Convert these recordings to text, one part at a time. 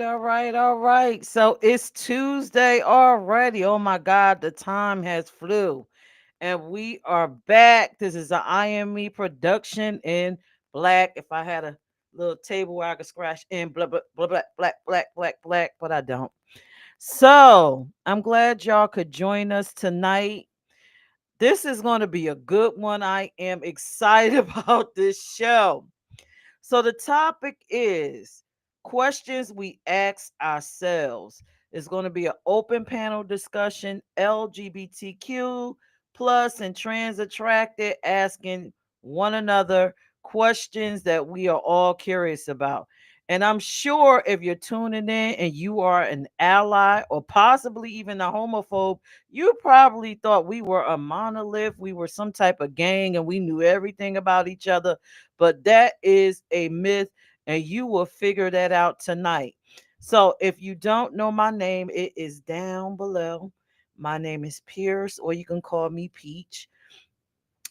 All right. So it's Tuesday already. Oh my God, the time has flew. And we are back. This is an IME production in black. If I had a little table where I could scratch in blah blah blah black, but I don't. So I'm glad y'all could join us tonight. This is going to be a good one. I am excited about this show. So the topic is questions we ask ourselves. It's going to be an open panel discussion, LGBTQ plus and trans attracted, asking one another questions that we are all curious about. And I'm sure if you're tuning in and you are an ally or possibly even a homophobe, you probably thought we were a monolith, we were some type of gang, and we knew everything about each other, but that is a myth, and you will figure that out tonight. So if you don't know my name, it is down below. My name is Peirrce, or you can call me Peach.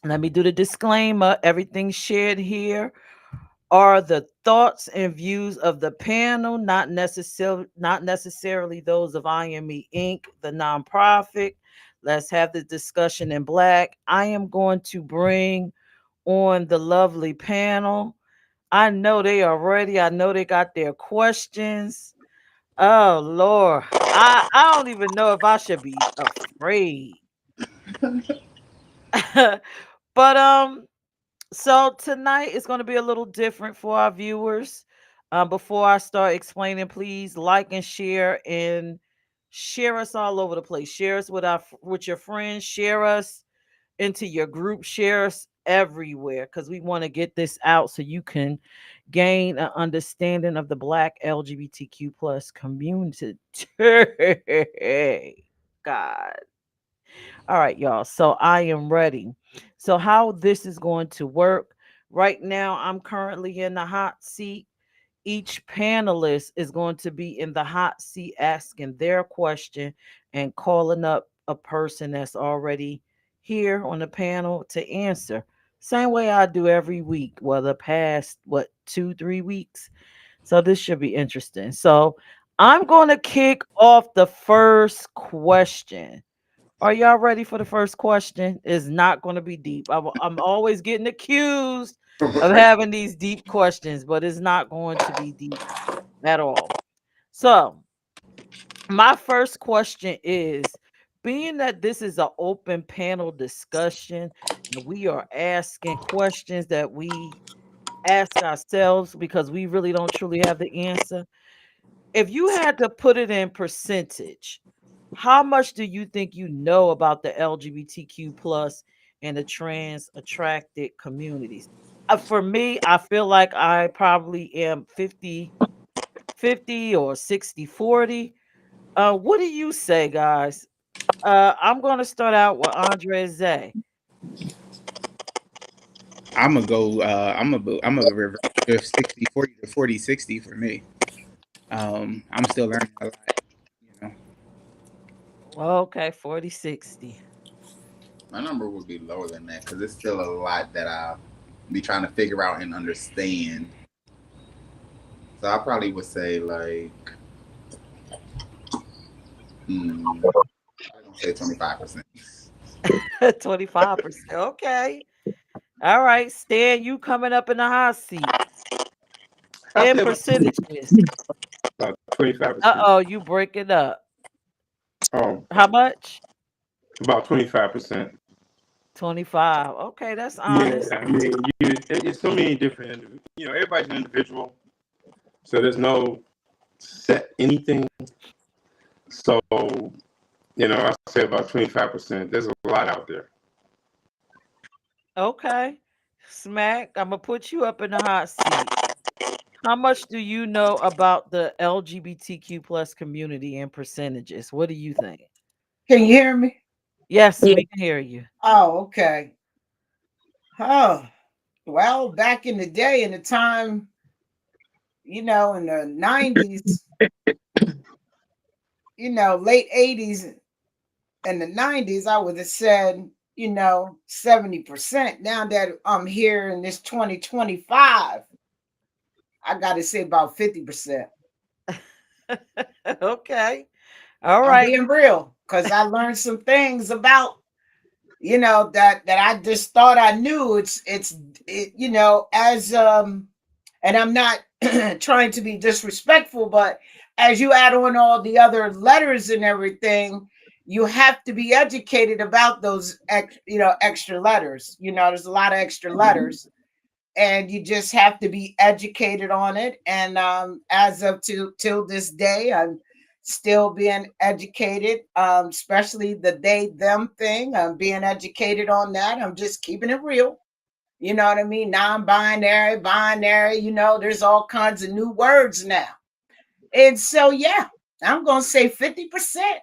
Let me do the disclaimer. Everything shared here are the thoughts and views of the panel, not necessarily those of IME Inc., the nonprofit. Let's have the discussion in black. I am going to bring on the lovely panel. I know they are ready. I know they got their questions. Oh Lord. I don't even know if I should be afraid. But so tonight is going to be a little different for our viewers. Before I start explaining, please like and share us all over the place. Share us with your friends, share us into your group, share us everywhere, because we want to get this out so you can gain an understanding of the black LGBTQ plus community. God. All right, y'all. So I am ready. So how this is going to work. Right now, I'm currently in the hot seat. Each panelist is going to be in the hot seat asking their question and calling up a person that's already here on the panel to answer. Same way I do every week, well, the past, 2, 3 weeks. So this should be interesting. So I'm going to kick off the first question. Are y'all ready for the first question? It's not going to be deep. I'm always getting accused of having these deep questions, but it's not going to be deep at all. So, my first question is, being that this is an open panel discussion and we are asking questions that we ask ourselves because we really don't truly have the answer. If you had to put it in percentage, how much do you think you know about the LGBTQ plus and the trans attracted communities? For me, I feel like I probably am 50-50 or 60-40. What do you say, guys? I'm going to start out with Andre Zay. I'm gonna go. I'm gonna reverse the 60-40 to 40-60 for me. I'm still learning a lot. You know, Okay, 40-60. My number would be lower than that because it's still a lot that I'll be trying to figure out and understand. So I probably would say like, I'm gonna say 25%. 25%. Okay. All right, Stan, you coming up in the hot seat. I In say percentages. about 25%. Uh-oh, you break it up. Oh, How much? about 25%. 25. Okay, that's Yeah, honest. I mean, it's so many different. Everybody's an individual, so there's no set anything. So I say about 25%. There's a lot out there. Okay. Smack, I'm gonna put you up in the hot seat. How much do you know about the LGBTQ plus community in percentages? What do you think? Can you hear me? Yes, we can hear you. Oh, okay. Oh, well, back in the day, in the time, in the 90s, late 80s and the 90s, I would have said, 70%. Now that I'm here in this 2025, I got to say about 50%. Okay. All I'm right. being real because I learned some things about, that I just thought I knew. As and I'm not trying to be disrespectful, but as you add on all the other letters and everything, you have to be educated about those extra letters. There's a lot of extra letters, and you just have to be educated on it. And as of till this day, I'm still being educated, especially the they them thing. I'm being educated on that. I'm just keeping it real. You know what I mean? Non-binary, binary. There's all kinds of new words now. And so, yeah, I'm gonna say 50%.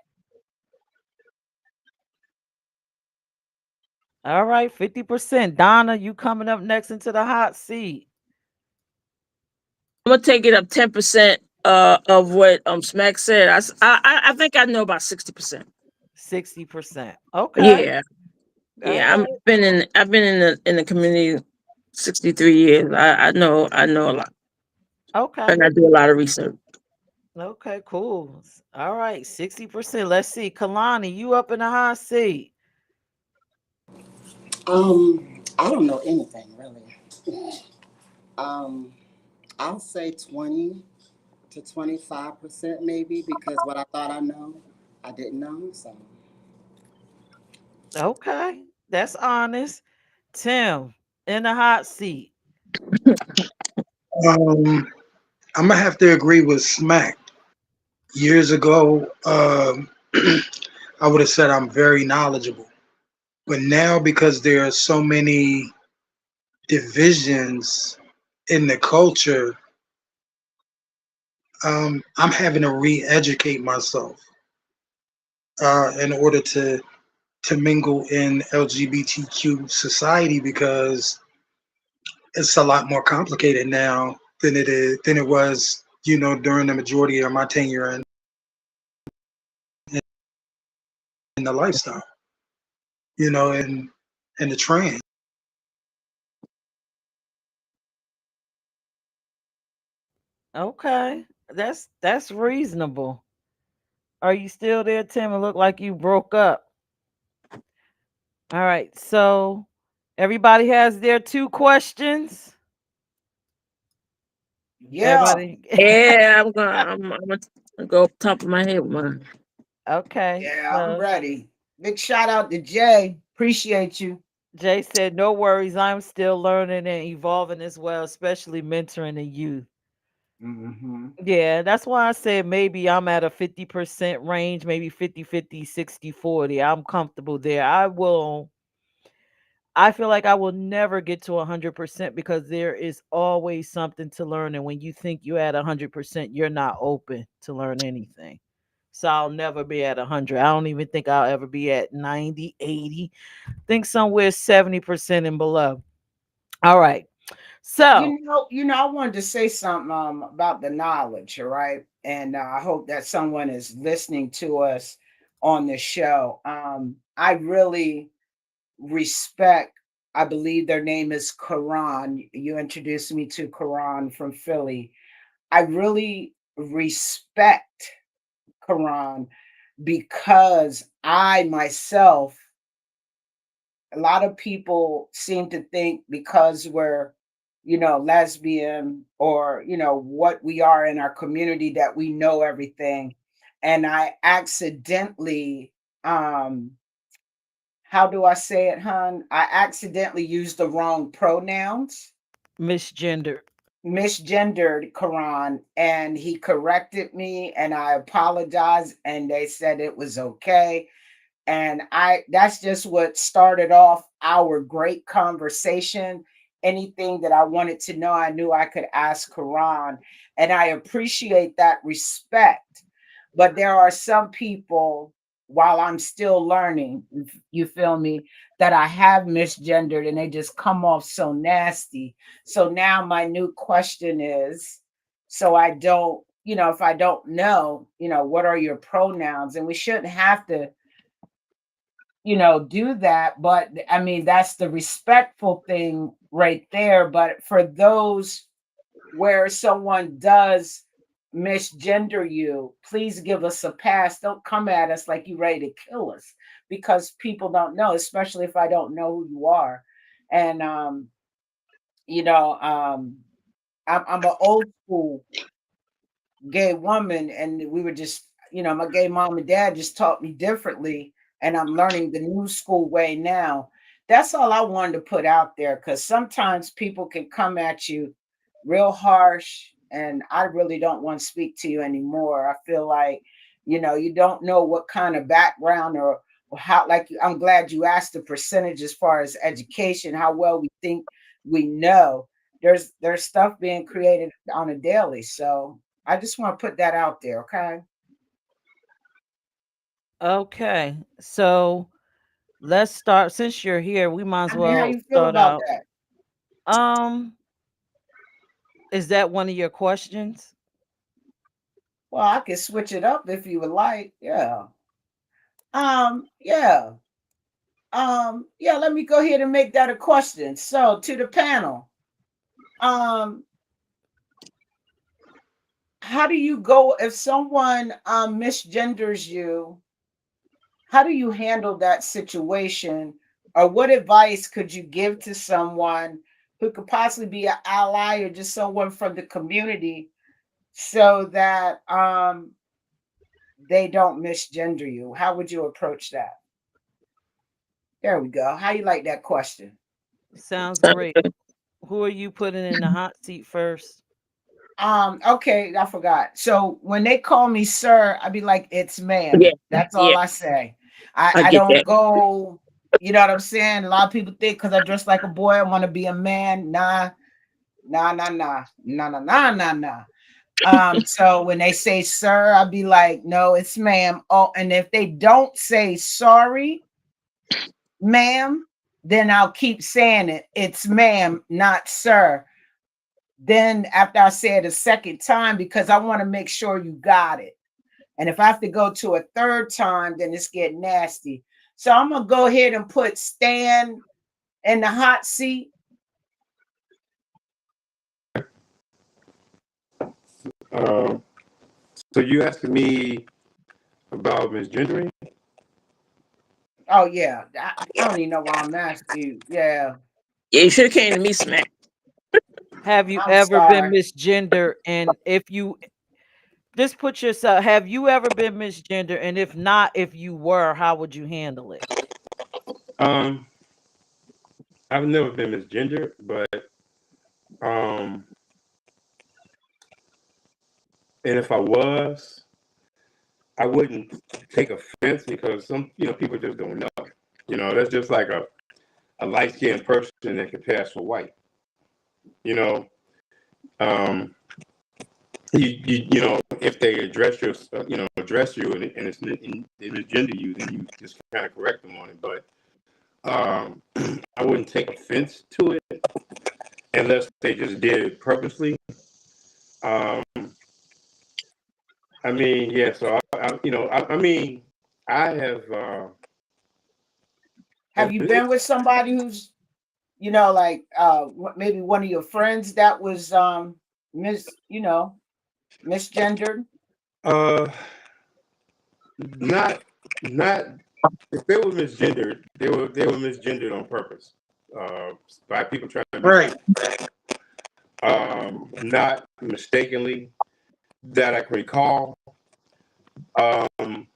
All right. 50%. Donna, you coming up next into the hot seat. I'm gonna take it up 10% of what Smack said. I think I know about 60%. 60%. Okay. Yeah, All yeah. right. I've been in the community 63 years. I know a lot, Okay. and I do a lot of research. Okay, cool. All right, 60%. Let's see. Kalani, you up in the hot seat. I don't know anything really. Um, I'll say 20 to 25% maybe because what I thought I know, I didn't know. So Okay. That's honest. Tim, in the hot seat. Um, I'm gonna have to agree with Smack. Years ago, I would have said I'm very knowledgeable, but now because there are so many divisions in the culture, I'm having to re-educate myself in order to mingle in LGBTQ society because it's a lot more complicated now than it was, during the majority of my tenure in the lifestyle, and the trans. Okay. That's reasonable. Are you still there, Tim? It looked like you broke up. All right. So everybody has their two questions. Yeah, Everybody. Yeah, I'm gonna go up top of my head with mine. Okay. yeah, I'm So ready. Big shout out to Jay. Appreciate you. Jay said, no worries. I'm still learning and evolving as well, especially mentoring the youth. Hmm. Yeah, that's why I said maybe I'm at a 50% range, maybe 50-50, 60-40. I'm comfortable there. I feel like I will never get to 100% because there is always something to learn. And when you think you're at 100%, you're not open to learn anything. So I'll never be at 100. I don't even think I'll ever be at 90, 80. Think somewhere 70% and below. All right. So, I wanted to say something about the knowledge, all right? And I hope that someone is listening to us on the show. I really respect, I believe their name is Quran. You introduced me to Quran from Philly. I really respect Quran because I myself, a lot of people seem to think because we're, lesbian or, what we are in our community that we know everything. And I accidentally, how do I say it, hun? I accidentally used the wrong pronouns, misgender. misgendered Quran, and he corrected me and I apologized and they said it was okay. And I that's just what started off our great conversation. Anything that I wanted to know, I knew I could ask Quran, and I appreciate that respect. But there are some people, while I'm still learning, you feel me, that I have misgendered and they just come off so nasty. So now my new question is, so I don't, if I don't know, what are your pronouns? And we shouldn't have to, do that. But I mean, that's the respectful thing right there. But for those where someone does misgender you, please give us a pass. Don't come at us like you ready to kill us, because people don't know, especially if I don't know who you are. And you know, I'm an old school gay woman, and we were just, you know, my gay mom and dad just taught me differently, and I'm learning the new school way now. That's all I wanted to put out there, because sometimes people can come at you real harsh, and I really don't want to speak to you anymore. I feel like, you know, you don't know what kind of background or how, like, I'm glad you asked the percentage as far as education, how well we think we know. There's stuff being created on a daily. So I just want to put that out there, okay? Okay. So let's start. Since you're here, we might as I mean, how well you feel start about out. that? Um, is that one of your questions? Well, I can switch it up if you would like. Yeah. Yeah. Yeah, let me go ahead and make that a question. So to the panel, um, how do you go if someone misgenders you? How do you handle that situation? Or what advice could you give to someone who could possibly be an ally or just someone from the community, so that they don't misgender you? How would you approach that? There we go. How you like that question? Sounds great. Who are you putting in the hot seat first? Okay, I forgot. So when they call me sir, I be like, it's Yeah, ma'am. That's all yeah, I say. I I get don't that. go, you know what I'm saying? A lot of people think because I dress like a boy, I want to be a man. Nah, nah, nah, nah, nah, nah, nah, nah, nah. So when they say sir, I'll be like, no, it's ma'am. Oh, and if they don't say sorry, ma'am, then I'll keep saying it. It's ma'am, not sir. Then after I say it a second time, because I want to make sure you got it. And if I have to go to a third time, then it's getting nasty. So I'm gonna go ahead and put Stan in the hot seat. Um, so you asking me about misgendering? Oh yeah, I don't even know why I'm asking you. Yeah, Yeah, you should have came to me, Smack. Have you I'm ever been sorry. misgendered? And if you just put yourself, have you ever been misgendered? And if not, if you were, how would you handle it? Um, I've never been misgendered, but um, and if I was, I wouldn't take offense because some, people just don't know. That's just like a light skinned person that can pass for white. You know, um, if they address you and they gender you, then you just kind of correct them on it. But I wouldn't take offense to it unless they just did it purposely. Um, I mean, yeah. So I mean, I have. Have you been with somebody who's, you know, like maybe one of your friends that was misgendered? Uh, not not if they were misgendered, they were misgendered on purpose. By people trying to be Right. funny. Not mistakenly that I can recall. Um,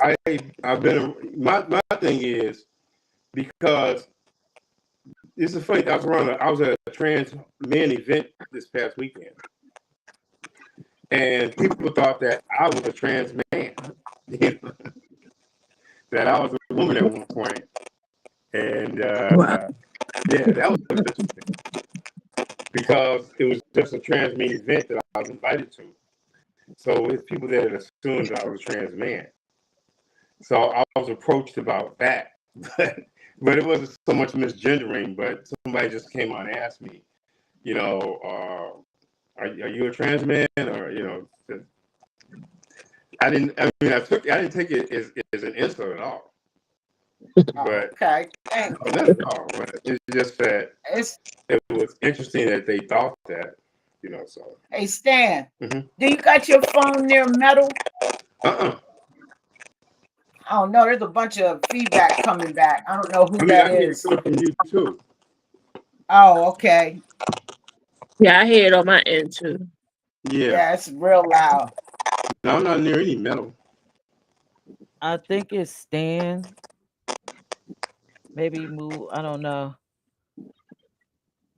I've been my thing is because this is funny. I was at a trans men event this past weekend, and people thought that I was a trans man, that I was a woman at one point, and Wow. yeah, that was interesting because it was just a trans men event that I was invited to. So it's people that had assumed that I was a trans man. So I was approached about that, but it wasn't so much misgendering. But somebody just came on and asked me, are you a trans man, or I didn't take it as an insult at all, Oh, but okay. Thank not at all. But it's just that it's it was interesting that they thought that. You know, so. Hey Stan, Mm-hmm. do you got your phone near metal? Uh-uh. I don't know. There's a bunch of feedback coming back. I don't know who I mean, that I hear it is. coming from you too. Oh, okay. Yeah, I hear it on my end too. Yeah. Yeah, it's real loud. No, I'm not near any metal. I think it's Stan. Maybe move. I don't know.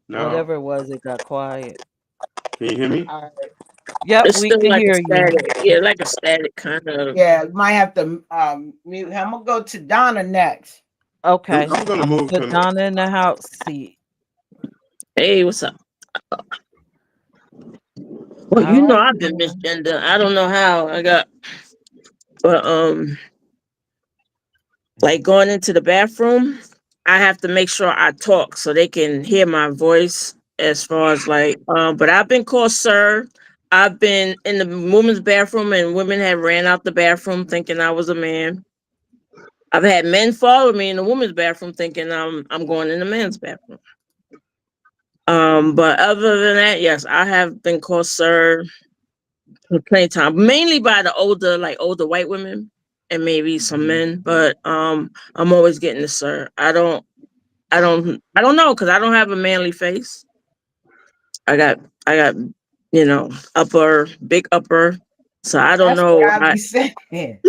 No. Whatever it was, it got quiet. Can you hear me? All right. Yep, It's we still can like a hear you. static. Yeah, like a static kind of. Yeah, you might have to mute him. I'm gonna go to Donna next. Okay, I'm gonna I'm gonna move put him. Donna in the house seat. Hey, what's up? Well, All you know right, I've been Donna. misgender. I don't know how I got, but like going into the bathroom, I have to make sure I talk so they can hear my voice. As far as like, but I've been called sir. I've been in the women's bathroom and women have ran out the bathroom thinking I was a man. I've had men follow me in the women's bathroom thinking I'm going in the men's bathroom. But other than that, yes, I have been called sir plenty of time, mainly by the older white women and maybe some men. But I'm always getting the sir. I don't know because I don't have a manly face. I got big upper. So I don't That's what know. I be saying.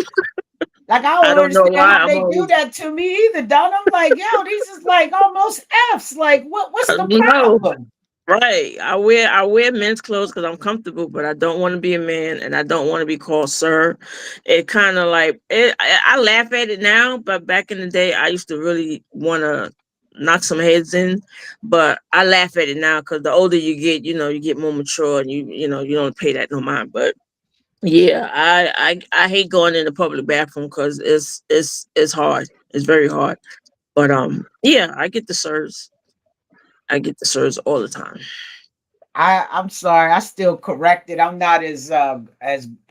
Like I I don't don't know understand why how I'm they do always that to me either, Donna. I'm like, yo, these is like almost F's. Like, what's the no. problem? Right. I wear men's clothes because I'm comfortable, but I don't want to be a man and I don't want to be called sir. It kind of like it, I laugh at it now, but back in the day, I used to really want to knock some heads in. But I laugh at it now because the older you get, you get more mature and you don't pay that no mind. But yeah, I hate going in the public bathroom because it's hard. It's very hard. But yeah, I get the sirs. I get the sirs all the time. I'm sorry, I still correct it. I'm not as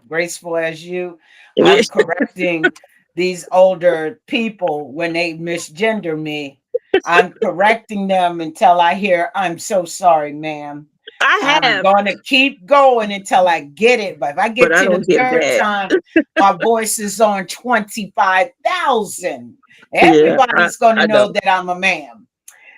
graceful as you. Yeah. I'm correcting these older people when they misgender me. I'm correcting them until I hear I'm so sorry, ma'am. I I'm have, gonna keep going until I get it. But if I but get I to the don't get third mad. time, my voice is on 25,000. Yeah, I, Everybody's gonna I know don't. that I'm a man.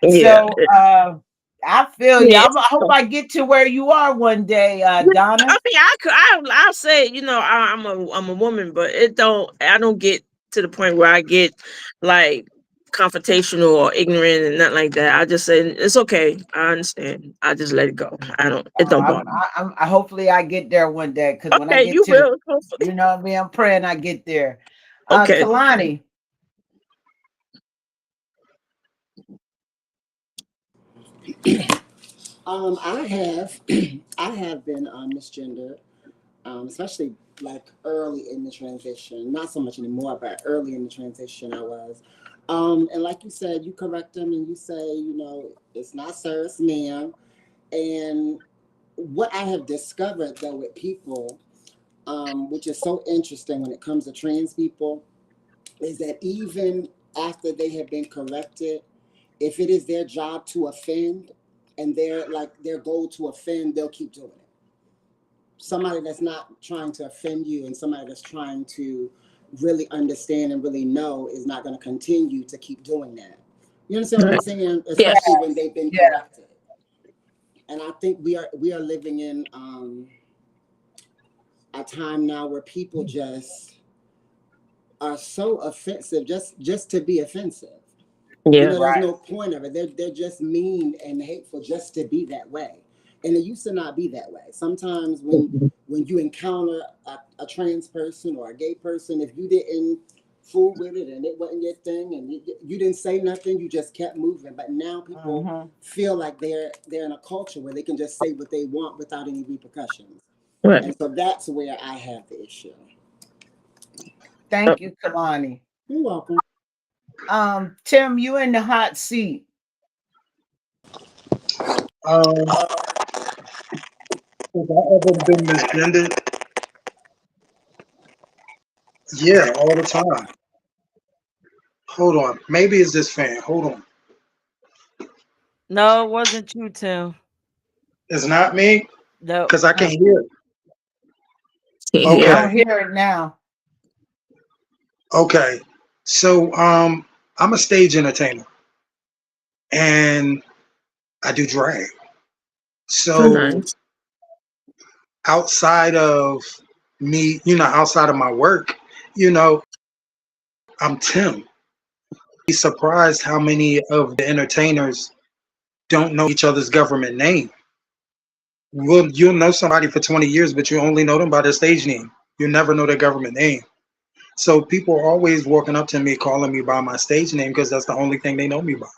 Yeah, So I feel you. yeah. I hope I get to where you are one day, Donna. I mean, I'll say, I'm a woman, but I don't get to the point where I get like confrontational or ignorant and nothing like that. I just say it's okay. I understand. I just let it go. It don't bother me. Hopefully I get there one day because when I Okay, get you to the, will. Hopefully. you know what I mean, I'm praying I get there. Okay. Kalani, I have, I have been misgendered, especially like early in the transition. Not so much anymore, but early in the transition, I was. And like you said, you correct them and you say, it's not sir, it's ma'am. And what I have discovered though with people, which is so interesting when it comes to trans people, is that even after they have been corrected, if it is their job to offend and their goal to offend, they'll keep doing it. Somebody that's not trying to offend you and somebody that's trying to really understand and really know is not going to continue to keep doing that. You understand what I'm saying? Especially Yes. when they've been yeah, corrected. And I think we are living in a time now where people just are so offensive just to be offensive. Yeah. There's right. no point of it. They're just mean and hateful just to be that way. And it used to not be that way. Sometimes when you encounter a trans person or a gay person, if you didn't fool with it and it wasn't your thing and you didn't say nothing, you just kept moving. But now people Mm-hmm. feel like they're in a culture where they can just say what they want without any repercussions. And Right. so that's where I have the issue. Uh, Thank you, Kalani. You're welcome. Tim, you in the hot seat. Um, have I ever been misgendered? Yeah, all the time. Hold on. Maybe it's this fan. Hold on. No, it wasn't you, Tim. It's not me. No. Because I can't hear it. I Yeah. Okay. don't hear it now. Okay. So I'm a stage entertainer and I do drag. Oh, So nice. outside of me, outside of my work, I'm Tim. Be surprised how many of the entertainers don't know each other's government name. Well, you'll know somebody for 20 years, but you only know them by their stage name. You never know their government name. So people are always walking up to me, calling me by my stage name because that's the only thing they know me by.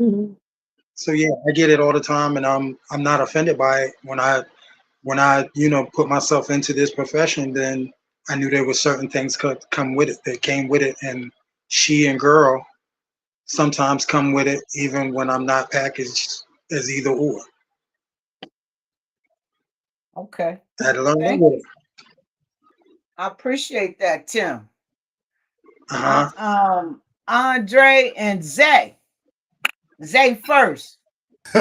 Mhm. So yeah, I get it all the time, and I'm not offended by it. When I put myself into this profession, then I knew there were certain things could come with it that came with it, and she and girl sometimes come with it, even when I'm not packaged as either or. Okay. I had to learn that Thank with you. it. I appreciate that, Tim. Uh huh. Andre and Zay. Zay first. No,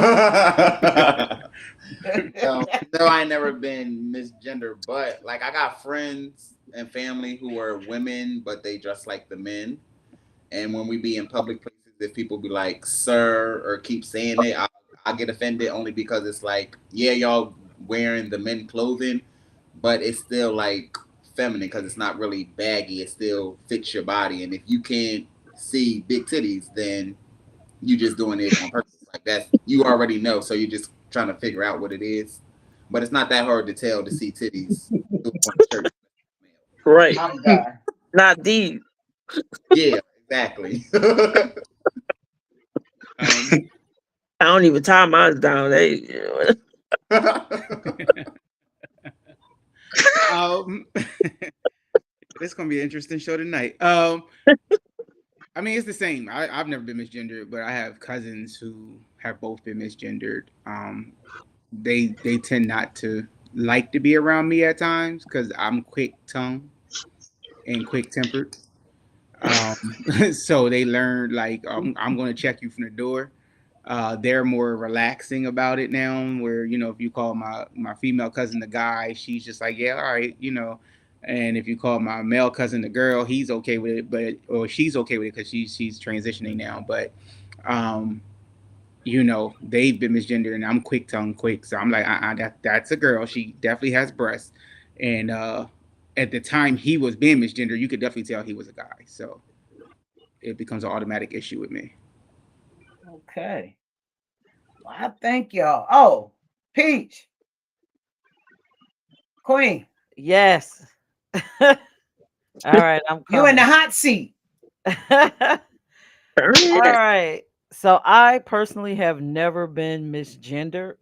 I ain't never been misgendered, but like I got friends and family who are women, but they dress like the men. And when we be in public places, if people be like "sir" or keep saying it, I get offended only because it's like, yeah, y'all wearing the men clothing, but it's still like feminine because it's not really baggy. It still fits your body, and if you can't see big titties, then you just doing it on purpose. Like that's you already know, so you're just trying to figure out what it is. But it's not that hard to tell to see titties on a shirt. Right. I'm done. Not these. Yeah, exactly. Um, I don't even tie mine down. They, this is gonna be an interesting show tonight. I mean, it's the same. I've never been misgendered, but I have cousins who have both been misgendered. They tend not to like to be around me at times because I'm quick tongue and quick tempered. So they learned like I'm going to check you from the door. They're more relaxing about it now. Where if you call my female cousin the guy, she's just like, yeah, all right, And if you call my male cousin the girl, he's okay with it, but or she's okay with it because she's transitioning now. But um, they've been misgendered, and I'm quick tongue quick, so I'm like, that's a girl. She definitely has breasts, and at the time he was being misgendered, you could definitely tell he was a guy. So it becomes an automatic issue with me. Okay. Well, I thank y'all. Oh, Peach, Queen, Yes. All right, I'm you in the coming. hot seat. All turn it. right. So I personally have never been misgendered,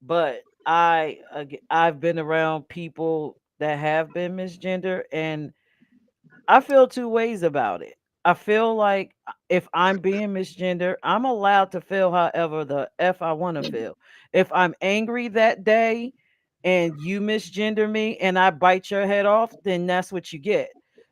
but I've been around people that have been misgendered, and I feel two ways about it. I feel like if I'm being misgendered, I'm allowed to feel however the F I want to feel. If I'm angry that day and you misgender me and I bite your head off, then that's what you get.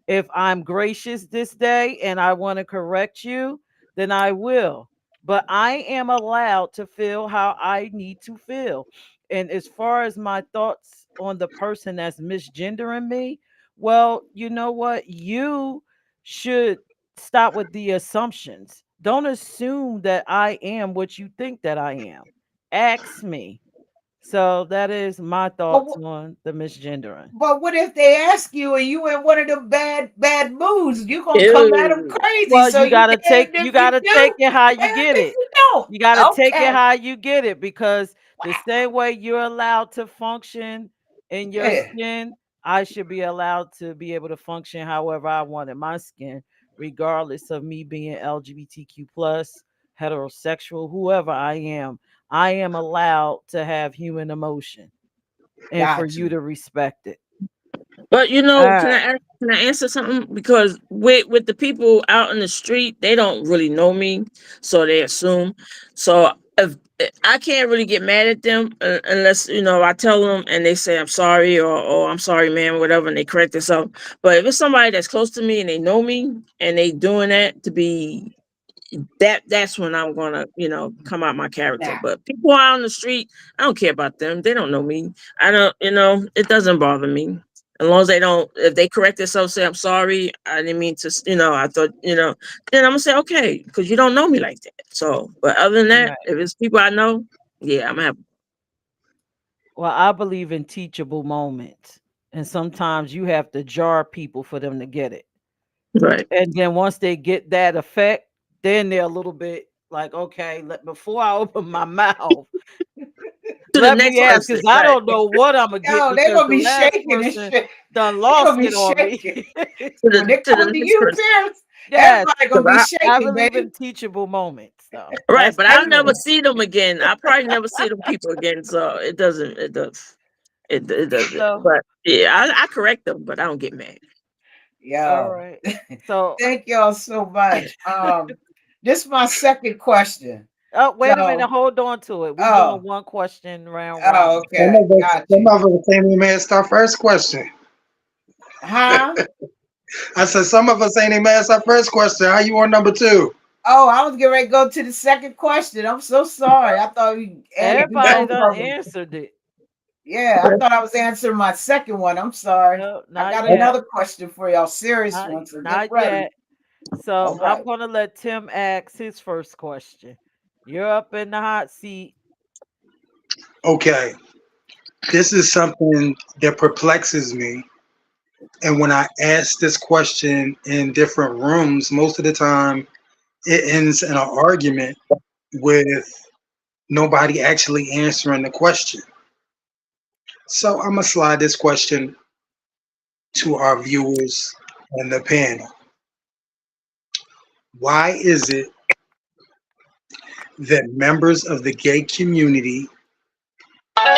If I'm gracious this day and I want to correct you, then I will. But I am allowed to feel how I need to feel. And as far as my thoughts on the person that's misgendering me, well, you know what? You should stop with the assumptions. Don't assume that I am what you think that I am. Ask me. So that is my But thoughts on the misgendering. But what if they ask you and you in one of the bad moods? You gonna come at them Ew. crazy. Well, So you you gotta damned take you if you gotta take do, it how you damned get if it. you don't. You gotta take it Okay. how you get it because the Wow. same way you're allowed to function in your Yeah. skin, I should be allowed to be able to function however I want in my skin, regardless of me being LGBTQ plus, heterosexual, whoever I am. I am allowed to have human emotion and for Got you you. to respect it. But All can right. can I answer something? Because with the people out in the street, they don't really know me, so they assume. So if I can't really get mad at them unless I tell them and they say I'm sorry or oh I'm sorry man whatever and they correct themselves. But if it's somebody that's close to me and they know me and they doing that to be that's when I'm gonna, come out my character. Now, But people out on the street, I don't care about them. They don't know me. I don't, it doesn't bother me. As long as they don't, if they correct themselves, say I'm sorry, I didn't mean to, I thought, then I'm gonna say okay, because you don't know me like that. So, but other than that, Right. if it's people I know, yeah, I'm gonna have Well, I believe in teachable moments. And sometimes you have to jar people for them to get it. right And then once they get that effect, then they're a little bit like, okay, before I open my mouth, to the let next me ask, person, because I right? don't know what I'm gonna get yo, they because gonna the be last shaking and person shit. done They lost gonna be it on me. shaking. To When the they to the come to next you, person, Peirce, Yes, everybody gonna because be I shaking, believe baby. in teachable moments, though. right, That's but the I'll never truth. see them again. I'll probably never see them people again. So it doesn't. It does. It doesn't. So, But yeah, I correct them, but I don't get mad. all Yo, right. So, thank y'all so much. This is my second question. oh, wait a minute, So, hold on to it. We doing oh, one question round oh, robin. Some okay, of us, got some you. of us ain't even asked our first question. Huh? I said some of us ain't even asked our first question. How you on number two? Oh, I was getting ready to go to the second question. I'm so sorry. I thought we Everybody both done covered. answered it. Yeah, I thought I was answering my second one. I'm sorry. No, I not got yet. another question for y'all, serious Not one. So get not ready. yet. So All I'm right. gonna let Tim ask his first question. You're up in the hot seat. Okay, this is something that perplexes me. And when I ask this question in different rooms, most of the time it ends in an argument with nobody actually answering the question. So I'm gonna slide this question to our viewers and the panel. Why is it that members of the gay community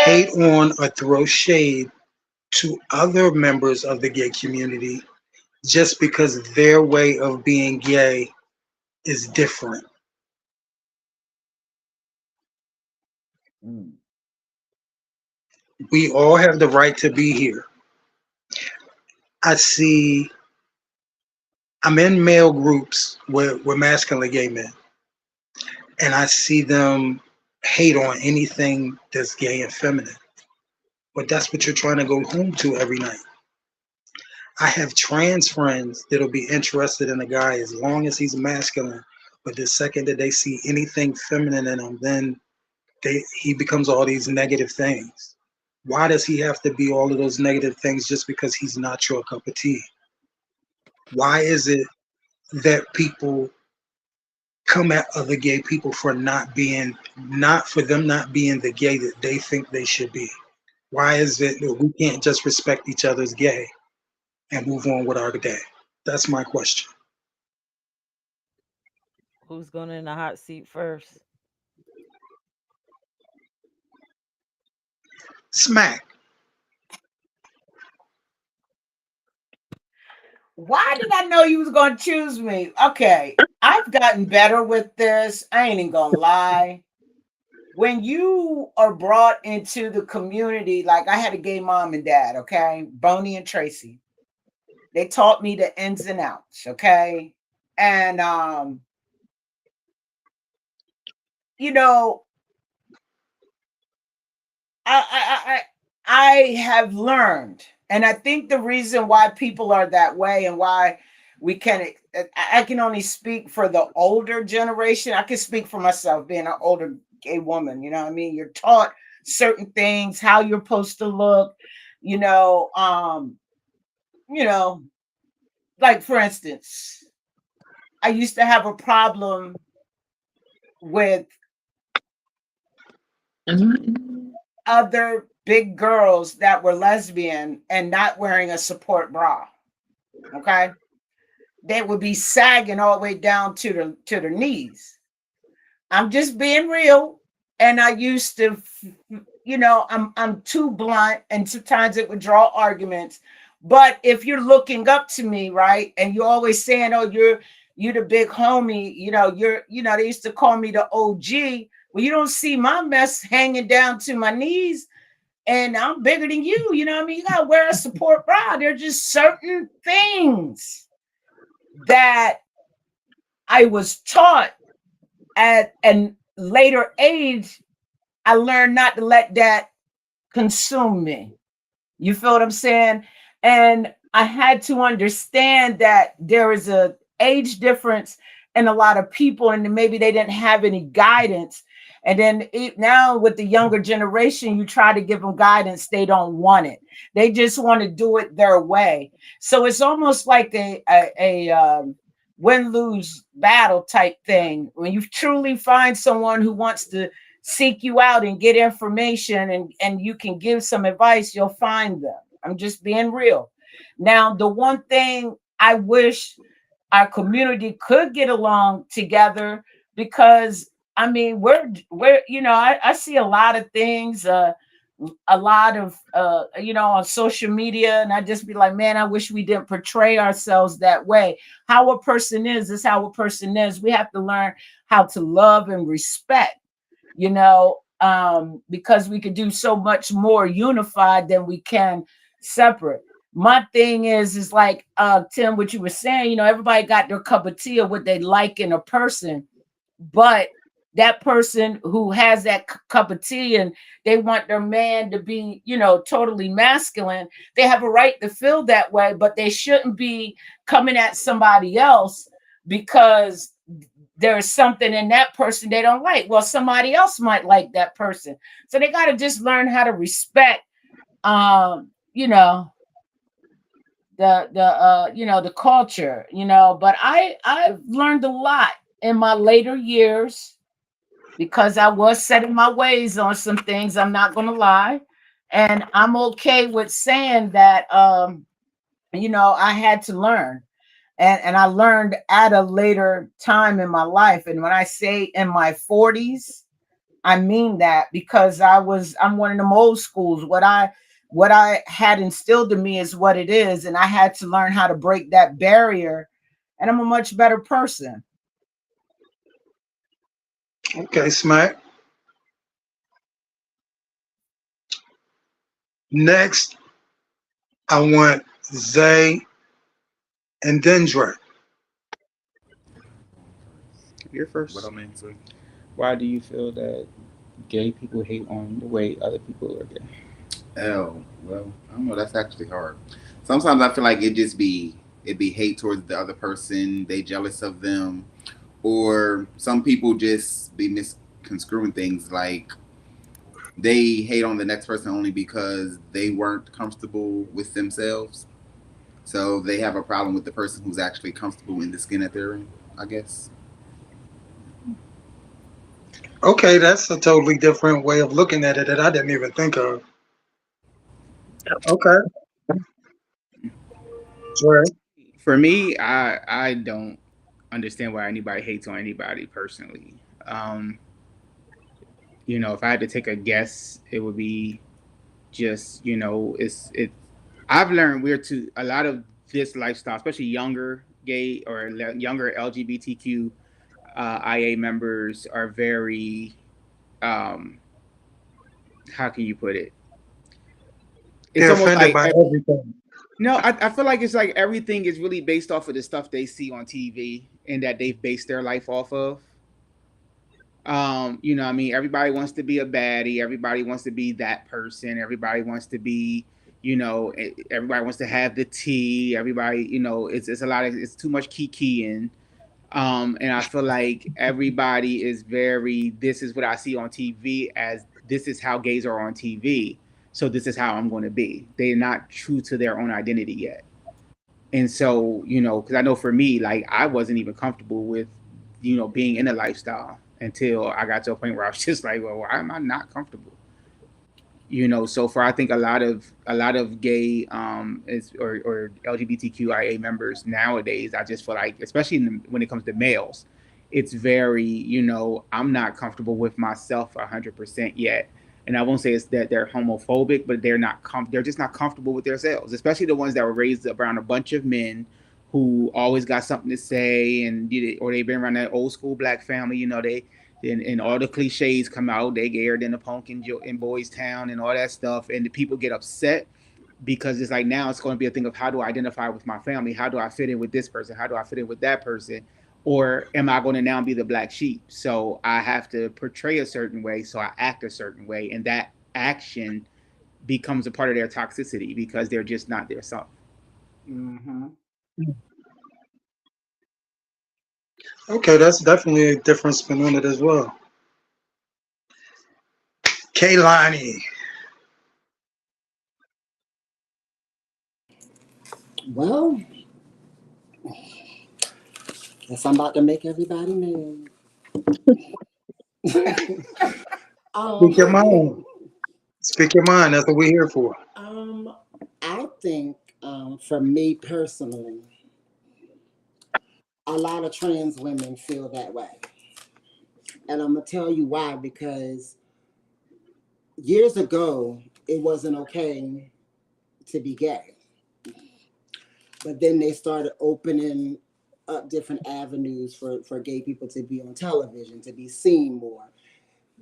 hate on or throw shade to other members of the gay community just because their way of being gay is different? Mm. We all have the right to be here. I see, I'm in male groups with masculine gay men, and I see them hate on anything that's gay and feminine. But that's what you're trying to go home to every night. I have trans friends that'll be interested in a guy as long as he's masculine, but the second that they see anything feminine in him, then he becomes all these negative things. Why does he have to be all of those negative things just because he's not your cup of tea? Why is it that people come at other gay people for not for them not being the gay that they think they should be? Why is it that we can't just respect each other's gay and move on with our day? That's my question. Who's going in the hot seat first? Smack. Why did I know you was gonna choose me? Okay, I've gotten better with this. I ain't even gonna lie. When you are brought into the community, like I had a gay mom and dad, okay, Boney and Tracy. They taught me the ins and outs, okay, and you know, I have learned, and I think the reason why people are that way and why we can I can only speak for the older generation. I can speak for myself, being an older gay woman. You know what I mean? You're taught certain things, how you're supposed to look. You know, you know, like for instance, I used to have a problem with Mhm. other big girls that were lesbian and not wearing a support bra. Okay, they would be sagging all the way down to their knees. I'm just being real, and I used to, I'm too blunt, and sometimes it would draw arguments. But if you're looking up to me, right, and you're always saying, "Oh, you're the big homie," they used to call me the OG. Well, you don't see my mess hanging down to my knees, and I'm bigger than you. You know what I mean? You gotta wear a support bra. There are just certain things that I was taught at a later age, I learned not to let that consume me. You feel what I'm saying? And I had to understand that there is a age difference in a lot of people, and maybe they didn't have any guidance. And then now with the younger generation, you try to give them guidance, they don't want it. They just want to do it their way. So it's almost like a win lose battle type thing. When you truly find someone who wants to seek you out and get information, and you can give some advice, you'll find them. I'm just being real. Now, the one thing I wish our community could get along together, because I mean we're I see a lot of things, a lot of on social media, and I just be like, man, I wish we didn't portray ourselves that way. How a person is how a person is. We have to learn how to love and respect, because we could do so much more unified than we can separate. My thing is like, Tim, what you were saying, everybody got their cup of tea of what they like in a person, but that person who has that cup of tea and they want their man to be, totally masculine, they have a right to feel that way, but they shouldn't be coming at somebody else because there's something in that person they don't like. Well, somebody else might like that person. So they got to just learn how to respect, you know, the culture, but I've learned a lot in my later years because I was setting my ways on some things. I'm not going to lie. And I'm okay with saying that, I had to learn. And I learned at a later time in my life. And when I say in my 40s, I mean that because I'm one of them old schools. What I had instilled in me is what it is. And I had to learn how to break that barrier. And I'm a much better person. Okay, Smack. Next, I want Zay and Dendra. You're What first. I'm into. Why do you feel that gay people hate on the way other people are gay? Oh, well, I don't know. That's actually hard. Sometimes I feel like it be hate towards the other person. They jealous of them, or some people just be misconstruing things like they hate on the next person only because they weren't comfortable with themselves. So they have a problem with the person who's actually comfortable in the skin that they're in, I guess. Okay, that's a totally different way of looking at it that I didn't even think of. Okay, Dre. For me, I don't understand why anybody hates on anybody personally. Um, if I had to take a guess, it would be just it's it. I've learned we're to a lot of this lifestyle, especially younger gay or younger LGBTQ IA members are very um, how can you put it? It's They're almost offended like by everything. no, I feel like it's like everything is really based off of the stuff they see on TV and that they've based their life off of. I mean, everybody wants to be a baddie, everybody wants to be that person, everybody wants to be, everybody wants to have the tea, everybody, it's a lot of it's too much kikiing. And I feel like everybody is very this is what I see on TV as this is how gays are on TV. So this is how I'm going to be. They're not true to their own identity yet. And so, because I know for me, like I wasn't even comfortable with, being in a lifestyle until I got to a point where I was just like, well, why am I not comfortable? So for I think a lot of gay or LGBTQIA members nowadays, I just feel like, especially when it comes to males, it's very I'm not comfortable with myself 100% yet. And I won't say it's that they're homophobic, but they're just not comfortable with themselves, especially the ones that were raised around a bunch of men who always got something to say, and or they've been around that old school black family. And all the cliches come out. They gayer than the punk in Boys Town and all that stuff. And the people get upset because it's like now it's going to be a thing of how do I identify with my family? How do I fit in with this person? How do I fit in with that person? or am I going to now be the black sheep? So I have to portray a certain way, so I act a certain way, and that action becomes a part of their toxicity because they're just not their self. Mm-hmm. Okay, that's definitely a different spin on it as well. Kaylani. Well, guess I'm about to make everybody mad. Speak your um, mind. Speak your mind. That's what we're here for. um, I think for me personally, a lot of trans women feel that way. And I'm going to tell you why, because years ago, it wasn't okay to be gay. But then they started opening up different avenues for gay people to be on television, to be seen more.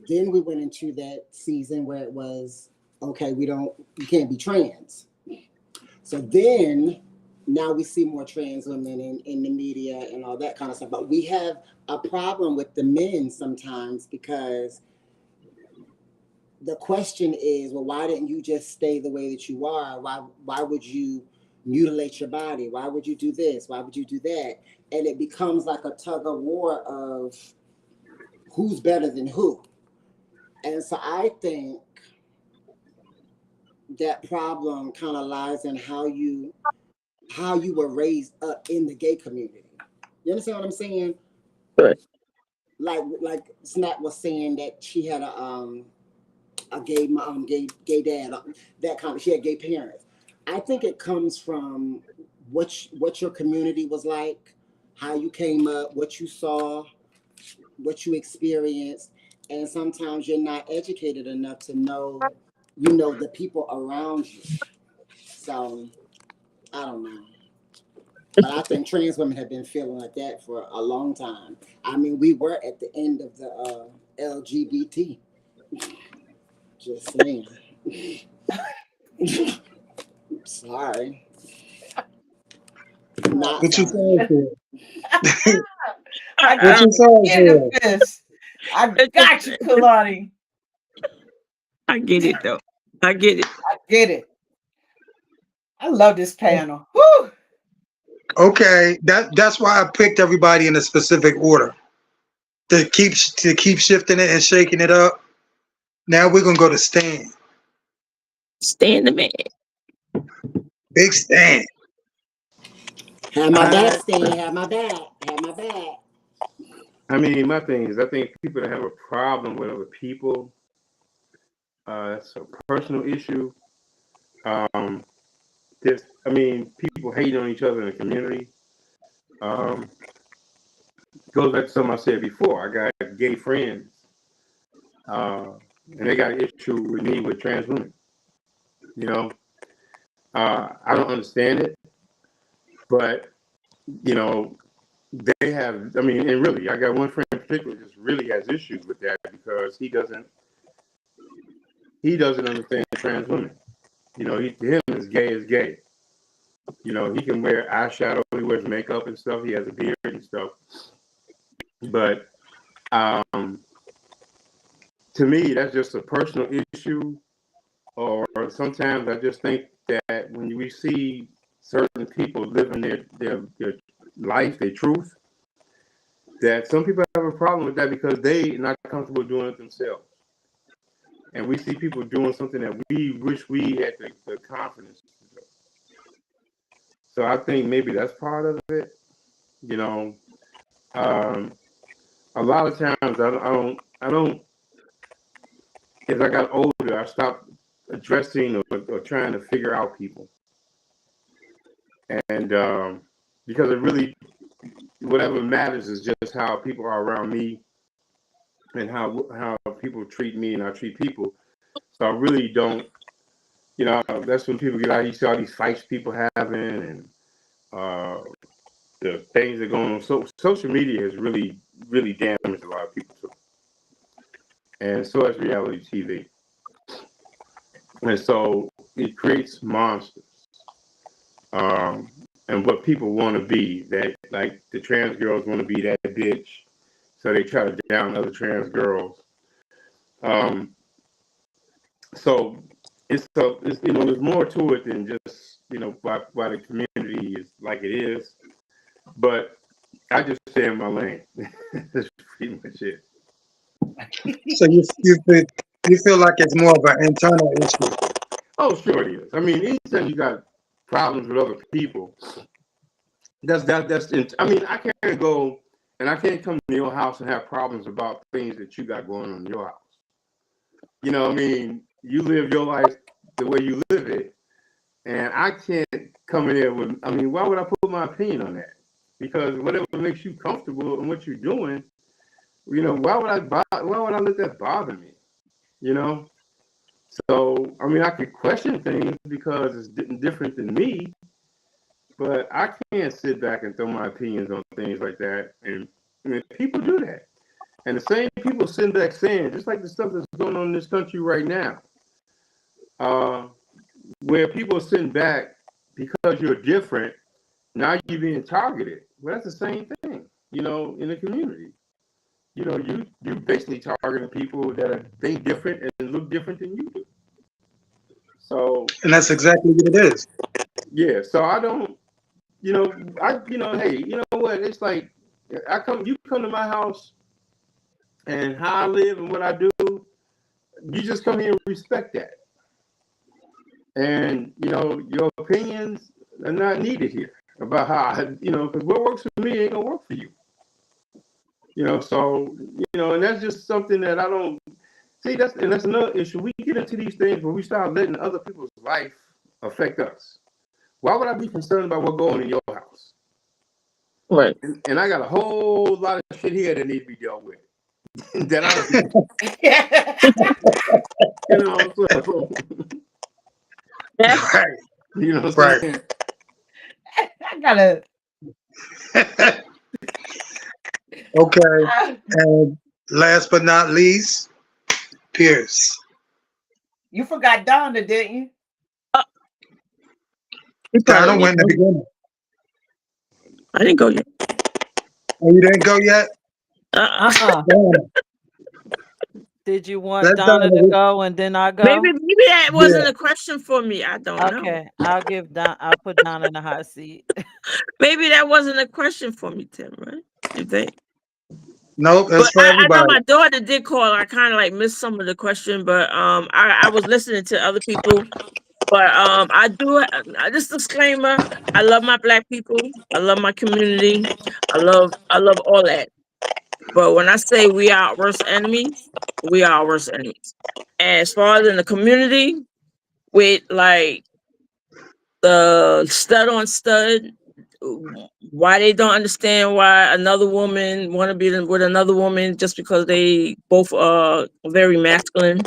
Then we went into that season where it was, okay, you can't be trans. So then now we see more trans women in the media and all that kind of stuff. But we have a problem with the men sometimes because the question is, well, why didn't you just stay the way that you are? Why would you mutilate your body? Why would you do this? Why would you do that? And it becomes like a tug of war of who's better than who. And so I think that problem kind of lies in how you were raised up in the gay community. You understand what I'm saying? Right. Like Snap was saying that she had a gay mom, gay dad, that kind of. She had gay parents. I think it comes from what your community was like, how you came up, what you saw, what you experienced, and sometimes you're not educated enough to know, the people around you. So I don't know. But I think trans women have been feeling like that for a long time. I mean, we were at the end of the LGBT. Just saying. Sorry. Not What you sorry. saying for? I What got I you don't. saying in the for? fist. I It's just, got you, Kalani. I get it though. I get it. I get it. I love this panel. Woo! Okay, that's why I picked everybody in a specific order to keep shifting it and shaking it up. Now we're gonna go to Stan. Stand the man. Big Stan. Have my back, I Stan. Have my back. Have my back. I mean, my thing is, I think people that have a problem with other people, it's a personal issue. Um, I mean, people hating on each other in the community. Um, goes back to something I said before. I got gay friends, uh, and they got an issue with me with trans women. You know, I don't understand it, but you know, they have. I mean, and really, I got one friend in particular just really has issues with that because he doesn't understand trans women. You know, to him, is gay is gay. You know, he can wear eyeshadow, he wears makeup and stuff. He has a beard and stuff. But um, to me, that's just a personal issue. Or sometimes I just think that when we see certain people living their life, their truth, that some people have a problem with that because they are not comfortable doing it themselves. And we see people doing something that we wish we had the confidence to do. So I think maybe that's part of it. You know, um, a lot of times I don't. As I got older, I stopped addressing or trying to figure out people, and because it really whatever matters is just how people are around me and how people treat me and I treat people. So I really don't. You know, that's when people get out. You see all these fights people having, and uh, the things that are going on. So social media has really damaged a lot of people too, and so has reality TV. And so it creates monsters. Um, and what people want to be. That like the trans girls want to be that bitch, so they try to down other trans girls. Um, so it's there's more to it than just why the community is like it is. But I just stay in my lane. That's pretty much it. So you feel like it's more of an internal issue. Oh, sure it is. I mean, anytime you got problems with other people, I mean, I can't go and I can't come to your house and have problems about things that you got going on in your house. You know, I mean, you live your life the way you live it, and I can't come in there with. I mean, why would I put my opinion on that? Because whatever makes you comfortable in what you're doing, why would I let that bother me? You know. So, I mean, I could question things because it's different than me, but I can't sit back and throw my opinions on things like that. And I mean, people do that. And the same people sitting back saying, just like the stuff that's going on in this country right now, uh, where people are sitting back because you're different, now you're being targeted. Well, that's the same thing, in the community. You basically targeting people that are think different and look different than you do. So And that's exactly what it is. yeah, so I don't, hey, you know what? It's like you come to my house and how I live and what I do, you just come here and respect that. And your opinions are not needed here about how because what works for me ain't gonna work for you. So and that's just something that I don't see. That's another issue. We get into these things where we start letting other people's life affect us. Why would I be concerned about what going on in your house? Right. And I got a whole lot of shit here that needs to be dealt with. That I, so Yeah. Right, you know what I'm right. saying? I gotta. Okay. And last but not least, Peirrce. You forgot Donna, didn't you? He Donna probably went in the didn't. beginning. I didn't go yet. Oh, you didn't go yet? Uh-uh. Donna. Did you want Let Donna to Donna. go and then I Maybe go? that Yeah. wasn't a question for me. I don't know. Okay, I'll put Donna in the hot seat. Maybe that wasn't a question for me, Tim, right? You think? Nope, But it's for I know everybody. my daughter did call. I kind of like missed some of the question, but I was listening to other people. But I do just disclaimer. I love my black people. I love my community. I love all that. But when I say we are our worst enemies, we are our worst enemies. And as far as in the community, with like the stud on stud, why they don't understand why another woman want to be with another woman just because they both are very masculine,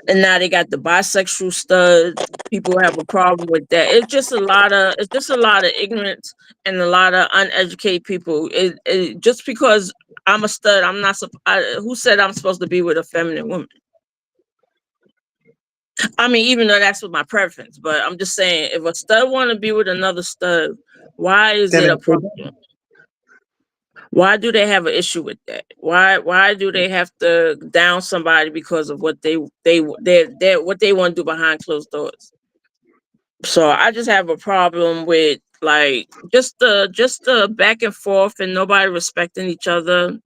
and now they got the bisexual stud. People have a problem with that. It's just a lot of ignorance and a lot of uneducated people. Just because I'm a stud, I'm not. Who said I'm supposed to be with a feminine woman? I mean, even though that's what my preference, but I'm just saying, if a stud want to be with another stud, why is Then it a it's for problem? Why do they have an issue with that? Why do they have to down somebody because of what they what they want to do behind closed doors? So I just have a problem with like just the back and forth and nobody respecting each other.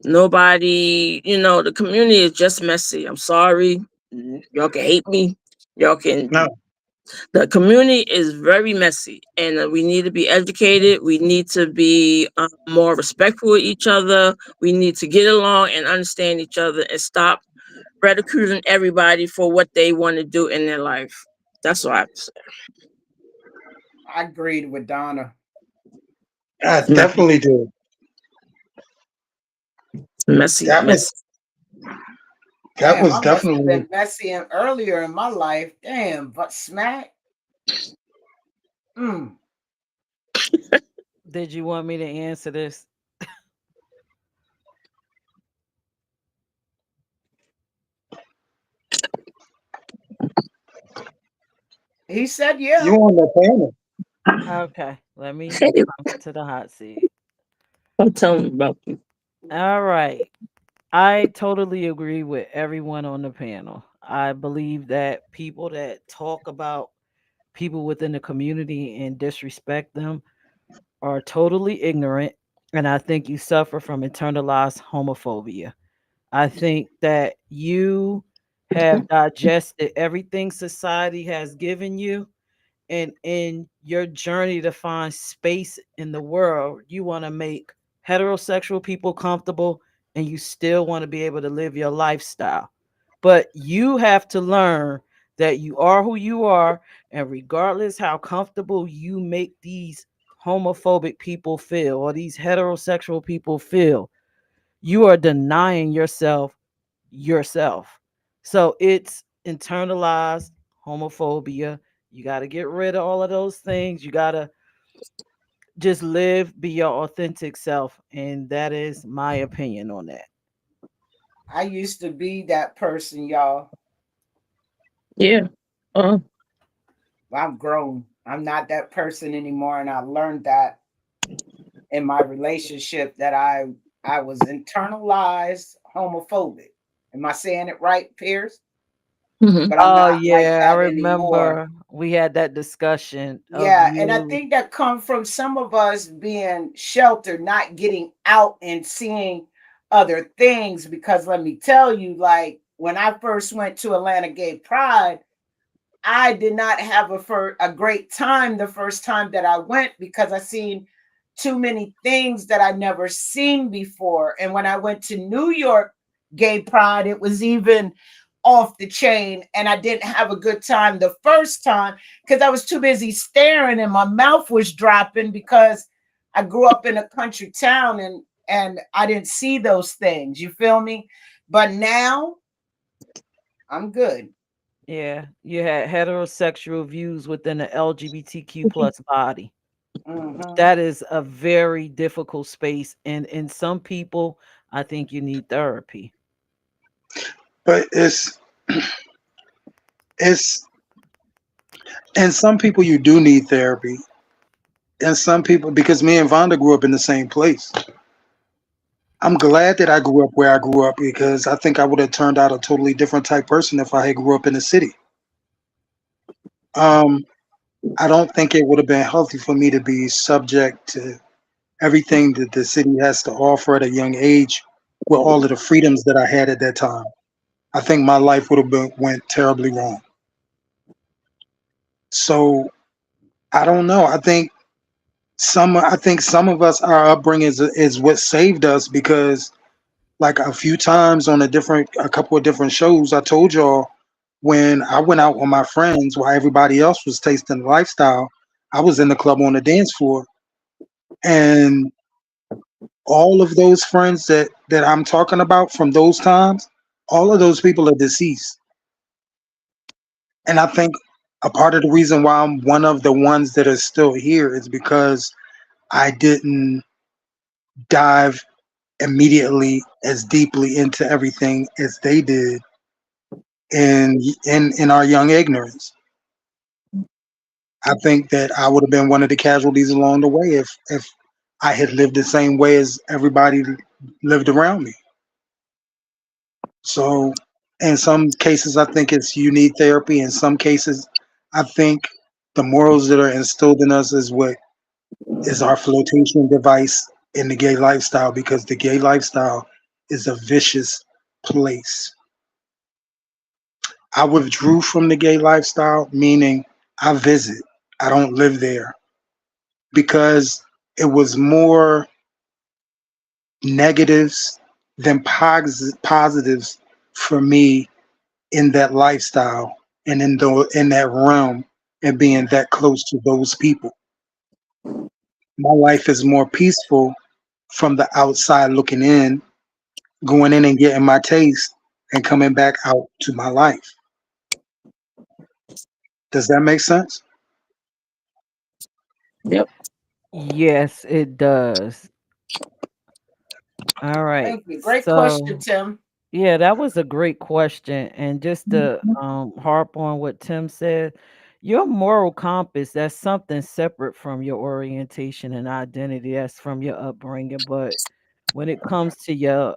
Nobody, the community is just messy. I'm sorry. Y'all can hate me. Y'all can. no. The community is very messy, and we need to be educated. We need to be more respectful with each other. We need to get along and understand each other and stop ridiculing everybody for what they want to do in their life. That's what I have to say. I agreed with Donna. I Messy, definitely do. messy, That was messy. that Damn, was I must have definitely been messy and earlier in my life. Damn, but smack. Mm. Did you want me to answer this? He said, you yeah. on the panel. Okay, let me Hey, come to the hot seat. I'm telling you about you. All right. I totally agree with everyone on the panel. I believe that people that talk about people within the community and disrespect them are totally ignorant. And I think you suffer from internalized homophobia. I think that you have digested everything society has given you, and in your journey to find space in the world, you want to make heterosexual people comfortable, and you still want to be able to live your lifestyle. But you have to learn that you are who you are, and regardless how comfortable you make these homophobic people feel or these heterosexual people feel, you are denying yourself. So it's internalized homophobia. You got to get rid of all of those things. You got to just live, be your authentic self. And that is my opinion on that. I used to be that person, y'all. Yeah. Uh, I'm grown. I'm not that person anymore, and I learned that in my relationship that I was internalized homophobic. Am I saying it right, Pierce? mhm. But I'm Oh, not like yeah. I that anymore. remember we had that discussion of Yeah, and I you. think that come from some of us being sheltered, not getting out and seeing other things. Because let me tell you, like when I first went to Atlanta Gay Pride, I did not have a great time the first time that I went because I seen too many things that I never seen before. And when I went to New York Gay Pride, it was even off the chain. And I didn't have a good time the first time because I was too busy staring and my mouth was dropping because I grew up in a country town and I didn't see those things. You feel me? But now I'm good. Yeah, you had heterosexual views within the LGBTQ plus body. Hmm. That is a very difficult space. And in some people, I think you need therapy. But it's and some people you do need therapy, and some people because me and Vonda grew up in the same place. I'm glad that I grew up where I grew up because I think I would have turned out a totally different type person if I had grew up in the city. Um, I don't think it would have been healthy for me to be subject to everything that the city has to offer at a young age with all of the freedoms that I had at that time. I think my life would have went terribly wrong. So I don't know. I think some of us our upbringing is what saved us because like a few times on a couple of different shows I told y'all when I went out with my friends while everybody else was tasting the lifestyle, I was in the club on the dance floor and all of those friends that I'm talking about from those times, all of those people are deceased. And I think a part of the reason why I'm one of the ones that are still here is because I didn't dive immediately as deeply into everything as they did in our young ignorance. I think that I would have been one of the casualties along the way if I had lived the same way as everybody lived around me. So in some cases I think it's you need therapy. In some cases I think the morals that are instilled in us is what is our flotation device in the gay lifestyle because the gay lifestyle is a vicious place. I withdrew from the gay lifestyle, meaning I visit. I don't live there because it was more negatives than positives for me in that lifestyle and in that realm and being that close to those people. My life is more peaceful from the outside looking in, going in and getting my taste and coming back out to my life. Does that make sense? Yep. Yes, it does. All right. Thank you. Great question, So, Tim. yeah, that was a great question. And just to harp on what Tim said, Your moral compass, that's something separate from your orientation and identity. That's from your upbringing. But when it comes to your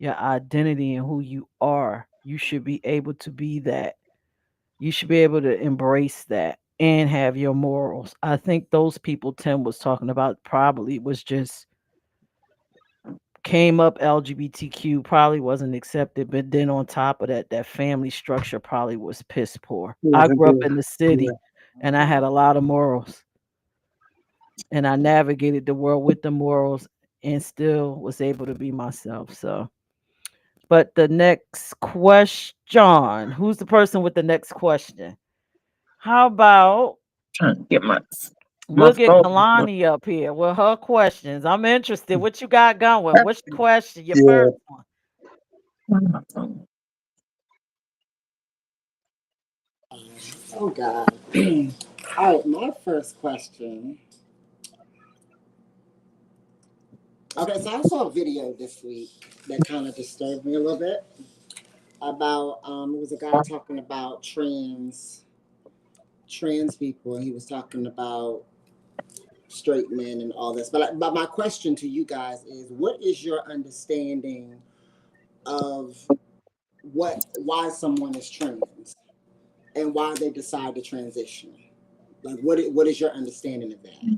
identity and who you are, you should be able to be that. You should be able to embrace that and have your morals. I think those people Tim was talking about probably was just came up LGBTQ, probably wasn't accepted, but then on top of that, that family structure probably was piss poor. I Wasn't grew up there. in the Yeah. city and I had a lot of morals and I navigated the world with the morals and still was able to be myself. So, but the next question, who's the person with the next question? How about Trying to get my look at phone. Kalani up here with her questions? I'm interested. What you got going? What's your question? Your Yeah. first one. My phone. Oh God. All right, my first question. Okay, so I saw a video this week that kind of disturbed me a little bit about it was a guy talking about trans people, and he was talking about straight men and all this. But my question to you guys is, what is your understanding of why someone is trans and why they decide to transition? Like, what is your understanding of that?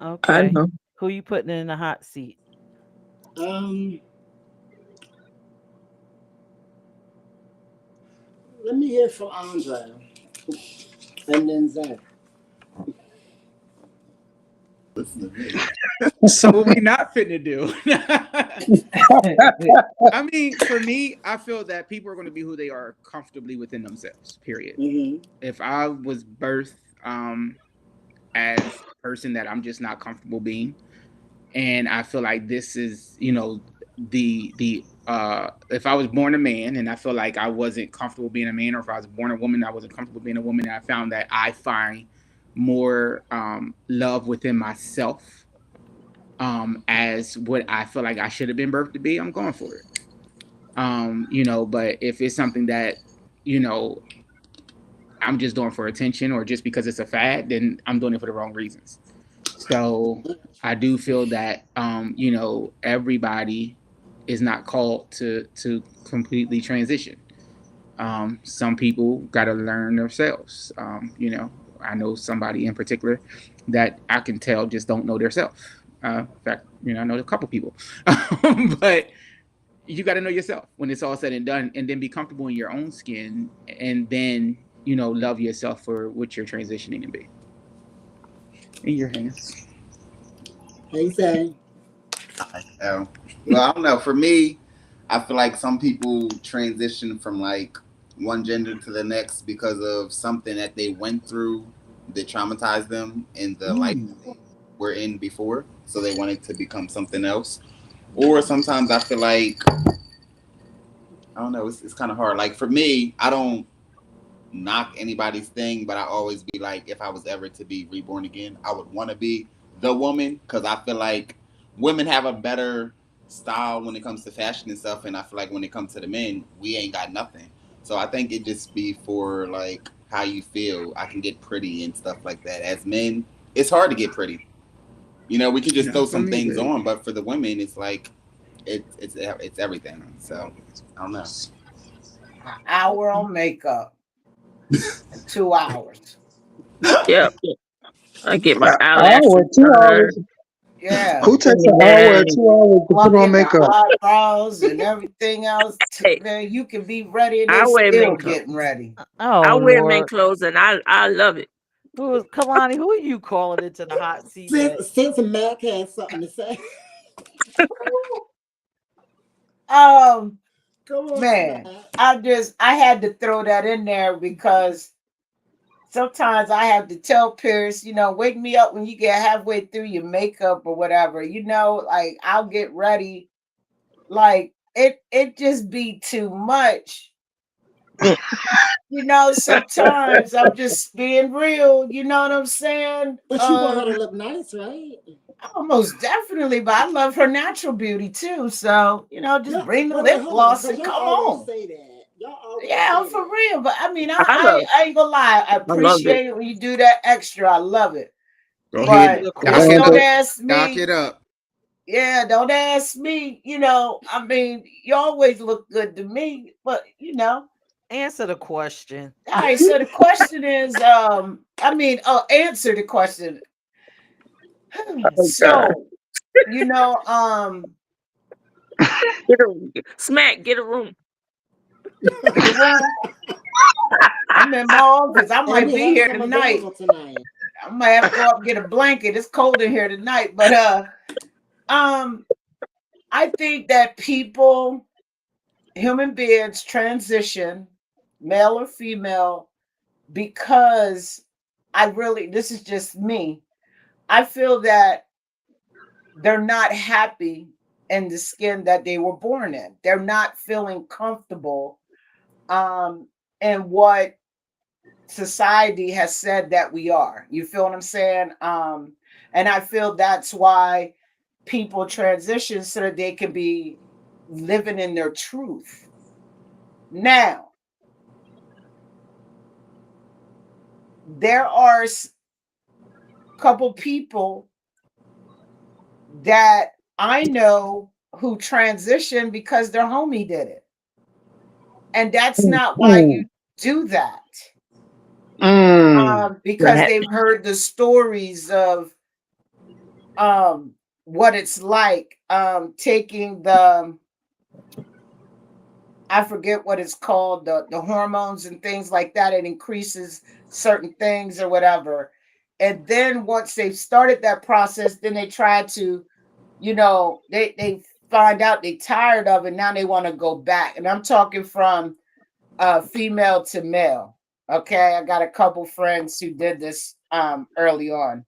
I Okay. know. Who you putting in the hot seat? Um, Let me hear from Andre and then Zach. Listen to me. So what we not finna do? I mean, for me, I feel that people are going to be who they are comfortably within themselves. Period. Mm-hmm. If I was birthed as a person that I'm just not comfortable being, and I feel like this is, the if I was born a man and I feel like I wasn't comfortable being a man, or if I was born a woman, I wasn't comfortable being a woman, and I found that I find more love within myself as what I feel like I should have been birthed to be, I'm going for it. But if it's something that, you know, I'm just doing for attention or just because it's a fad, then I'm doing it for the wrong reasons. So I do feel that everybody is not called to completely transition. Some people got to learn themselves. I know somebody in particular that I can tell just don't know themselves. In fact, I know a couple people, but you got to know yourself when it's all said and done, and then be comfortable in your own skin, and then love yourself for what you're transitioning to be. In your hands. Hey, say. Well, I don't know. For me, I feel like some people transition from like one gender to the next because of something that they went through that traumatized them in the life Mm. they were in before. So they wanted to become something else. Or sometimes I feel like, I don't know, it's kind of hard. Like for me, I don't knock anybody's thing, but I always be like, if I was ever to be reborn again, I would want to be the woman because I feel like women have a better style when it comes to fashion and stuff, and I feel like when it comes to the men, we ain't got nothing. So I think it just be for like how you feel. I can get pretty and stuff like that. As men, it's hard to get pretty. We can just throw For some me, things baby. on, but for the women, it's like it's everything. So I don't know. An hour on makeup and 2 hours. Yep. I get my An hour, eyelashes 2 hours. done. Yeah. Who takes an hour or And 2 hours to put Plug on in the makeup? eyebrows and everything else. hey, Man, you can be ready and I they wear still mink clothes. getting ready. I Oh wear mink Lord. clothes and I love it. Who is Kalani? Who are you calling into the hot seat at? Since Mac has something to say, Um, come on, man, Mac. I had to throw that in there because sometimes I have to tell Peirrce, wake me up when you get halfway through your makeup or whatever. Like I'll get ready. Like it just be too much. Sometimes I'm just being real. You know what I'm saying? But you want her to look nice, right? Almost definitely, but I love her natural beauty too. So, just Yeah, bring the wait, lip hold on. gloss But and y'all come always on. say that. Y'all always Yeah, I'm say for that. real. But I mean, I love. I ain't gonna lie. I I love it. appreciate it when you do that extra. I love it. Go Answer ahead, But the dock just it don't up. question. ask Dock me. it up. Yeah, don't ask me. I mean, you always look good to me. But Answer the question. all right. So the question is, answer the question. Oh God. So, you know, um, Get a smack. Get a room. get a room. I'm in my office. I And might we be have here some tonight. available tonight. I might have to go up and get a blanket. It's cold in here tonight. But um, I think that human beings transition, male or female, because this is just me. I feel that they're not happy in the skin that they were born in. They're not feeling comfortable in what society has said that we are. You feel what I'm saying? And I feel that's why people transition so that they can be living in their truth. Now, there are a couple people that I know who transition because their homie did it. And that's not why you Mm, do that. mm. Because they've heard the stories of um, what it's like taking I forget what it's called, the hormones and things like that. It increases certain things or whatever. And then once they've started that process, then they try to, they find out they tired of it. Now they want to go back. And I'm talking from female to male. Okay. I got a couple friends who did this early on.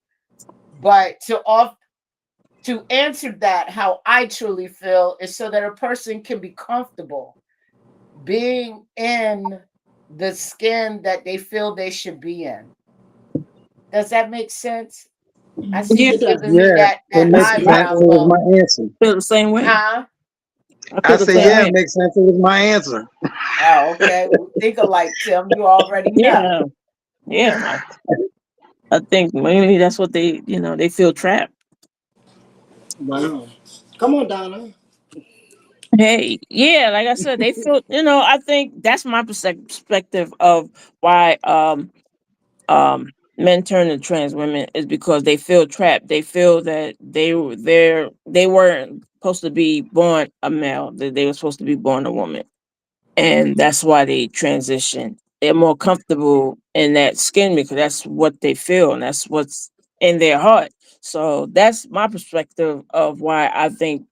But to answer that, how I truly feel is so that a person can be comfortable being in the skin that they feel they should be in. Does that make sense? I see Yeah, you It does. giving me Yeah, that it I makes see. I sense. eyebrow It was look. my answer. feel the same way. Huh? I I feel the said, same yeah, it way. makes sense. It was my answer. Oh, okay. We think alike, Tim. You already know. Yeah, yeah. I think maybe that's what they feel trapped. Wow. Come on, Donna. Hey, yeah, like I said, they feel. I think that's my perspective of why men turn to trans women is because they feel trapped. They feel that they weren't supposed to be born a male. That they were supposed to be born a woman, and that's why they transition. They're more comfortable in that skin because that's what they feel and that's what's in their heart. So that's my perspective of why I think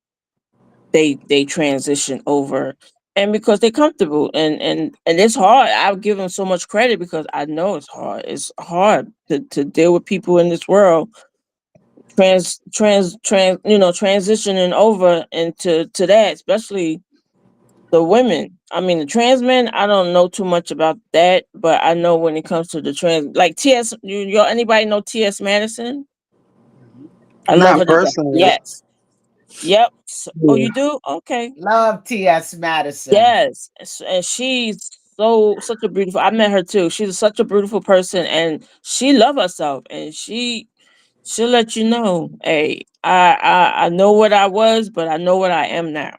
they transition over, and because they're comfortable, and it's hard. I'll give them so much credit because I know it's hard to deal with people in this world transitioning over into that, especially the women. I mean, the trans men, I don't know too much about that, but I know when it comes to the trans, like TS, anybody know TS Madison? I love Not her to death. personally. Yes. Yep. Oh, Yeah. you do? Okay. Love T.S. Madison. Yes, and she's such a beautiful. I met her too. She's such a beautiful person, and she love herself, and she'll let you know, hey, I know what I was, but I know what I am now.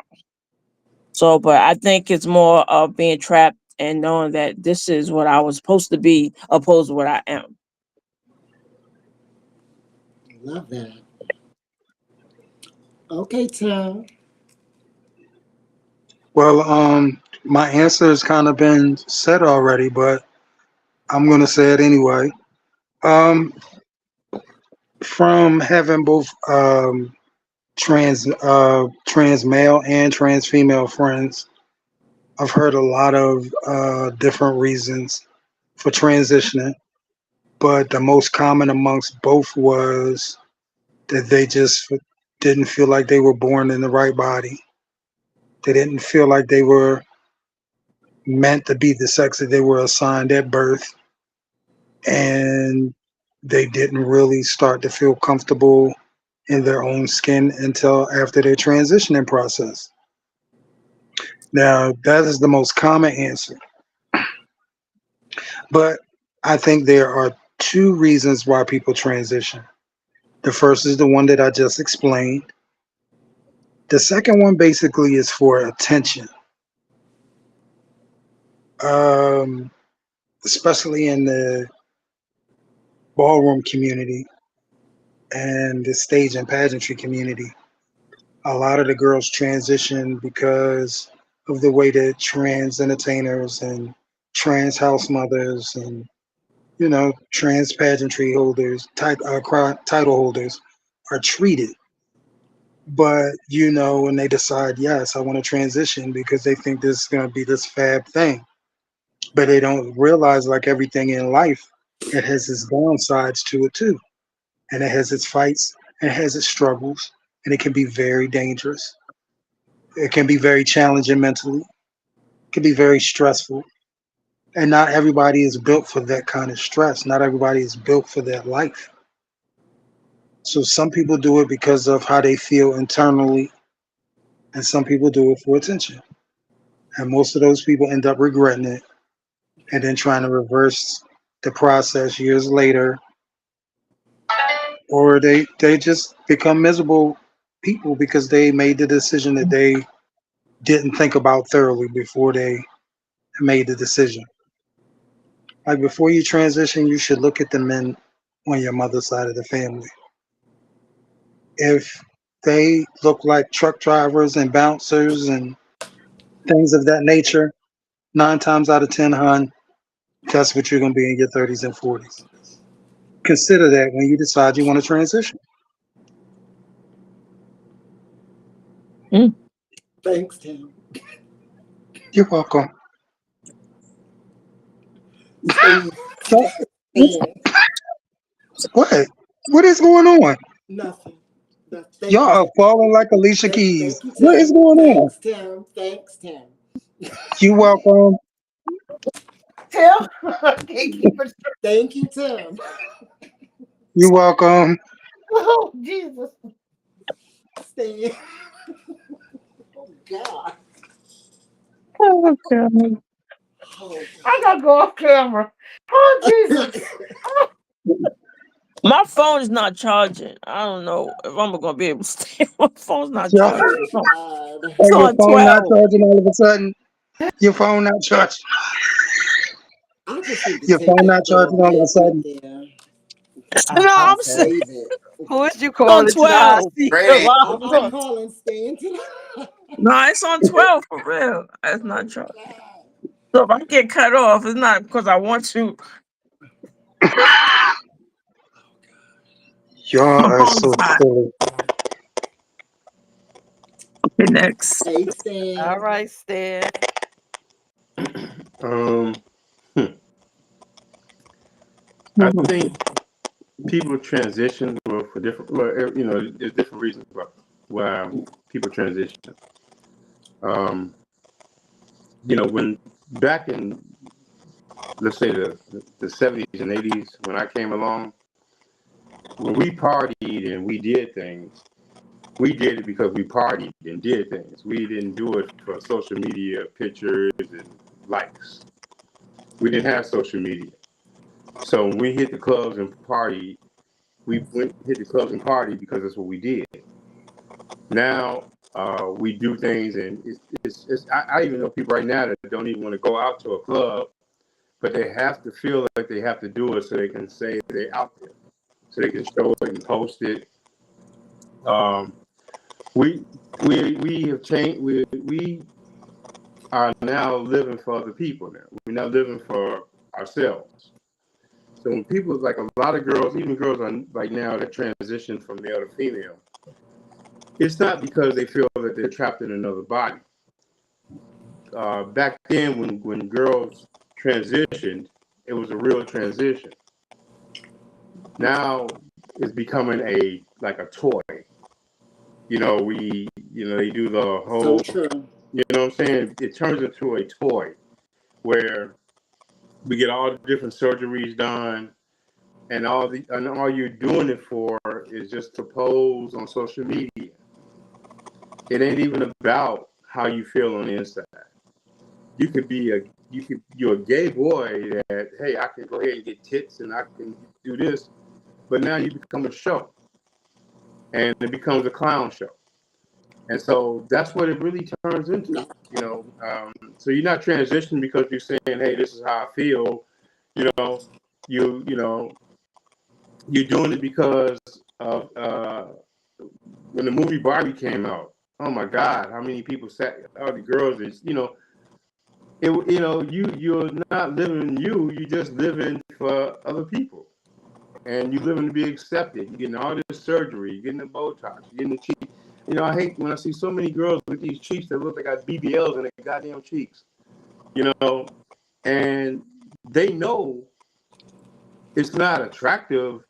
So, but I think it's more of being trapped and knowing that this is what I was supposed to be, opposed to what I am. Love that. Okay, Tim. Well, my answer has kind of been said already, but I'm gonna say it anyway. Um, from having both trans male and trans female friends, I've heard a lot of different reasons for transitioning, but the most common amongst both was that they just didn't feel like they were born in the right body. They didn't feel like they were meant to be the sex that they were assigned at birth, and they didn't really start to feel comfortable in their own skin until after their transitioning process. Now, that is the most common answer. But I think there are two reasons why people transition. The first is the one that I just explained. The second one basically is for attention, um, especially in the ballroom community and the stage and pageantry community. A lot of the girls transition because of the way that trans entertainers and trans house mothers and trans pageantry holders, title holders are treated. But when they decide, yes, I want to transition because they think this is going to be this fab thing, but they don't realize, like everything in life, it has its downsides to it too, and it has its fights, and it has its struggles, and it can be very dangerous. It can be very challenging mentally. It can be very stressful, and not everybody is built for that kind of stress. Not everybody is built for that life. So some people do it because of how they feel internally, and some people do it for attention. And most of those people end up regretting it and then trying to reverse the process years later, or they just become miserable people because they made the decision that they didn't think about thoroughly before they made the decision. Like before you transition, you should look at the men on your mother's side of the family. If they look like truck drivers and bouncers and things of that nature, 9 times out of 10, hun, that's what you're going to be in your 30s and 40s. Consider that when you decide you want to transition. Thanks, Tim. You're welcome. Stan. So, Stan. what? What is going on? Nothing. Thank Y'all you, are Tim. falling like Alicia Keys. Thank you, What is Tim. going on? Thanks, Tim. Thanks, Tim. You welcome. Tim, can't keep it. Thank you, Tim. You welcome. Oh, Jesus. Stan. Oh, God. Oh, God. Oh, I gotta go off camera. Oh, Jesus. My phone is not charging. I don't know if I'm gonna be able to stay. My phone's not Yeah. charging. God. It's Oh, your on phone not 12. charging all of a sudden? Your phone not charging. I just need to Your take phone that not little charging all of a bit right sudden. there No, I I'm and saying said, save it. Who is you it's on calling to the hot 12. seat? Great answer. Wow. I'm calling Stan to the. No, it's on 12 for real. It's not charging. God. So if I get cut off, it's not because I want to. Y'all My are phone is so hot. silly. Okay, next. Hey, All Stan. right, Stan. Um, I Mhm. think people transition for different, there's different reasons why people transition. Um, when back in, let's say the 70s and 80s, when I came along, when we partied and we did things, we did it because we partied and did things. We didn't do it for social media pictures and likes. We didn't have social media. So when we hit the clubs and party, we went hit the clubs and party because that's what we did. Now we do things, and I even know people right now that don't even want to go out to a club, but they have to feel like they have to do it so they can say they're out there, so they can show it and post it. Um, we we have changed. We are now living for other people. Now we're not living for ourselves. So when people like a lot of girls, even girls are like now that transition from male to female, it's not because they feel that they're trapped in another body. Back then, when girls transitioned, it was a real transition. Now it's becoming like a toy. They do the So whole, true. what I'm saying? It turns into a toy where we get all the different surgeries done, and all you're doing it for is just to pose on social media. It ain't even about how you feel on the inside. You could be you're a gay boy that, hey, I can go ahead and get tits and I can do this, but now you become a show, and it becomes a clown show. And so that's what it really turns into, you know. So you're not transitioning because you're saying, hey, this is how I feel, you know. You know, you're doing it because of when the movie Barbie came out. Oh my God, how many people sat? All the girls is, you know, you're not living you. You just living for other people, and you living to be accepted. You're getting all this surgery. You're getting the Botox. You're getting the cheeks. You know, I hate when I see so many girls with these cheeks that look like got BBLs in their goddamn cheeks. You know, and they know it's not attractive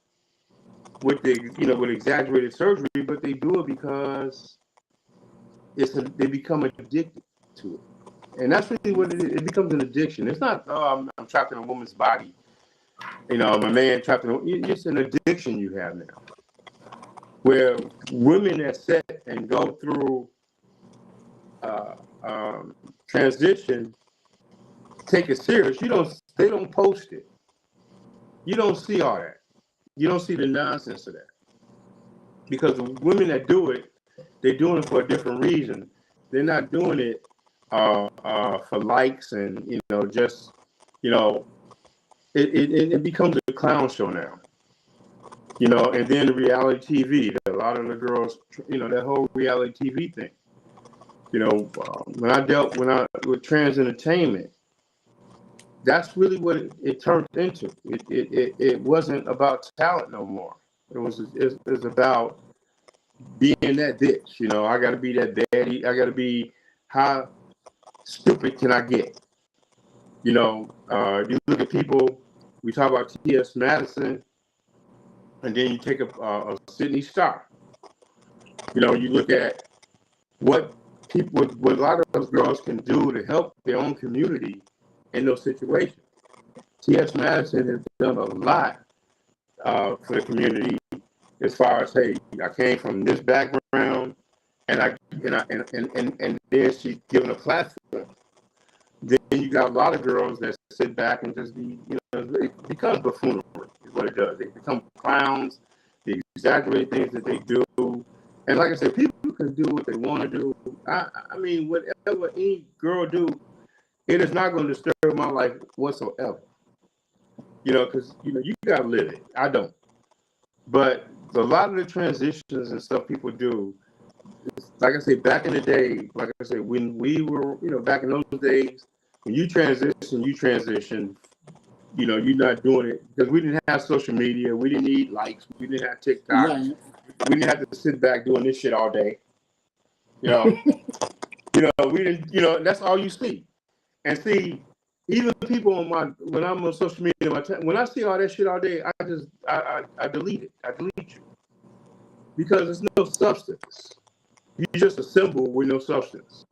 with with exaggerated surgery, but they do it because they become addicted to it, and that's really what it is. It becomes an addiction. It's not, oh, I'm trapped in a woman's body. You know, my man trapped in. It's an addiction you have now, where women that sit and go through uh, transition take it serious. They don't post it. You don't see all that. You don't see the nonsense of that, because the women that do it, they're doing it for a different reason. They're not doing it for likes and just you know it becomes a clown show now. And then the reality TV. A lot of the girls, that whole reality TV thing. When I dealt with trans entertainment, that's really what it turned into. It wasn't about talent no more. It was about being that bitch. I got to be that daddy. I got to be, how stupid can I get? You look at people. We talk about T.S. Madison, and then you take a Sydney Star. You look at what a lot of those girls can do to help their own community in those situations. T.S. Madison has done a lot for the community, as far as, hey, I came from this background, and then she's given a platform. Then you got a lot of girls that sit back and just be, it becomes buffoonery is what it does. They become clowns. They exaggerate things that they do. And like I said, people can do what they want to do. I mean, whatever any girl do, it is not going to disturb my life whatsoever. Because, you got to live it. I don't. But a lot of the transitions and stuff people do, like I say, back in the day, like I said, when we were, back in those days, when you transition, you're not doing it because we didn't have social media. We didn't need likes. We didn't have TikTok. Right. We didn't have to sit back doing this shit all day. We didn't, that's all you see. And see, even people when I'm on social media, when I see all that shit all day, I delete it. I delete you. Because there's no substance. You're just a symbol with no substance.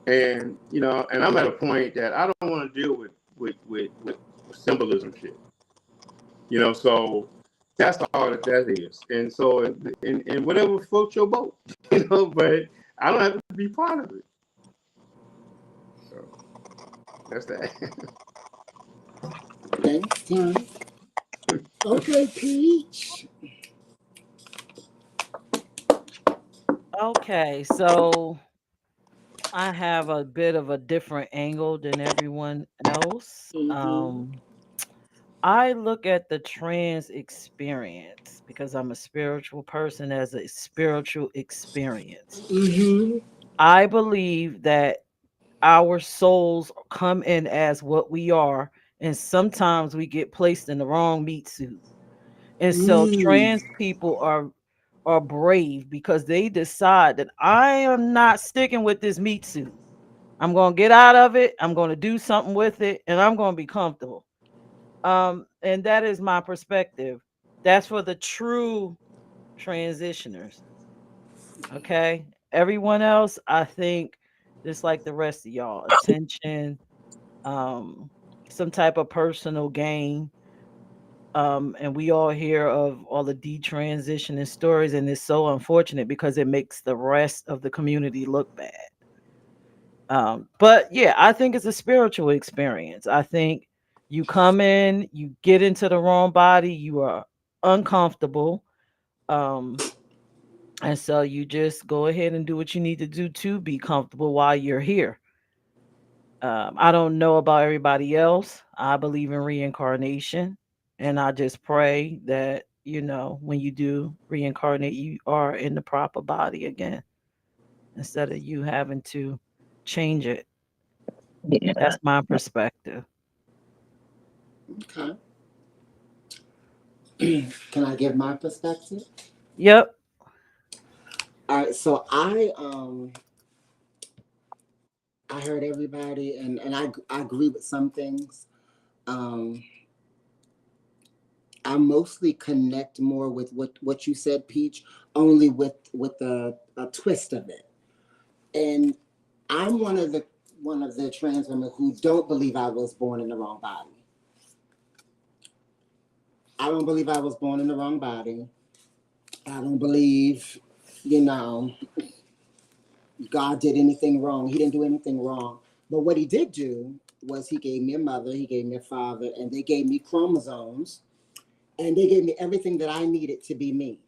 And and I'm at a point that I don't want to deal with symbolism shit. So that's all that is. And so and whatever floats your boat, but I don't have to be part of it. So that's that. Thanks, Tom. Okay, Peach. Okay, so I have a bit of a different angle than everyone else. Mm-hmm. I look at the trans experience because I'm a spiritual person as a spiritual experience. Mm-hmm. I believe that our souls come in as what we are, and sometimes we get placed in the wrong meat suit. And so Mm. trans people are brave because they decide that I am not sticking with this meat suit. I'm going to get out of it. I'm going to do something with it, and I'm going to be comfortable. And that is my perspective. That's for the true transitioners. Okay. Everyone else, I think, just like the rest of y'all, attention, um, some type of personal gain. And we all hear of all the detransitioning stories, and it's so unfortunate because it makes the rest of the community look bad. But yeah, I think it's a spiritual experience. I think you come in, you get into the wrong body, you are uncomfortable. Um, and so you just go ahead and do what you need to do to be comfortable while you're here. I don't know about everybody else. I believe in reincarnation. And I just pray that, when you do reincarnate, you are in the proper body again instead of you having to change it. Yeah. That's my perspective. Okay. Can I give my perspective? Yep. All right. So I heard everybody, and I agree with some things. Um, I mostly connect more with what you said, Peach, only with a twist of it. And I'm one of the trans women who don't believe I was born in the wrong body. I don't believe I was born in the wrong body. I don't believe, you know, God did anything wrong. He didn't do anything wrong. But what he did do was he gave me a mother, he gave me a father, and they gave me chromosomes, and they gave me everything that I needed to be me.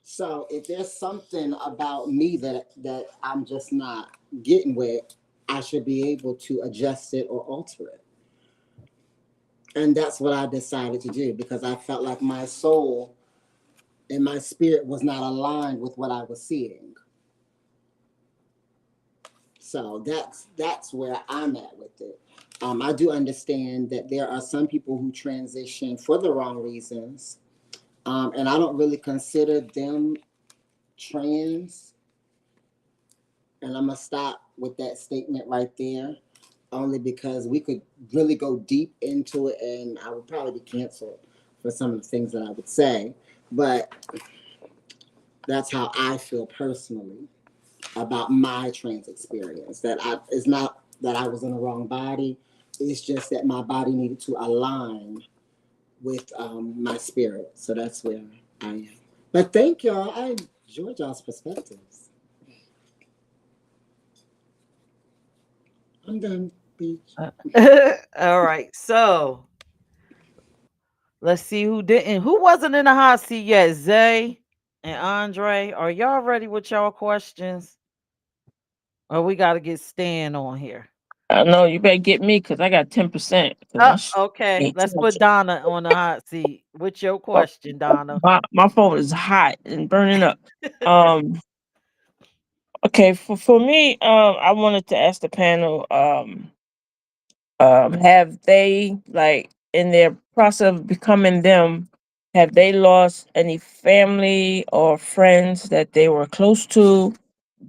So if there's something about me that I'm just not getting with, I should be able to adjust it or alter it. And that's what I decided to do because I felt like my soul and my spirit was not aligned with what I was seeing. So that's where I'm at with it. I do understand that there are some people who transition for the wrong reasons, and I don't really consider them trans. And I'm gonna stop with that statement right there, only because we could really go deep into it, and I would probably be canceled for some of the things that I would say. But that's how I feel personally about my trans experience. It's not that I was in the wrong body. It's just that my body needed to align with my spirit. So that's where I am. But thank y'all. I enjoyed y'all's perspectives. I'm done, Beach. Uh, all right. So let's see who didn't. Who wasn't in the hot seat yet? Zay and Andre. Are y'all ready with y'all questions? Or we got to get Stan on here? I know you better get me because I got 10%. Because Okay. ain't Let's too much. put Donna on the hot seat. What's your Well, question, Donna? my phone is hot and burning up. Um. Okay. For me, I wanted to ask the panel. Have they, like, in their process of becoming them, have they lost any family or friends that they were close to,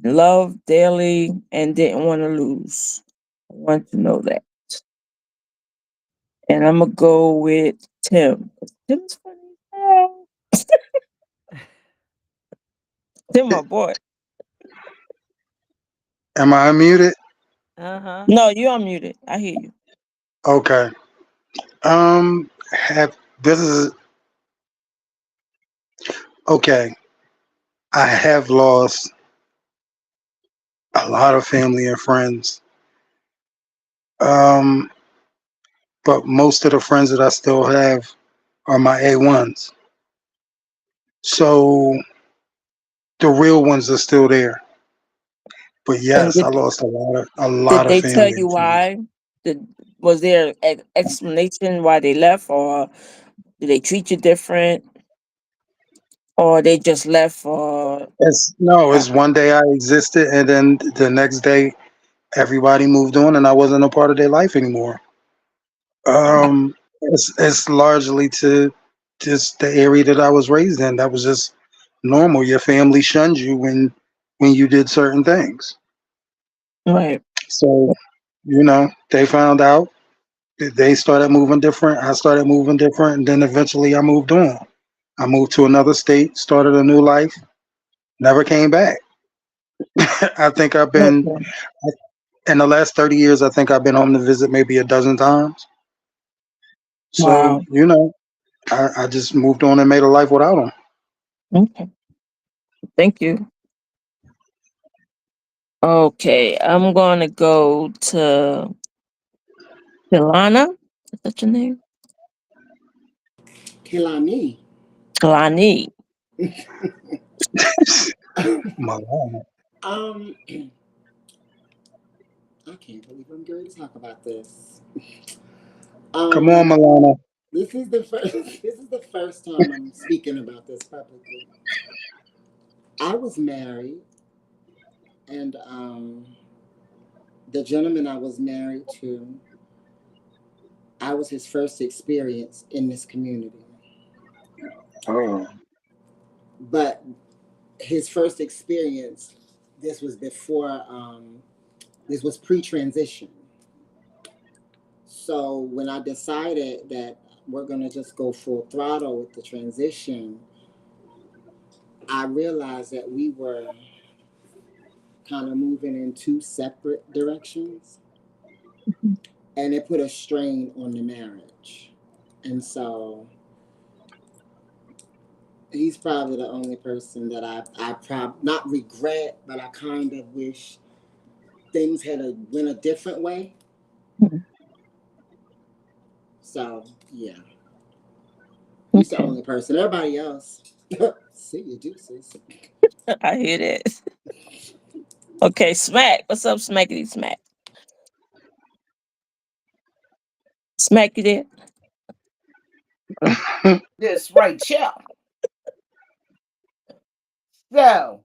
loved dearly, and didn't want to lose? I want to know that. And I'm gonna go with Tim. Tim's funny. Oh, Tim, my boy. Am I unmuted? Uh huh. No, you unmuted. I hear you. Okay. Have this is okay. I have lost a lot of family and friends. Um, but most of the friends that I still have are my A1s. So the real ones are still there. But And yes, I lost a did lot of they tell family you and friends. why? Was there an explanation why they left, or did they treat you different, or they just left for? It's no, Uh, it's one day I existed and then the next day everybody moved on and I wasn't a part of their life anymore. It's largely to just the area that I was raised in. That was just normal. Your family shunned you when you did certain things. right. So, they found out. They started moving different. I started moving different, and then eventually I moved on. I moved to another state, started a new life, never came back. I think I've been Okay. in the last 30 years. I think I've been home to visit maybe a dozen times. So, Wow. I just moved on and made a life without them. Okay. Thank you. Okay, I'm gonna go to Kilana. Is that your name? Kilani. Kalani. Malone. um, I can't believe I'm going to talk about this. Come on, Um, Milana. this is the first. This is the first time I'm speaking about this publicly. I was married, and the gentleman I was married to, I was his first experience in this community. Oh. But his first experience, this was before. This was pre-transition. So when I decided that we're gonna just go full throttle with the transition, I realized that we were kind of moving in two separate directions, and it put a strain on the marriage. And so he's probably the only person that I not regret, but I kind of wish things went a different way. So yeah, he's the Okay, only person. Everybody else, see you deuces. I hear that. Okay, Smack. What's up, Smackity Smack? Smack, you there? This right, chill. So,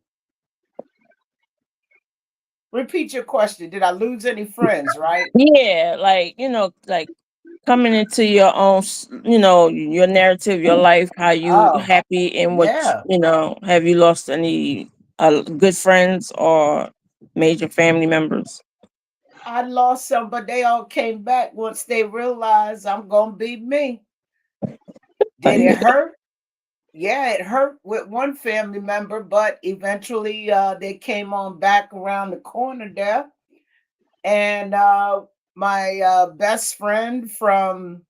repeat your question. Did I lose any friends, right? Yeah, like like coming into your own, your narrative, your life. How you Oh, happy in what yeah. have you lost any good friends or major family members? I lost some, but they all came back once they realized I'm going to be me. I Did hear it that. hurt? Yeah, it hurt with one family member, but eventually they came on back around the corner there. And my best friend from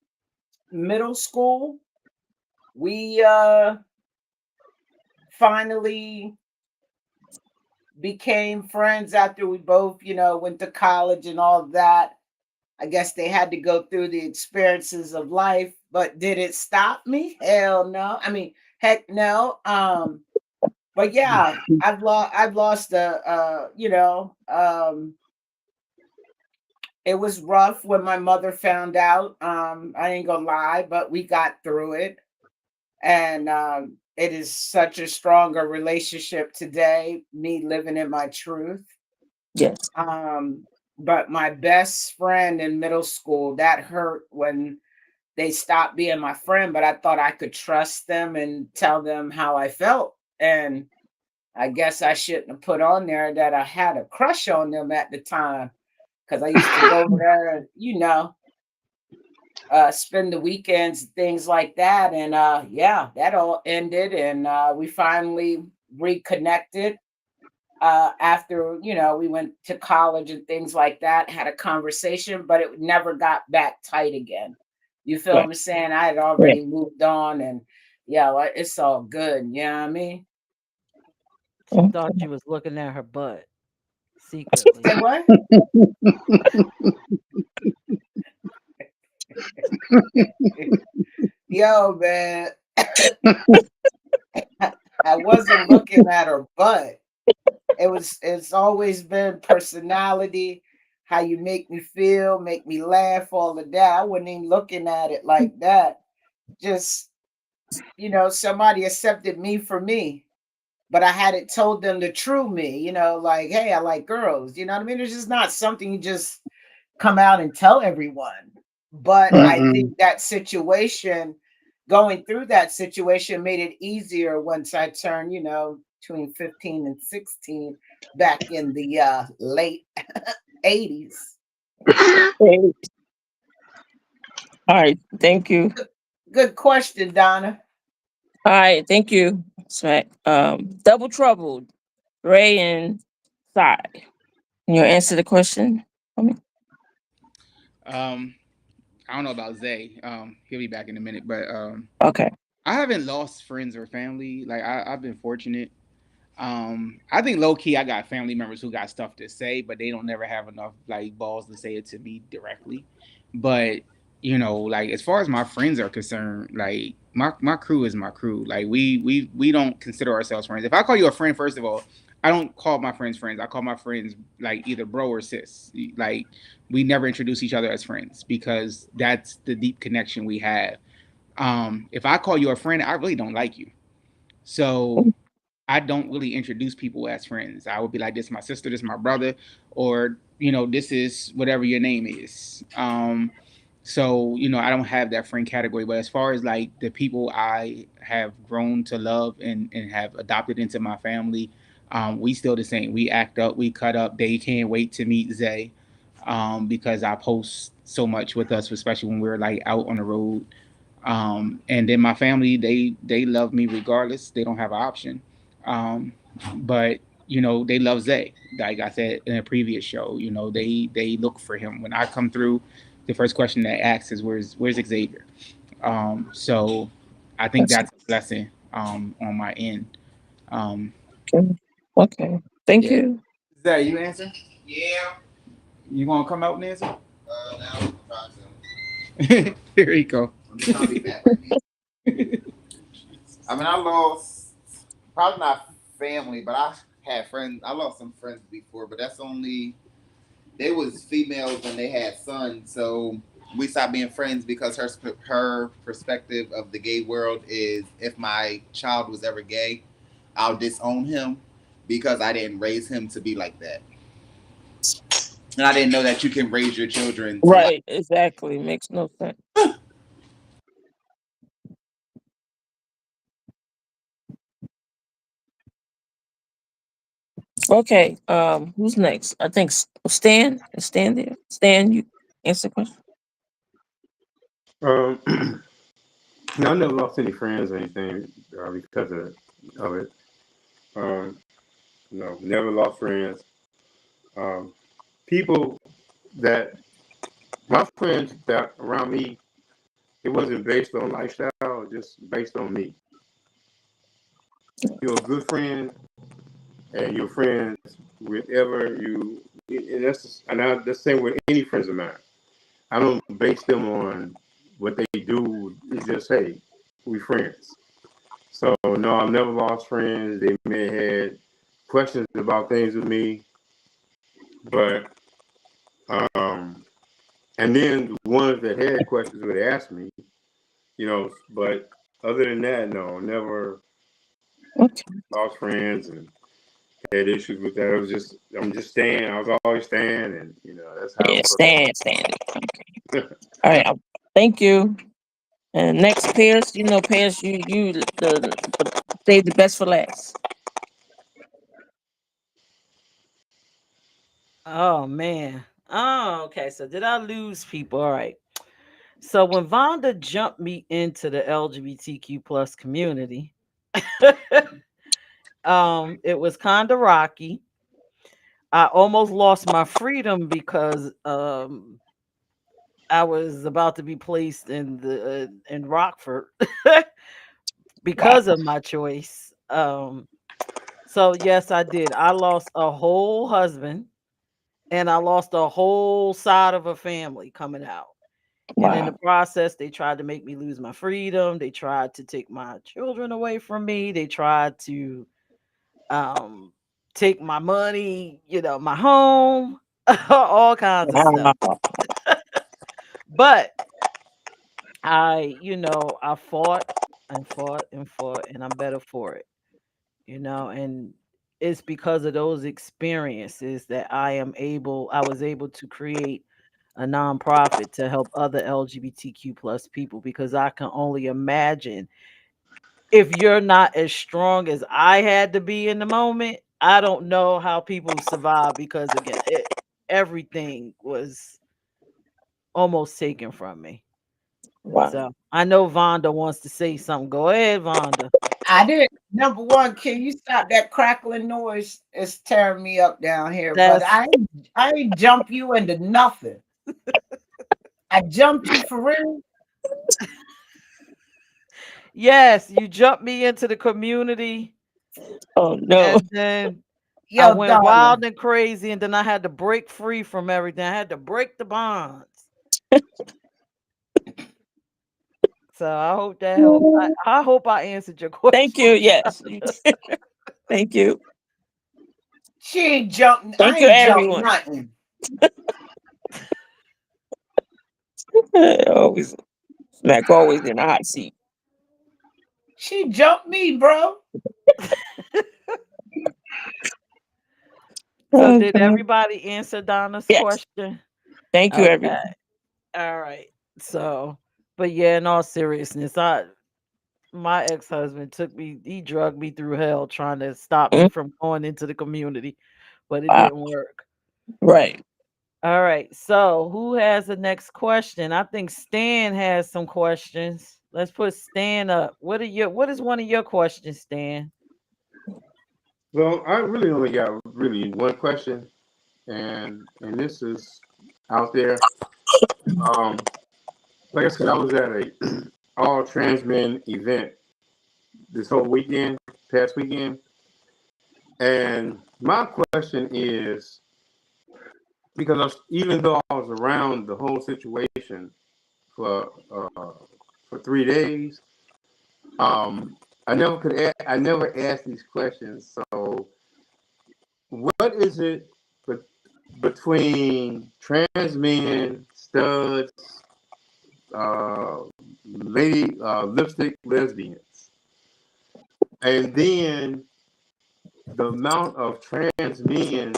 middle school, we finally became friends after we both, went to college and all of that. I guess they had to go through the experiences of life, but did it stop me? Hell no. I mean, heck no. But yeah, I've lost a it was rough when my mother found out. I ain't gonna lie, but we got through it. And it is such a stronger relationship today, me living in my truth. Yes. Um, but my best friend in middle school, that hurt when they stopped being my friend, but I thought I could trust them and tell them how I felt. And I guess I shouldn't have put on there that I had a crush on them at the time because I used to go over there and, spend the weekends, things like that. And yeah, that all ended. And we finally reconnected after, we went to college and things like that, had a conversation, but it never got back tight again. You feel what Right. I'm saying? I had Yeah. already moved on and yeah, like, it's all good. You know what I mean? She Mm. thought you was looking at her butt secretly. Say what? Yo, man, I wasn't looking at her butt. It's always been personality, how you make me feel, make me laugh, all of that. I wasn't even looking at it like that. Just, somebody accepted me for me. But I hadn't told them the true me, like, hey, I like girls. You know what I mean? It's just not something you just come out and tell everyone. But I think Mm-mm. that situation, going through that situation, made it easier once I turned, between 15 and 16 back in the late 80s. Okay. All right. Thank you. Good question, Donna. All right. Thank you, Smack. Double trouble. Ray and Sai. Can you answer the question for me? Um, I don't know about Zay. He'll be back in a minute, but Okay. I haven't lost friends or family. Like I've been fortunate. I think low key, I got family members who got stuff to say, but they don't never have enough like balls to say it to me directly. But you know, like as far as my friends are concerned, like my crew is my crew. Like we don't consider ourselves friends. If I call you a friend, first of all, I don't call my friends friends. I call my friends like either bro or sis. Like we never introduce each other as friends because that's the deep connection we have. If I call you a friend, I really don't like you. So I don't really introduce people as friends. I would be like, this is my sister, this is my brother, or you know, this is whatever your name is. So you know, I don't have that friend category. But as far as like the people I have grown to love and have adopted into my family, we still the same. We act up, we cut up. They can't wait to meet Zay, because I post so much with us, especially when we're like out on the road. And then my family, they love me regardless. They don't have an option. Um, but you know, they love Zay. Like I said in a previous show, you know, they look for him. When I come through, the first question they ask is where's Xavier? So I think That's that's a blessing on my end. Um, okay. Okay. Thank yeah. you. Zay, you answer? Yeah. You gonna come out and answer? Now I'm trying Here you go. I'm just trying to be fat right now. I mean, I lost probably not family, but I had friends. I lost some friends before, but that's only they was females and they had sons. So we stopped being friends because her perspective of the gay world is if my child was ever gay, I'll disown him because I didn't raise him to be like that. And I didn't know that you can raise your children to like. Right. Exactly. Makes no sense. Okay. Who's next? I think Stan. Is Stan there? Stan, you answer the question. Um, no, I never lost any friends or anything because of it. Um, no, never lost friends. Um, people that my friends that around me, it wasn't based on lifestyle, just based on me. You're a good friend, and you're friends with ever you. And that's the same with any friends of mine. I don't base them on what they do. It's just hey, we friends. So no, I've never lost friends. They may have had questions about things with me, but and then the ones that had questions would ask me, But other than that, no, never Okay. lost friends and had issues with that. It was just I'm just staying. I was always staying, and that's how Yeah, it Stan. All right. Thank you. And next, Peirrce. You know, Peirrce. You the save the best for last. Oh man. Oh, okay. So did I lose people? All right. So when Vonda jumped me into the LGBTQ plus community, it was kind of rocky. I almost lost my freedom because I was about to be placed in Rockford Wow. because of my choice. So yes, I did. I lost a whole husband and I lost a whole side of a family coming out. And in the Wow. process, they tried to make me lose my freedom. They tried to take my children away from me. They tried to um, take my money, my home, all kinds of stuff. Wow. But I fought and fought and fought, and I'm better for it, and it's because of those experiences that I was able to create a nonprofit to help other LGBTQ plus people because I can only imagine if you're not as strong as I had to be in the moment, I don't know how people survive because again, everything was almost taken from me. Wow. So I know Vonda wants to say something. Go ahead, Vonda. I did. Number one, can you stop that crackling noise? It's tearing me up down here. But That's I ain't jump you into nothing. I jumped you for real. yes, you jumped me into the community. Oh no. And then I Yo, went darling. wild and crazy, and then I had to break free from everything. I had to break the bonds. So I hope that helped. I hope I answered your Thank question. you. Yes. Thank you. She ain't jumping. I Thank you, ain't jumped everyone. nothing. Always Smack always in the hot seat. She jumped me, bro. So Oh, did God. everybody answer Donna's Yes. question? Thank you, Okay. everyone. All right. So, but yeah, in all seriousness, my ex-husband took me, he drugged me through hell trying to stop me Mm, from going into the community, but it wow. didn't work. Right. All right. So, who has the next question? I think Stan has some questions. Let's put Stan up. What is one of your questions, Stan? Well, I really only got really one question, and this is out there. Um, like I said, I was at a all trans men event this whole weekend, past weekend, and my question is because even though I was around the whole situation for uh, for 3 days, I never asked these questions. So, what is it between trans men, studs, uh, lipstick lesbians, and then the amount of trans men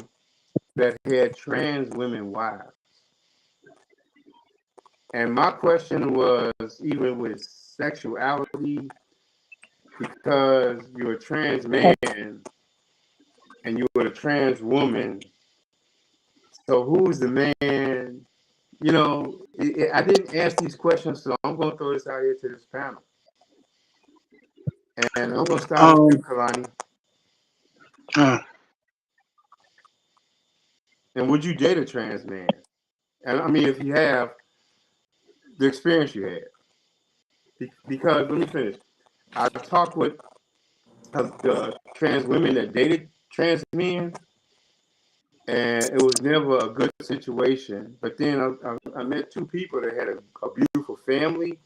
that had trans women wives? And my question was even with sexuality, because you're a trans man and you're a trans woman. So who's the man? I didn't ask these questions, so I'm going to throw this out here to this panel. And I'm going to start with you, Um, Kalani. uh, And would you date a trans man? And I mean, if you have the experience you had. Because, let me finish. I talked with trans women that dated trans men, and it was never a good situation. But then I met two people that had a beautiful family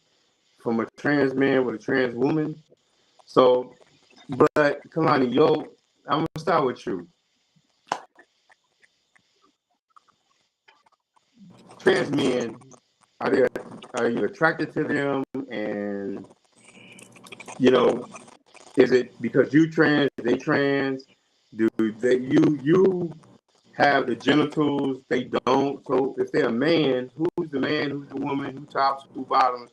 from a trans man with a trans woman. So, but Kalani, I'm gonna start with you. Trans men, are they are you attracted to them? And you know, is it because you trans, they trans? Do they you have the genitals? They don't. So if they're a man, who's the man? Who's the woman? Who tops? Who bottoms?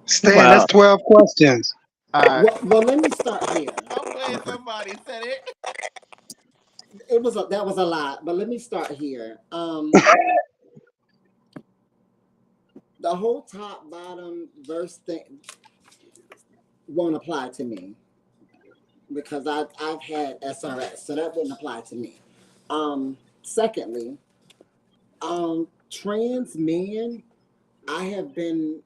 Stan, that's Wow. 12 questions. uh, Well, let me start here. I'm glad okay. somebody said it. That was a lot, but let me start here. The whole top bottom verse thing won't apply to me because I've had SRS, so that wouldn't apply to me. Secondly, trans men, I have been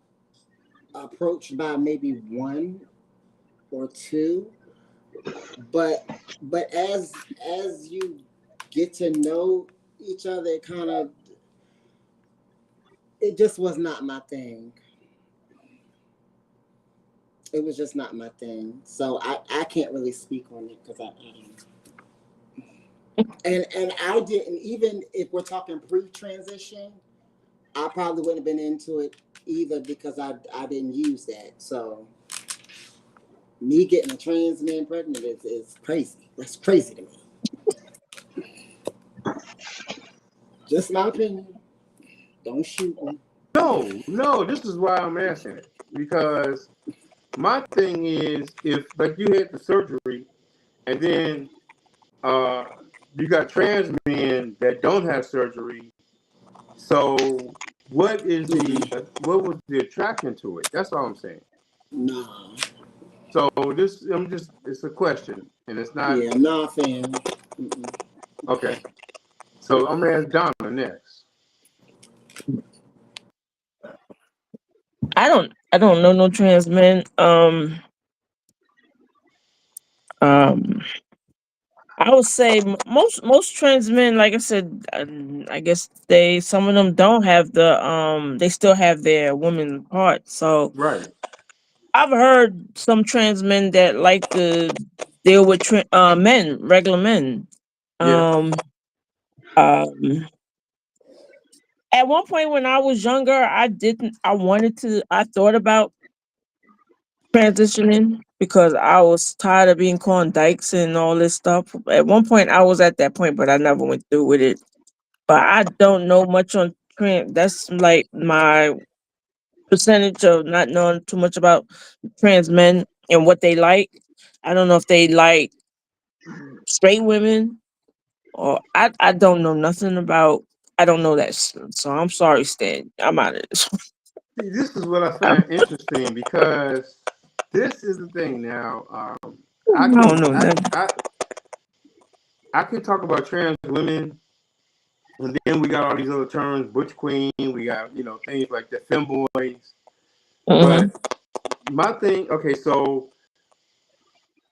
approached by maybe one or two, but as you get to know each other, it just was not my thing. It was just not my thing. So I can't really speak on it because I don't. And I didn't, even if we're talking pre-transition, I probably wouldn't have been into it either because I didn't use that. So me getting a trans man pregnant is crazy. That's crazy to me. Just my opinion. Don't shoot me. No, this is why I'm asking it. Because my thing is, if but you had the surgery and then uh, you got trans men that don't have surgery. So what was the attraction to it? That's all I'm saying. Nah. So it's a question, and it's not Yeah, nah, fam. Mm-mm. okay. So I'm gonna ask Donna next. I don't know no trans men. Um, I would say most trans men, like I said, I guess some of them don't have they still have their woman part. So Right. I've heard some trans men that like to deal with men, regular men. Yeah. Um, um, at one point when I was younger, I thought about transitioning because I was tired of being called dykes and all this stuff. At one point, I was at that point, but I never went through with it. But I don't know much on trans. That's like my percentage of not knowing too much about trans men and what they like. I don't know if they like straight women or I don't know nothing about. I don't know that. So I'm sorry, Stan. I'm out of this. See, this is what I find interesting because this is the thing now. I I don't can know I, nothing. I can talk about trans women, and then we got all these other terms, butch queen. We got things like the femboys. Mm-hmm. But my thing, okay, so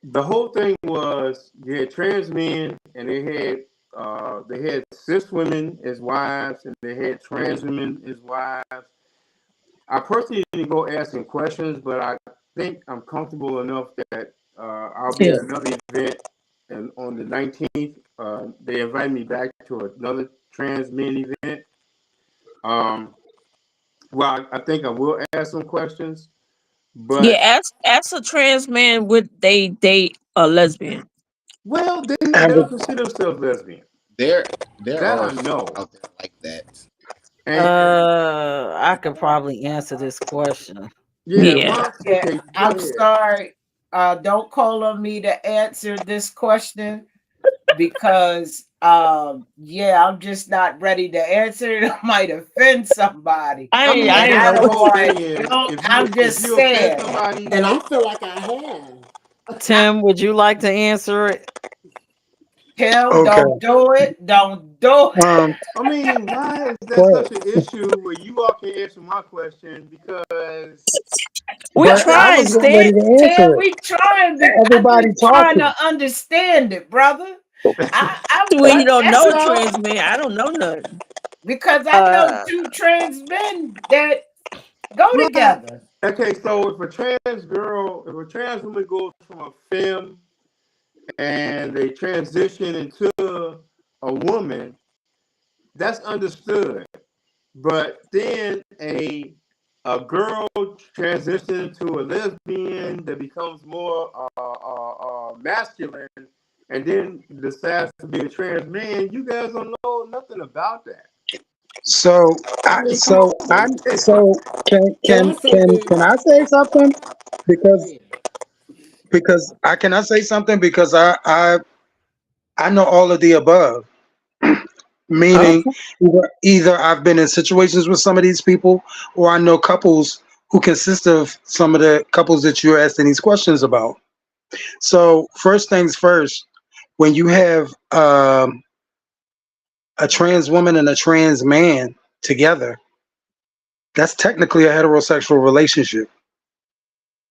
the whole thing was you had trans men, and they had cis women as wives, and they had trans women as wives. I personally didn't go asking questions, but I think I'm comfortable enough that I'll be Yeah. at another event, and on the 19th, they invited me back to another trans men event. Um, well, I think I will ask some questions, Yeah, but as a trans man, would they date a lesbian? well, they Average. don't consider themselves lesbian. There there That are I some know, out there like that. and I could probably answer this question. yeah, Yeah. my Yeah, okay, go I'm ahead. sorry. Don't call on me to answer this question because yeah, I'm just not ready to answer it. I might offend somebody. I mean, I And ain't yeah, I the know. don't whole thing want is don't if you I'm if just you offend saying. somebody, And I feel like I have. Tim, would you like to answer it? Kim, don't Okay. do it. Don't do Um. I mean, why is that But such an issue where you all can answer my question? Because We but I tried, was getting ready Stan. to answer Tim, it. we trying to I'm Everybody just trying talking. to understand it, brother. We don't That's know a all. trans man. I don't know nothing. Because I know Uh, two trans men that go well, together. okay, so if a trans woman goes from a femme and they transition into a woman, that's understood. But then a girl transitions to a lesbian that becomes more masculine, and then decides to be a trans man. You guys don't know nothing about that. So I I mean, come so on. I so Can I say can this? I say something? Go Because ahead. I cannot say something because I know all of the above. Meaning Okay. either I've been in situations with some of these people or I know couples who consist of some of the couples that you're asking these questions about. So first things first, when you have a trans woman and a trans man together, that's technically a heterosexual relationship,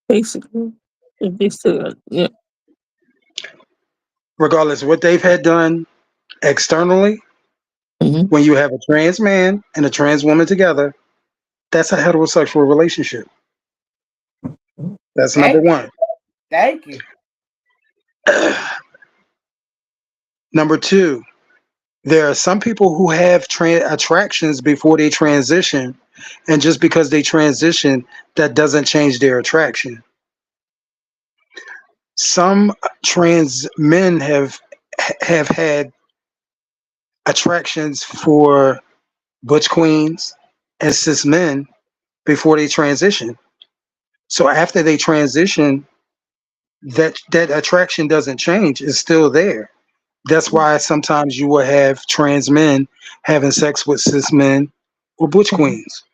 Basically. If they still, yeah. regardless of what they've had done externally. Hmm. When you have a trans man and a trans woman together, that's a heterosexual relationship. That's number Thank you. one. Thank you. Number two, there are some people who have attractions before they transition, and just because they transition, that doesn't change their attraction. Some trans men have had attractions for butch queens and cis men before they transition. So after they transition, that attraction doesn't change. It's still there. That's why sometimes you will have trans men having sex with cis men or butch queens.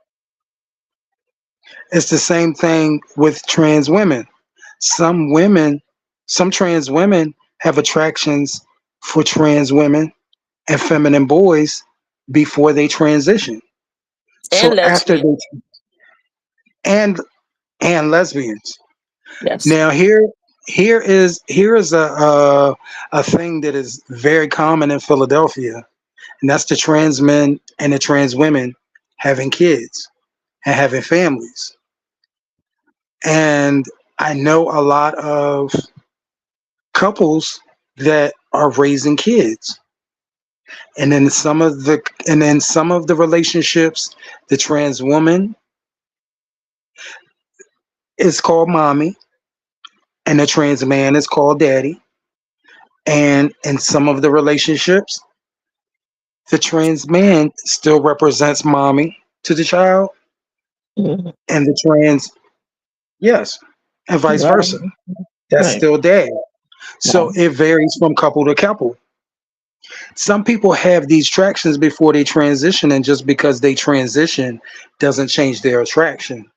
It's the same thing with trans women. Some women, some trans women have attractions for trans women and feminine boys before they transition. And So after lesbian. they and lesbians. Yes. Now here is a thing that is very common in Philadelphia, and that's the trans men and the trans women having kids and having families. And I know a lot of couples that are raising kids. And then some of the relationships, the trans woman is called mommy and the trans man is called daddy. And in some of the relationships, the trans man still represents mommy to the child Mhm. and the trans, yes, and vice Right. versa. That's Right. still dad. So Right. it varies from couple to couple. Some people have these attractions before they transition, and just because they transition doesn't change their attraction.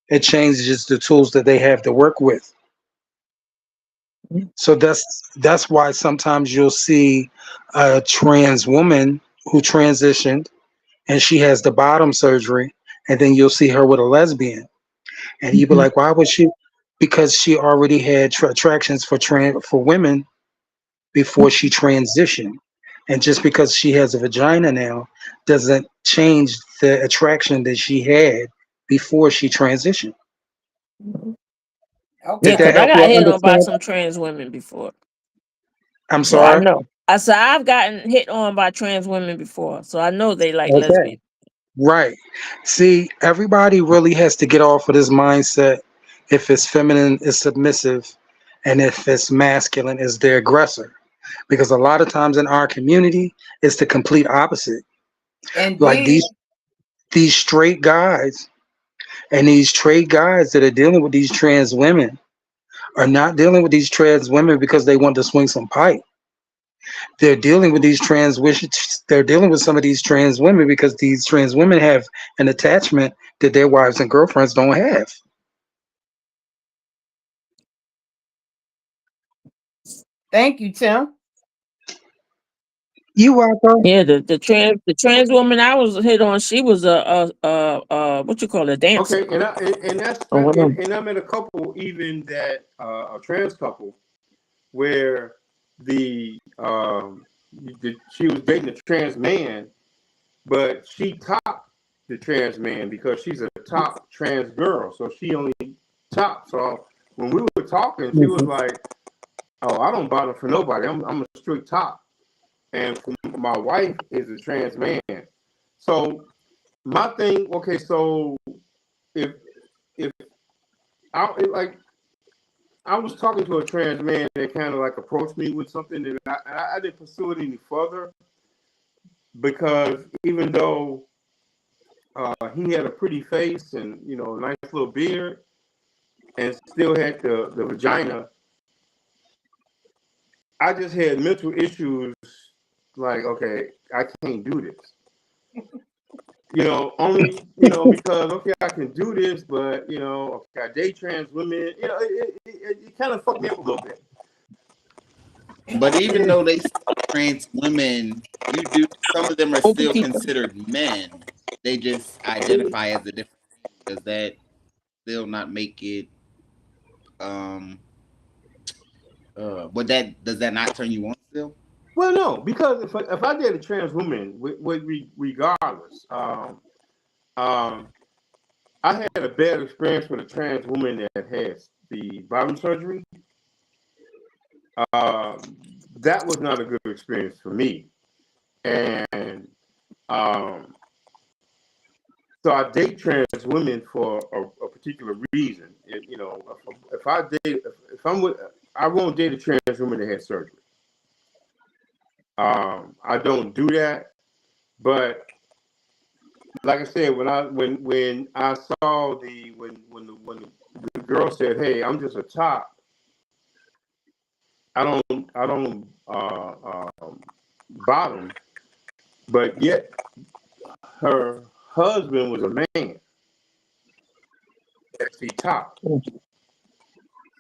It changes the tools that they have to work with. So that's why sometimes you'll see a trans woman who transitioned and she has the bottom surgery, and then you'll see her with a lesbian, and you'd be Mhm. like, why would she? Because she already had attractions for women before she transitioned, and just because she has a vagina now doesn't change the attraction that she had before she transitioned. Yeah, Did Okay. that because I help got you hit on by understand? some trans women before. I'm So I sorry. know. I said I've gotten hit on by trans women before. So I know they like Okay. lesbians. Right. See, everybody really has to get off of this mindset. If it's feminine, it's submissive, and if it's masculine, it's the aggressor. Because a lot of times in our community, it's the complete opposite. Like Indeed. these straight guys and these straight guys that are dealing with these trans women are not dealing with these trans women because they want to swing some pipe. They're dealing with they're dealing with some of these trans women because these trans women have an attachment that their wives and girlfriends don't have. Thank you, Tim. You welcome. Yeah, the trans woman I was hit on, she was a what you call a dancer Okay, and that's or whatever. and I met a couple even that a trans couple where she was dating a trans man, but she topped the trans man because she's a top trans girl, so she only top. So when we were talking, she was Mhm. like, "Oh, I don't bother for nobody. I'm a strict top." And my wife is a trans man. So my thing, okay, so if if like I was talking to a trans man that kind of like approached me with something that I didn't pursue it any further because even though he had a pretty face and a nice little beard and still had the vagina, I just had mental issues like, okay, I can't do this. Only, because, okay, I can do this, but, okay, I date trans women, it kind of fucked me up a little bit. But even though they say trans women, you do some of them are Open still people. considered men. They just identify as a different. Does that still not make it? Um. Would that does that not turn you on still? Well, no, because if I date a trans woman, regardless, um, I had a bad experience with a trans woman that has the bottom surgery. Um, that was not a good experience for me, and um, so I date trans women for a particular reason. If I date, if I'm with, I won't date a trans woman that has surgery. I don't do that, but like I said, when I saw the girl said, "Hey, I'm just a top. I don't bottom," but yet her husband was a man. That's the top.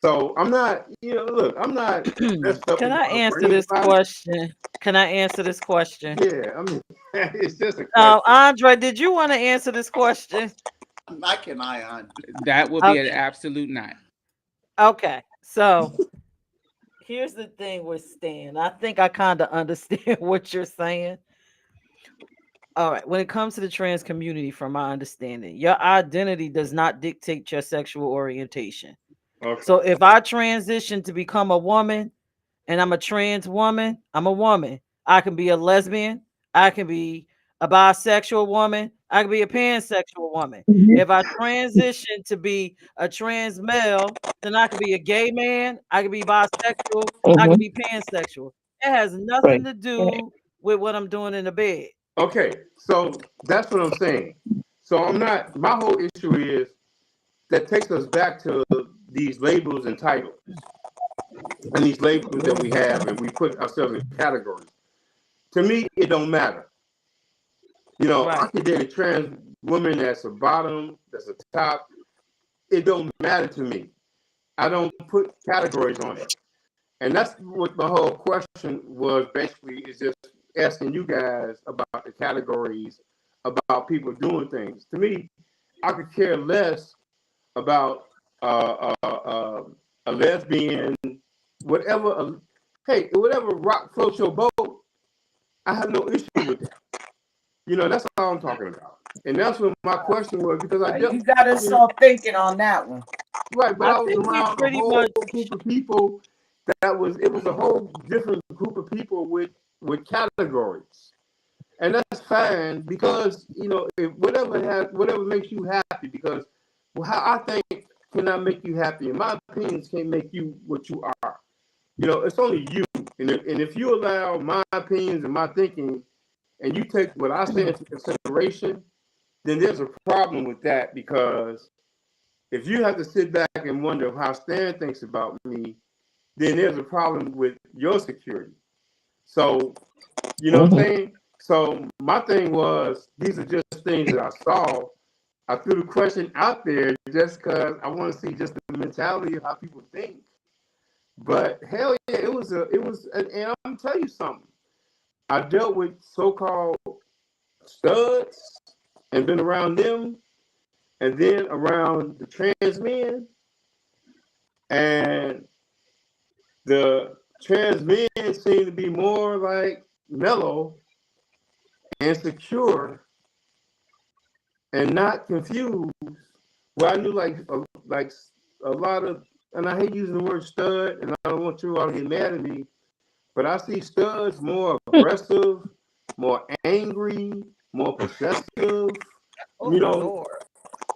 So I'm not, look, I'm not messed up Can I about answer for this anybody. question? Can I answer this question? Yeah, I mean, it's just a question. Andre, did you want to answer this question? I can I on. That would be an Okay. absolute not. Okay. So here's the thing with Stan. I think I kind of understand what you're saying. All right, when it comes to the trans community, from my understanding, your identity does not dictate your sexual orientation. Okay. So if I transition to become a woman, and I'm a trans woman, I'm a woman. I can be a lesbian. I can be a bisexual woman. I can be a pansexual woman. Mhm. If I transition to be a trans male, then I can be a gay man. I can be bisexual. I can Mhm. be pansexual. It has Right. nothing to Right. do with what I'm doing in the bed. Okay. So that's what I'm saying. So I'm not. My whole issue is that takes us back to these labels and titles and these labels that we have, and we put ourselves in categories. To me, it don't matter. I Right. could date a trans woman that's a bottom, that's a top. It don't matter to me. I don't put categories on it. And that's what the whole question was basically, is just asking you guys about the categories, about people doing things. To me, I could care less about a lesbian, whatever. Hey, whatever rock floats your boat, I have no issue with that. That's all I'm talking about. And that's what my question was, because I You dealt got us with, all thinking on that one. right, but I I was think we around a pretty whole much group of people it was a whole different group of people with categories. And that's fine, because if whatever makes you happy, because how I think cannot make you happy, and my opinions can't make you what you are. It's only you. And if you allow my opinions and my thinking, and you take what I say into consideration, then there's a problem with that, because if you have to sit back and wonder how Stan thinks about me, then there's a problem with your security. So, you know what I'm Mhm. saying? So my thing was, these are just things that I saw. I threw the question out there just because I want to see just the mentality of how people think. But hell yeah, and I'm gonna tell you something. I dealt with so-called studs and been around them, and then around the trans men, and the trans men seem to be more like mellow and secure and not confused. Well, I knew like a lot of, and I hate using the word stud, and I don't want you all to get mad at me, but I see studs more aggressive, more angry, more possessive. oh You know, Lord.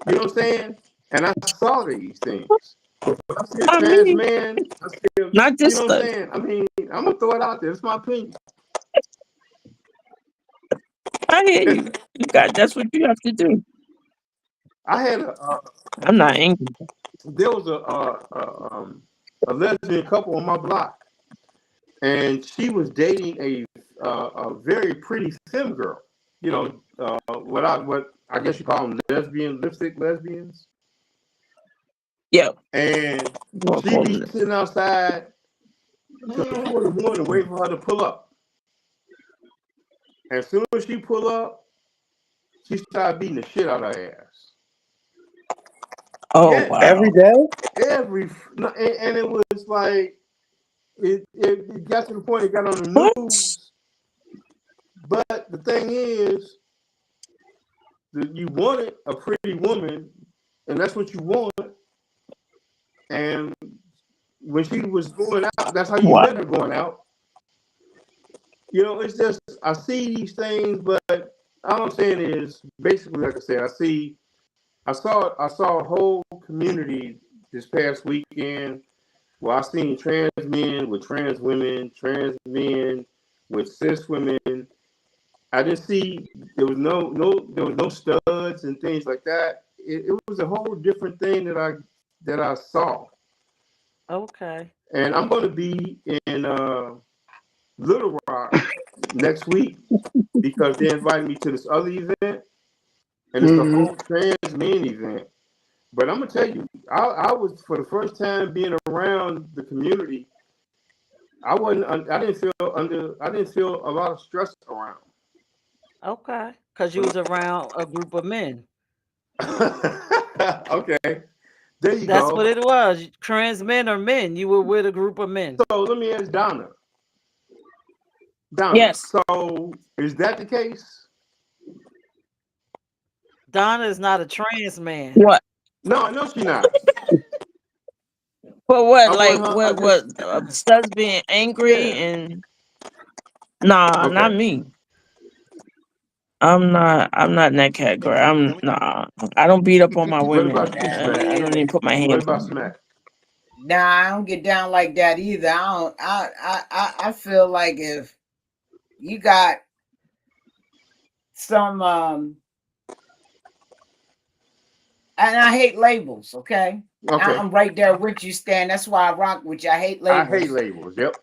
you know what I'm saying? And I saw these things. But when I see a I trans mean, man, I see, not you just know what I'm the. saying? I mean, I'm gonna throw it out there. It's my opinion. I hear you. You got. That's what you have to do. I had I'm not angry. there was a lesbian couple on my block, and she was dating a very pretty femme girl. What I guess you call them lipstick lesbians, Yeah. and You want to she call be them sitting outside till 2 in the morning waiting for her to pull up. And as soon as she pull up, she started beating the shit out of her ass. Oh Yes, Every wow. day? and it was like it got to the point it got on the What? news. But the thing is, that you wanted a pretty woman, and that's what you want. And when she was going out, that's how you Wow. met her going out. It's just I see these things, but all I'm saying is basically, like I said, I saw a whole community this past weekend. Well, I seen trans men with trans women, trans men with cis women. I didn't see there was no studs and things like that. It was a whole different thing that I saw. Okay. And I'm going to be in Little Rock next week because they invited me to this other event, and it's a Hmm. whole trans men event. But I'm gonna tell you, I was, for the first time being around the community. I wasn't. I didn't feel a lot of stress around. Okay. Because you was around a group of men. Okay, There you That's what go. it was. Trans men are men. You were with a group of men. So let me ask Donna. Donna, Yes. so is that the case? Donna is not a trans man. What? No, I know she not. For what? I want Like her. I what? just What? Studs being angry yeah. and nah, not Okay. me. I'm not. I'm not in that category. I'm nah. I don't beat up on my What women. about you, Nah, Smack? me I don't even either. put my What hands about on them. Smack? Nah, I don't get down like that either. I don't. I feel like if you got some and I hate labels. Okay, Okay. I'm right there with you, Stan. That's why I rock with you. I hate I hate labels. labels. Yep.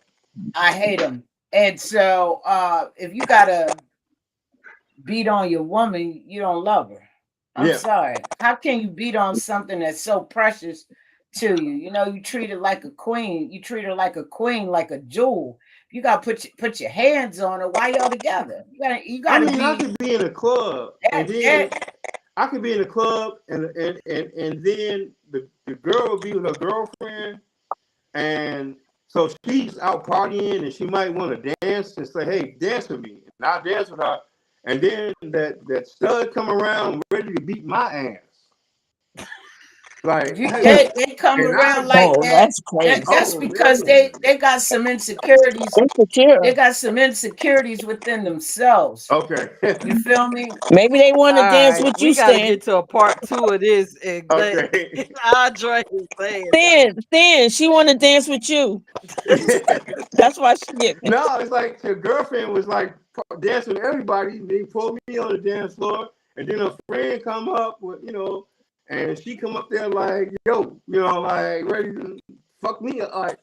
I hate them. And so, if you gotta beat on your woman, you don't love her. I'm Yeah. sorry. How can you beat on something that's so precious to you? You know, you treat her like a queen. You treat her like a queen, like a jewel. You gotta put your hands on her while y'all together. You I gotta mean, I be could be in a club and that. then I could be in a club and then the girl would be with her girlfriend and so she's out partying and she might want to dance and say, "Hey, dance with me," and I'll dance with her. And then that stud come around ready to beat my ass. Like, hey, They come and I around like Oh, that. that's crazy. That's oh because man, they got some insecurities. Insecure. They got some insecurities within themselves. okay, You feel me? Maybe they want All to dance right, with we you, got to Stan. get to a part two of this. And let okay. Andre is saying Stan, she want to dance with you. That's why she get me. No, it's like your girlfriend was like dancing with everybody. They pulled me on the dance floor, and then a friend come up with and she come up there like, yo, like ready to fuck me up. Like,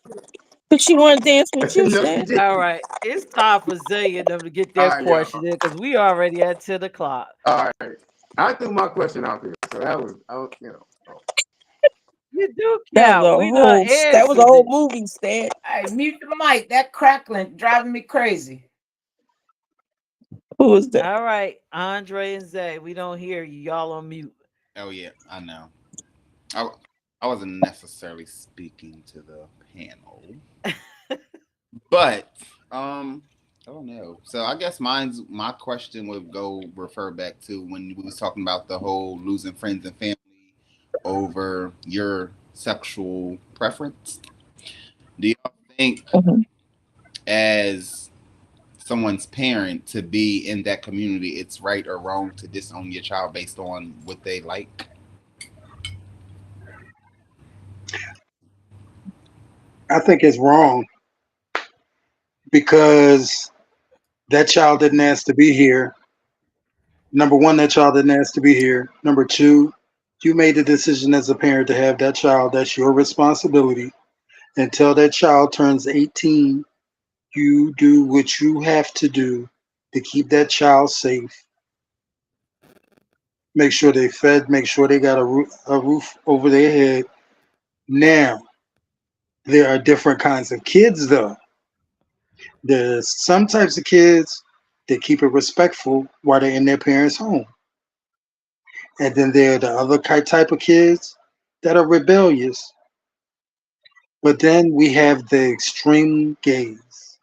But she want to dance with you, no, she Stan. All didn't. right, it's time for Zay and them to get All their right, y'all. portion in because we already at 10 o'clock. All right, I threw my question out there, so that was. You do That was count. We done a answered whole it. movie, Stan. Hey, mute the mic. That crackling driving me crazy. Who was that? All right, Andre and Zay, we don't hear you. Y'all on mute. Oh yeah, I know. I I wasn't necessarily speaking to the panel, but I don't know. So I guess my question would go refer back to when we was talking about the whole losing friends and family over your sexual preference. Do y'all think Mhm. as someone's parent to be in that community, it's right or wrong to disown your child based on what they like? I think it's wrong because that child didn't ask to be here. Number one, that child didn't ask to be here. Number two, you made the decision as a parent to have that child. That's your responsibility. Until that child turns 18, you do what you have to do to keep that child safe. Make sure they fed, make sure they got a roof over their head. Now, there are different kinds of kids, though. There's some types of kids that keep it respectful while they're in their parents' home. And then there are the other type of kids that are rebellious. But then we have the extreme gays.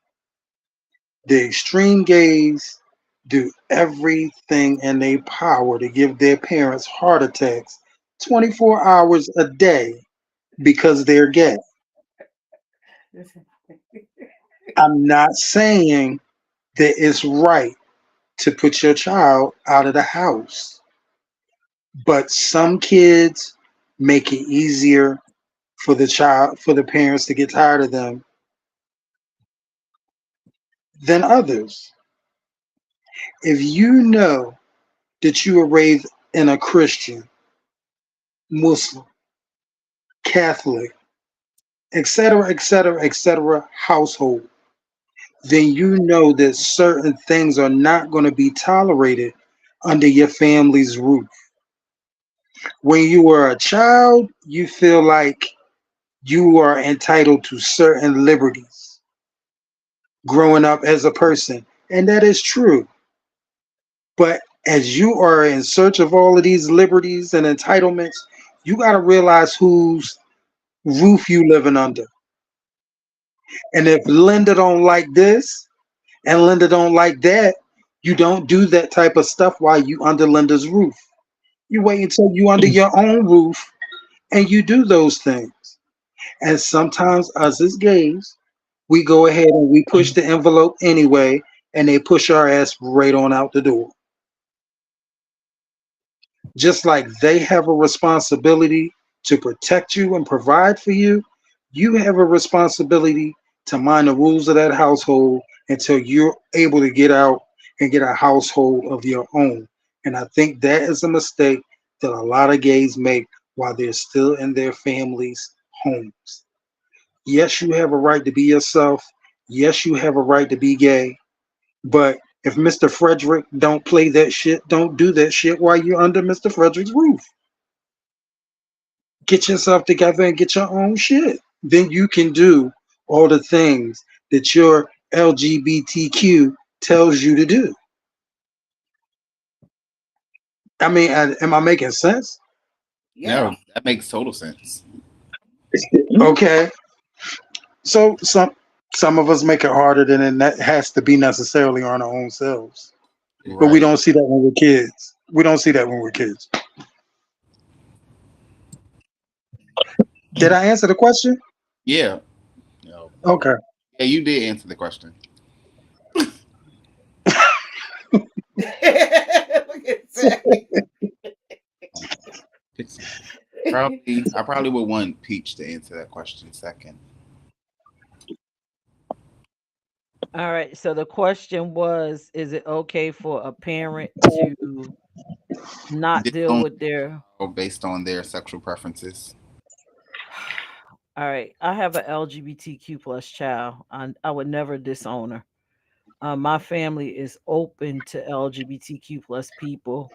The extreme gays do everything in their power to give their parents heart attacks 24 hours a day because they're gay. I'm not saying that it's right to put your child out of the house, but some kids make it easier for the parents to get tired of them than others. If you know that you were raised in a Christian, Muslim, Catholic, etc., etc., etc. household, then you know that certain things are not going to be tolerated under your family's roof. When you were a child, you feel like you are entitled to certain liberties growing up as a person, and that is true. But as you are in search of all of these liberties and entitlements, You got to realize whose roof you living under. And if Linda don't like this and Linda don't like that, you don't do that type of stuff while you under Linda's roof. You wait until you under your own roof and you do those things. And sometimes us as gays, we go ahead and we push the envelope anyway, and they push our ass right on out the door. Just like they have a responsibility to protect you and provide for you, you have a responsibility to mind the rules of that household until you're able to get out and get a household of your own. And I think that is a mistake that a lot of gays make while they're still in their families' homes. Yes, you have a right to be yourself. Yes, you have a right to be gay. But if Mr. Frederick don't play that shit, don't do that shit while you're under Mr. Frederick's roof. Get yourself together and get your own shit. Then you can do all the things that your LGBTQ tells you to do. I mean, am I making sense? Yeah. No, that makes total sense. Okay. So some of us make it harder than it has to be necessarily on our own selves. But we Right. don't see that when we're kids. We don't see that when we're kids. Did I answer the question? Yeah. No. Okay. Yeah, you did answer the question. Look at that. It's probably I probably would want Peach to answer that question second. All right. So the question was, is it okay for a parent to not deal Disown with their based on their sexual preferences. all right. I have an LGBTQ plus child. I would never disown her. My family is open to LGBTQ plus people.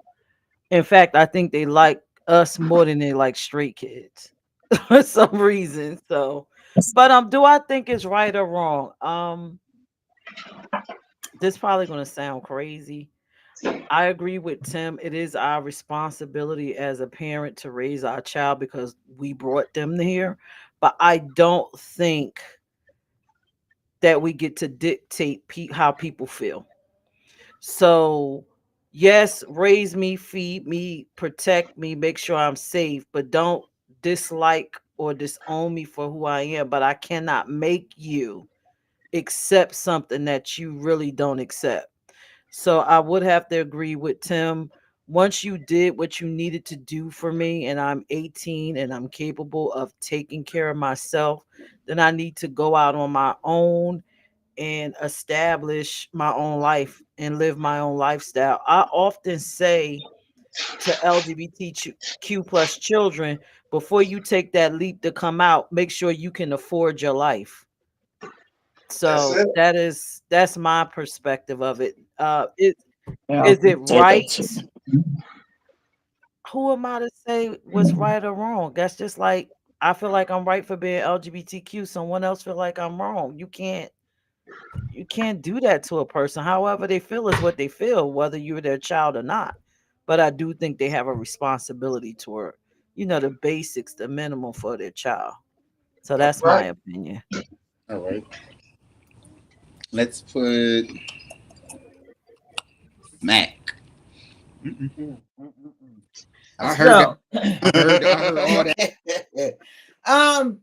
In fact, I think they like us more than they like straight kids for some reason. So, but do I think it's right or wrong? This probably gonna sound crazy. I agree with Tim. It is our responsibility as a parent to raise our child because we brought them here. But I don't think that we get to dictate how people feel. So, yes, raise me, feed me, protect me, make sure I'm safe, but don't dislike or disown me for who I am. But I cannot make you accept something that you really don't accept. So I would have to agree with Tim. Once you did what you needed to do for me, and I'm 18 and I'm capable of taking care of myself, then I need to go out on my own and establish my own life and live my own lifestyle. I often say to LGBTQ plus children, before you take that leap to come out, make sure you can afford your life. That's So it. that's my perspective of it. Yeah, Is it say that right? too. Who am I to say what's right or wrong? That's just like I feel like I'm right for being LGBTQ. Someone else feel like I'm wrong. You can't do that to a person. However they feel is what they feel, whether you're their child or not. But I do think they have a responsibility toward, the basics, the minimum for their child. So That's that's my right. opinion. All right. Let's put Mac. Mm-mm. I heard that. So I heard all that. um,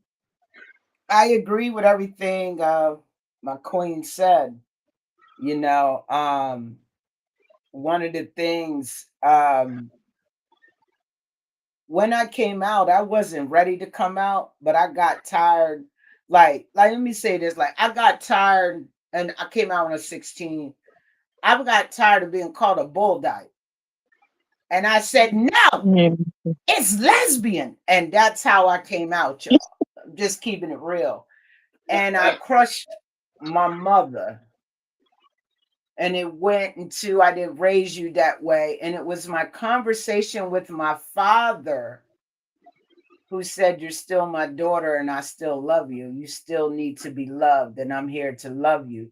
I agree with everything my queen said. You know, one of the things when I came out, I wasn't ready to come out, but I got tired. Like let me say this: like I got tired, and I came out when I was 16. I got tired of being called a bull dyke, and I said, "No, Yeah. it's lesbian," and that's how I came out, y'all. I'm just keeping it real. And I crushed my mother, and it went into I didn't raise you that way, and it was my conversation with my father who said, "You're still my daughter and I still love you. You still need to be loved, and I'm here to love you."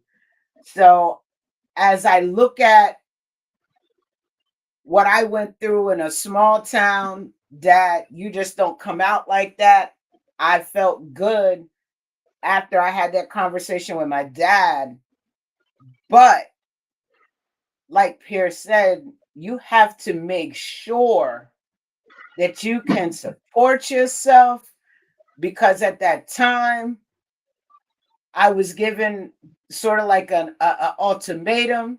So, as I look at what I went through in a small town that you just don't come out like that. I felt good after I had that conversation with my dad. But like Peirrce said, you have to make sure that you can support yourself, because at that time I was given sort of like an ultimatum.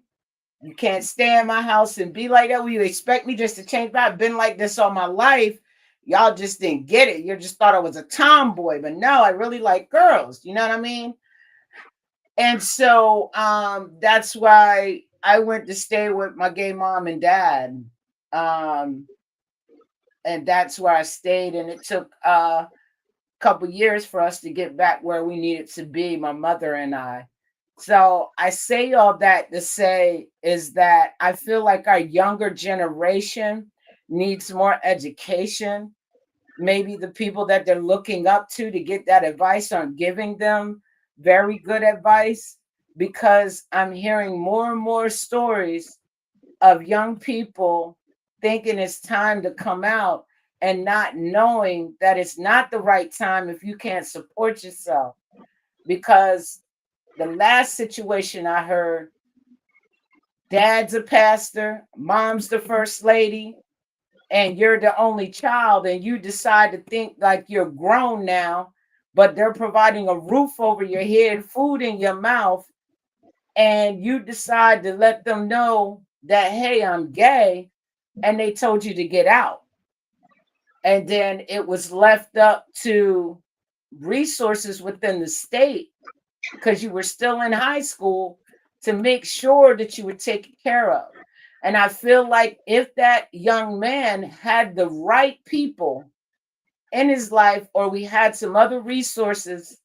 You can't stay in my house and be like that. Will you expect me just to change? I've been like this all my life. Y'all just didn't get it. You just thought I was a tomboy. But no, I really like girls. You know what I mean? And so that's why I went to stay with my gay mom and dad. Um, and that's where I stayed. And it took a couple years for us to get back where we needed to be, my mother and I. So I say all that to say is that I feel like our younger generation needs more education. Maybe the people that they're looking up to get that advice aren't giving them very good advice, because I'm hearing more and more stories of young people thinking it's time to come out and not knowing that it's not the right time if you can't support yourself. Because the last situation I heard, dad's a pastor, mom's the first lady, and you're the only child, and you decide to think like you're grown now, but they're providing a roof over your head, food in your mouth, and you decide to let them know that, hey, I'm gay, and they told you to get out. And then it was left up to resources within the state, because you were still in high school, to make sure that you were taken care of. And I feel like if that young man had the right people in his life, or we had some other resources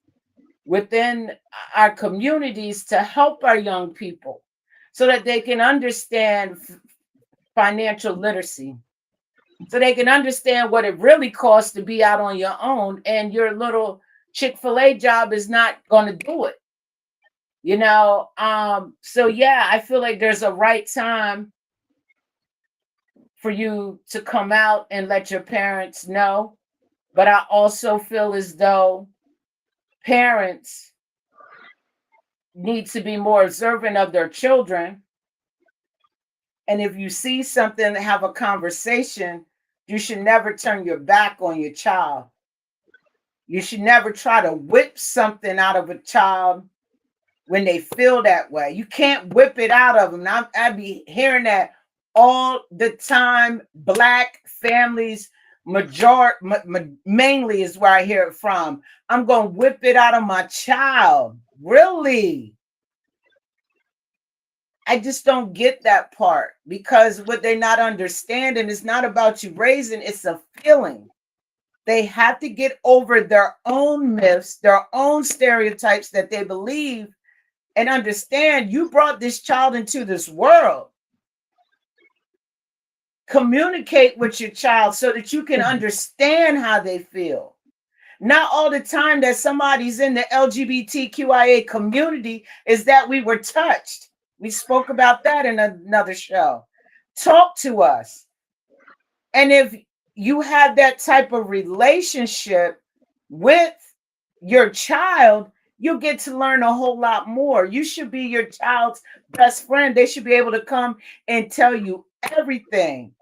within our communities to help our young people so that they can understand financial literacy, so they can understand what it really costs to be out on your own, and your little Chick-fil-A job is not going to do it. You know, so yeah, I feel like there's a right time for you to come out and let your parents know. But I also feel as though parents need to be more observant of their children. And if you see something, have a conversation. You should never turn your back on your child. You should never try to whip something out of a child when they feel that way. You can't whip it out of them. I be hearing that all the time. Black families, mainly is where I hear it from. I'm going to whip it out of my child. Really? I just don't get that part, because what they're not understanding is not about you raising, it's a feeling. They have to get over their own myths, their own stereotypes that they believe, and understand you brought this child into this world. Communicate with your child so that you can understand how they feel. Not all the time that somebody's in the LGBTQIA community is that we were touched. We spoke about that in another show. Talk to us. And if you have that type of relationship with your child, you get to learn a whole lot more. You should be your child's best friend. They should be able to come and tell you everything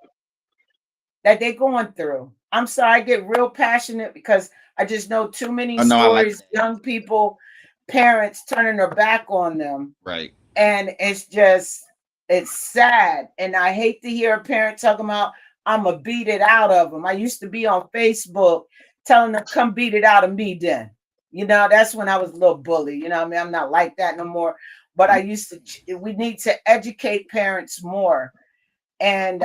that they're going through. I'm sorry, I get real passionate because I just know too many stories, young people, parents turning their back on them. Right. And it's sad. And I hate to hear a parent talking about, I'm going to beat it out of them. I used to be on Facebook telling them, come beat it out of me then. You know, that's when I was a little bully. You know what I mean? I'm not like that no more. But I used to, we need to educate parents more. And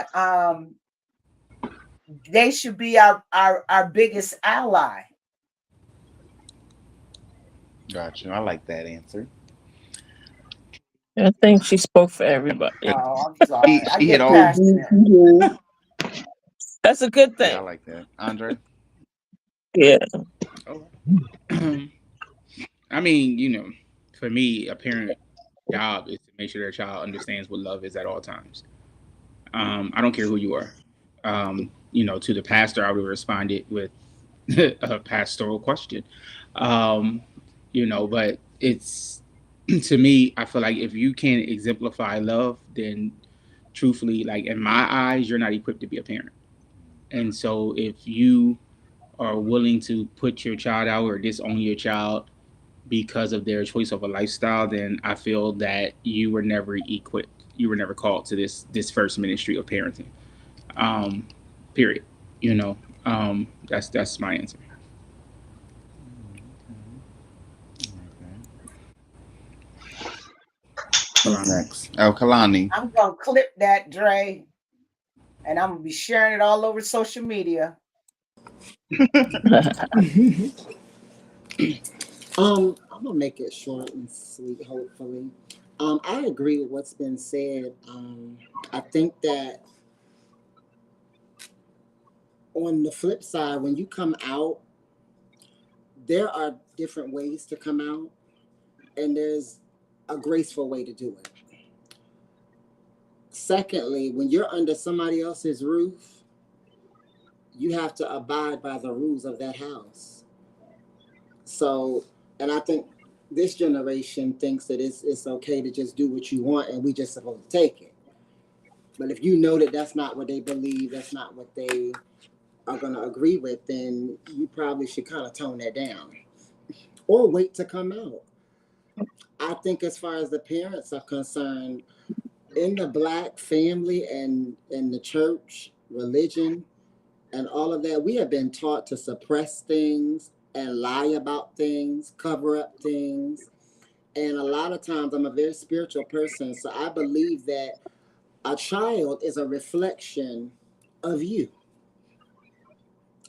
they should be our biggest ally. Gotcha. I like that answer. I think she spoke for everybody. Oh, I'm sorry. I She get hit all. passionate. That's a good Yeah, I thing. like that. Andre? Yeah. Oh. I mean, you know, for me, a parent job is to make sure their child understands what love is at all times. I don't care who you are. to the pastor, I would have responded with a pastoral question. Um, but it's to me, I feel like if you can't exemplify love, then truthfully, like in my eyes, you're not equipped to be a parent. And so if you are willing to put your child out or disown your child because of their choice of a lifestyle, then I feel that you were never equipped. You were never called to this first ministry of parenting. Um, period. That's my answer. Who's next? Oh, Kalani. I'm gonna clip that, Dre, and I'm gonna be sharing it all over social media. I'm gonna make it short and sweet, hopefully. I agree with what's been said. I think that on the flip side, when you come out, there are different ways to come out, and there's a graceful way to do it. Secondly, when you're under somebody else's roof, you have to abide by the rules of that house. So, and I think this generation thinks that it's okay to just do what you want and we just supposed to take it. But if you know that that's not what they believe, that's not what they are going to agree with, then you probably should kind of tone that down or wait to come out. I think as far as the parents are concerned, in the Black family and in the church, religion, and all of that, we have been taught to suppress things and lie about things, cover up things. And a lot of times, I'm a very spiritual person, so I believe that a child is a reflection of you.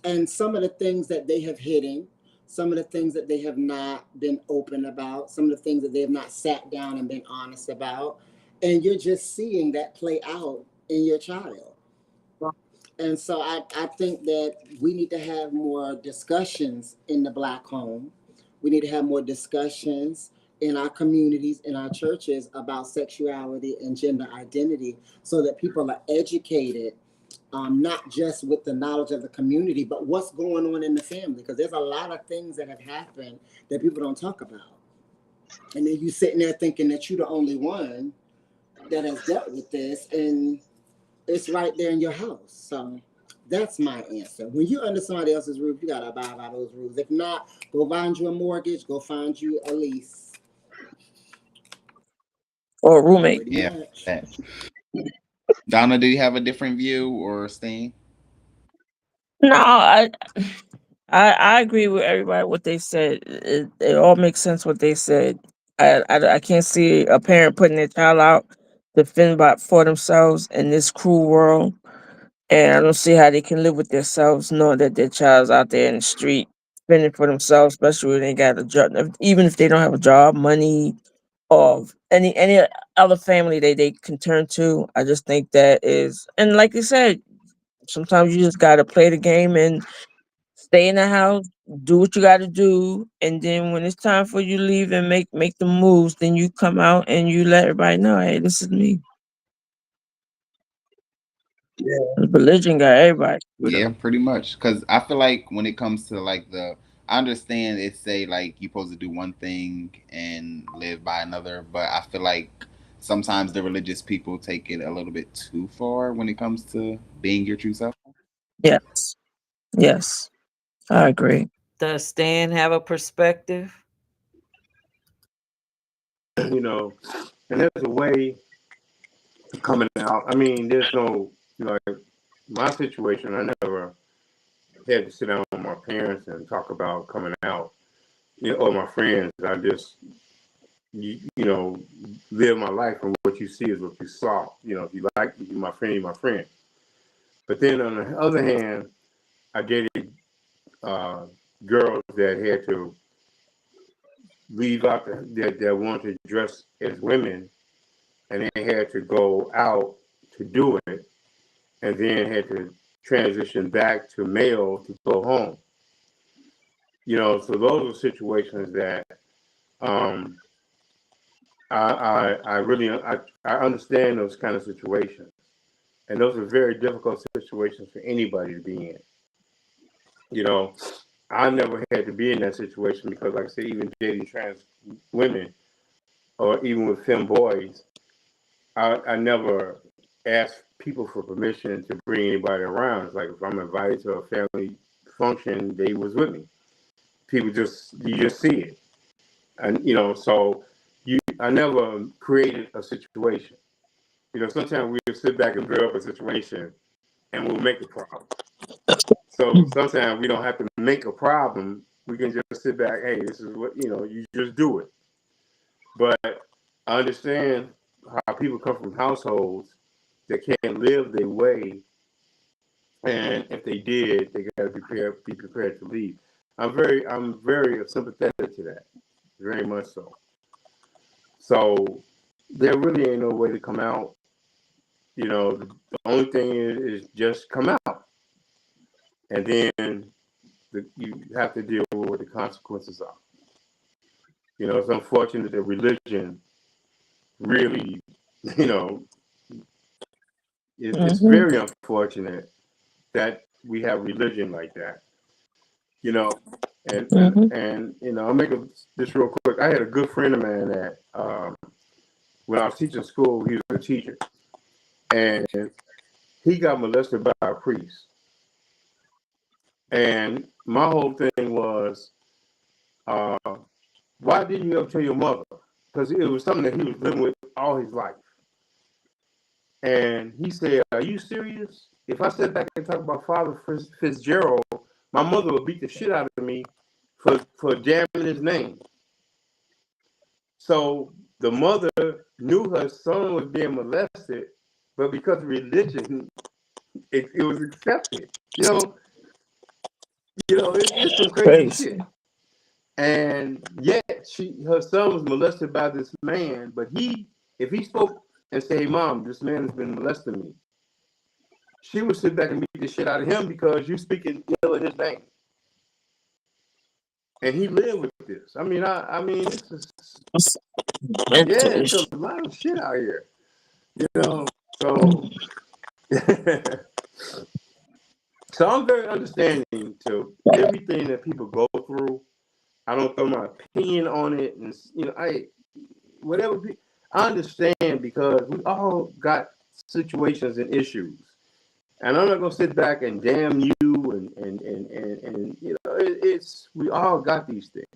And some of the things that they have hidden, some of the things that they have not been open about, some of the things that they have not sat down and been honest about. And you're just seeing that play out in your child. And so I think that we need to have more discussions in the Black home. We need to have more discussions in our communities, in our churches about sexuality and gender identity so that people are educated, not just with the knowledge of the community, but what's going on in the family. Because there's a lot of things that have happened that people don't talk about. And then you sitting there thinking that you're the only one that has dealt with this, and it's right there in your house. So that's my answer. When you're under somebody else's roof, you gotta abide by those rules. If not, go find you a mortgage, go find you a lease. Or a roommate. Pretty Yeah. much. That. Donna, do you have a different view or Steen? No, I agree with everybody what they said. It all makes sense what they said. I can't see a parent putting their child out to fend by for themselves in this cruel world, and I don't see how they can live with themselves knowing that their child's out there in the street fending for themselves, especially when they got a job. Even if they don't have a job, money, or any other family they can turn to. I just think that is, and like you said, sometimes you just gotta play the game and stay in the house, do what you got to do, and then when it's time for you to leave and make the moves, then you come out and you let everybody know, hey, this is me. Yeah. Religion got everybody screwed Yeah, up. pretty much. Because I feel like when it comes to like I understand it say like you're supposed to do one thing and live by another, but I feel like sometimes the religious people take it a little bit too far when it comes to being your true self. Yes, yes, I agree. Does Stan have a perspective? You know, and there's a way of coming out. I mean, there's no, like, my situation, I never had to sit down with my parents and talk about coming out, or my friends. I just, you know, live my life, and what you see is what you saw. You know, if you like, you're my friend, you're my friend. But then on the other hand, I dated uh, girls that had to leave out, that wanted to dress as women, and they had to go out to do it, and then had to transition back to male to go home. You know, so those are situations that um, I really I understand those kind of situations. And those are very difficult situations for anybody to be in. You know, I never had to be in that situation because, like I said, even dating trans women or even with femme boys, I never asked people for permission to bring anybody around. It's like if I'm invited to a family function, they was with me. People you just see it, and so I never created a situation. Sometimes we'll sit back and build up a situation, and we'll make a problem. So sometimes we don't have to make a problem. We can just sit back. Hey, this is what you just do it. But I understand how people come from households that can't live their way, and if they did, they got to be prepared to leave. I'm very sympathetic to that, very much so. So there really ain't no way to come out. The only thing is just come out, and then you have to deal with what the consequences are. It's unfortunate that religion really, it's very unfortunate that we have religion like that. And I'll make this real quick. I had a good friend of mine that when I was teaching school, he was a teacher, and he got molested by a priest. And my whole thing was, why didn't you ever tell your mother? Because it was something that he was living with all his life. And he said, "Are you serious? If I sit back and talk about Father Fitzgerald, my mother would beat the shit out of me for jamming his name." So the mother knew her son was being molested, but because of religion, it was accepted. It's some crazy shit. And yet her son was molested by this man, but if he spoke and say, "Hey, Mom, this man has been molesting me," she would sit back and beat the shit out of him because you speaking ill of his name. And he lived with this. I mean, this is it's a lot of shit out here. So so I'm very understanding to everything that people go through. I don't throw my opinion on it, and I understand because we all got situations and issues, and I'm not gonna sit back and damn you and it's we all got these things,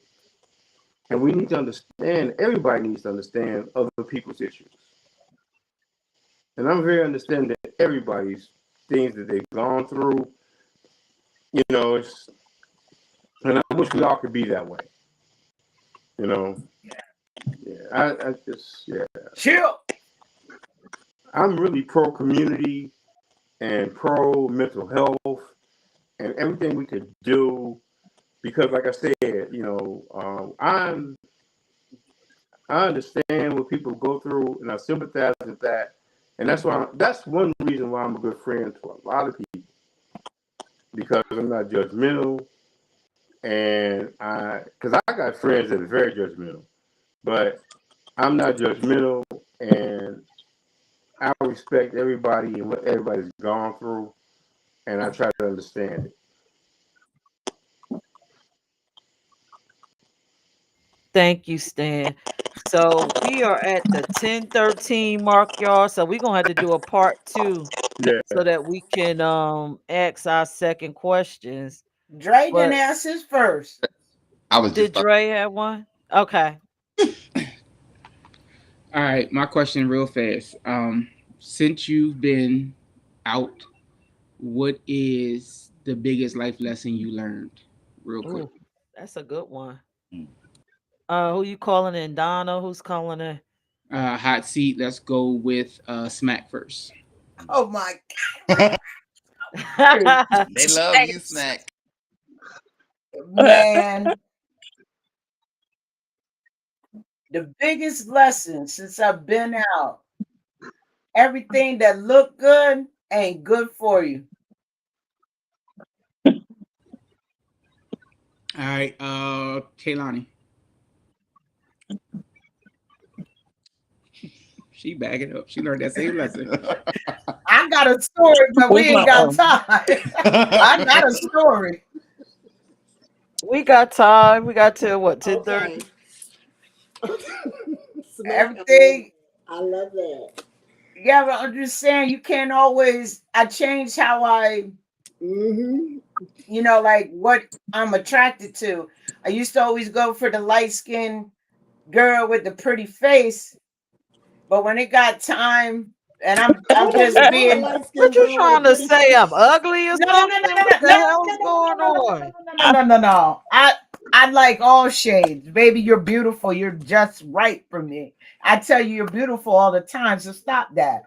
and we need to understand. Everybody needs to understand other people's issues, and I'm very understanding that everybody's things that they've gone through. And I wish we all could be that way. I just Chill. I'm really pro community and pro mental health and everything we could do because, like I said, I understand what people go through and I sympathize with that, and that's one reason why I'm a good friend to a lot of people because I'm not judgmental, and because I got friends that are very judgmental, but I'm not judgmental, and I respect everybody and what everybody's gone through, and I try to understand it. Thank you, Stan. So we are at the 10:13 mark, y'all. So we're gonna have to do a part two Yeah. so that we can ask our second questions. Dre didn't But ask his first. I was just did about. Dre have one? Okay. All right, my question real fast. Since you've been out, what is the biggest life lesson you learned? Real quick. Ooh, that's a good one. Mm. Who you calling in? Donna? Who's calling in? Hot seat. Let's go with Smack first. Oh my They love you, Smack. man. The biggest lesson since I've been out, everything that look good ain't good for you. All right, Kaylani. She back it up. She learned that same lesson. I got a story, but we Where's ain't my got time. I got a story. We got time. We got till what, 10:30? Okay. Smack. Everything. I love that. Yeah, but I'm just saying you can't always. I changed how I, Mm-hmm. like what I'm attracted to. I used to always go for the light skinned girl with the pretty face, but when it got time, and I'm Hold on, just was that a being light What skinned you girl with a trying to pretty say? face? I'm ugly or no, no, no, no, something? no, What no, the no, hell's no, going no, no, on? no, no, no, no, no, no. I like all shades, baby. You're beautiful. You're just right for me. I tell you, you're beautiful all the time. So stop that.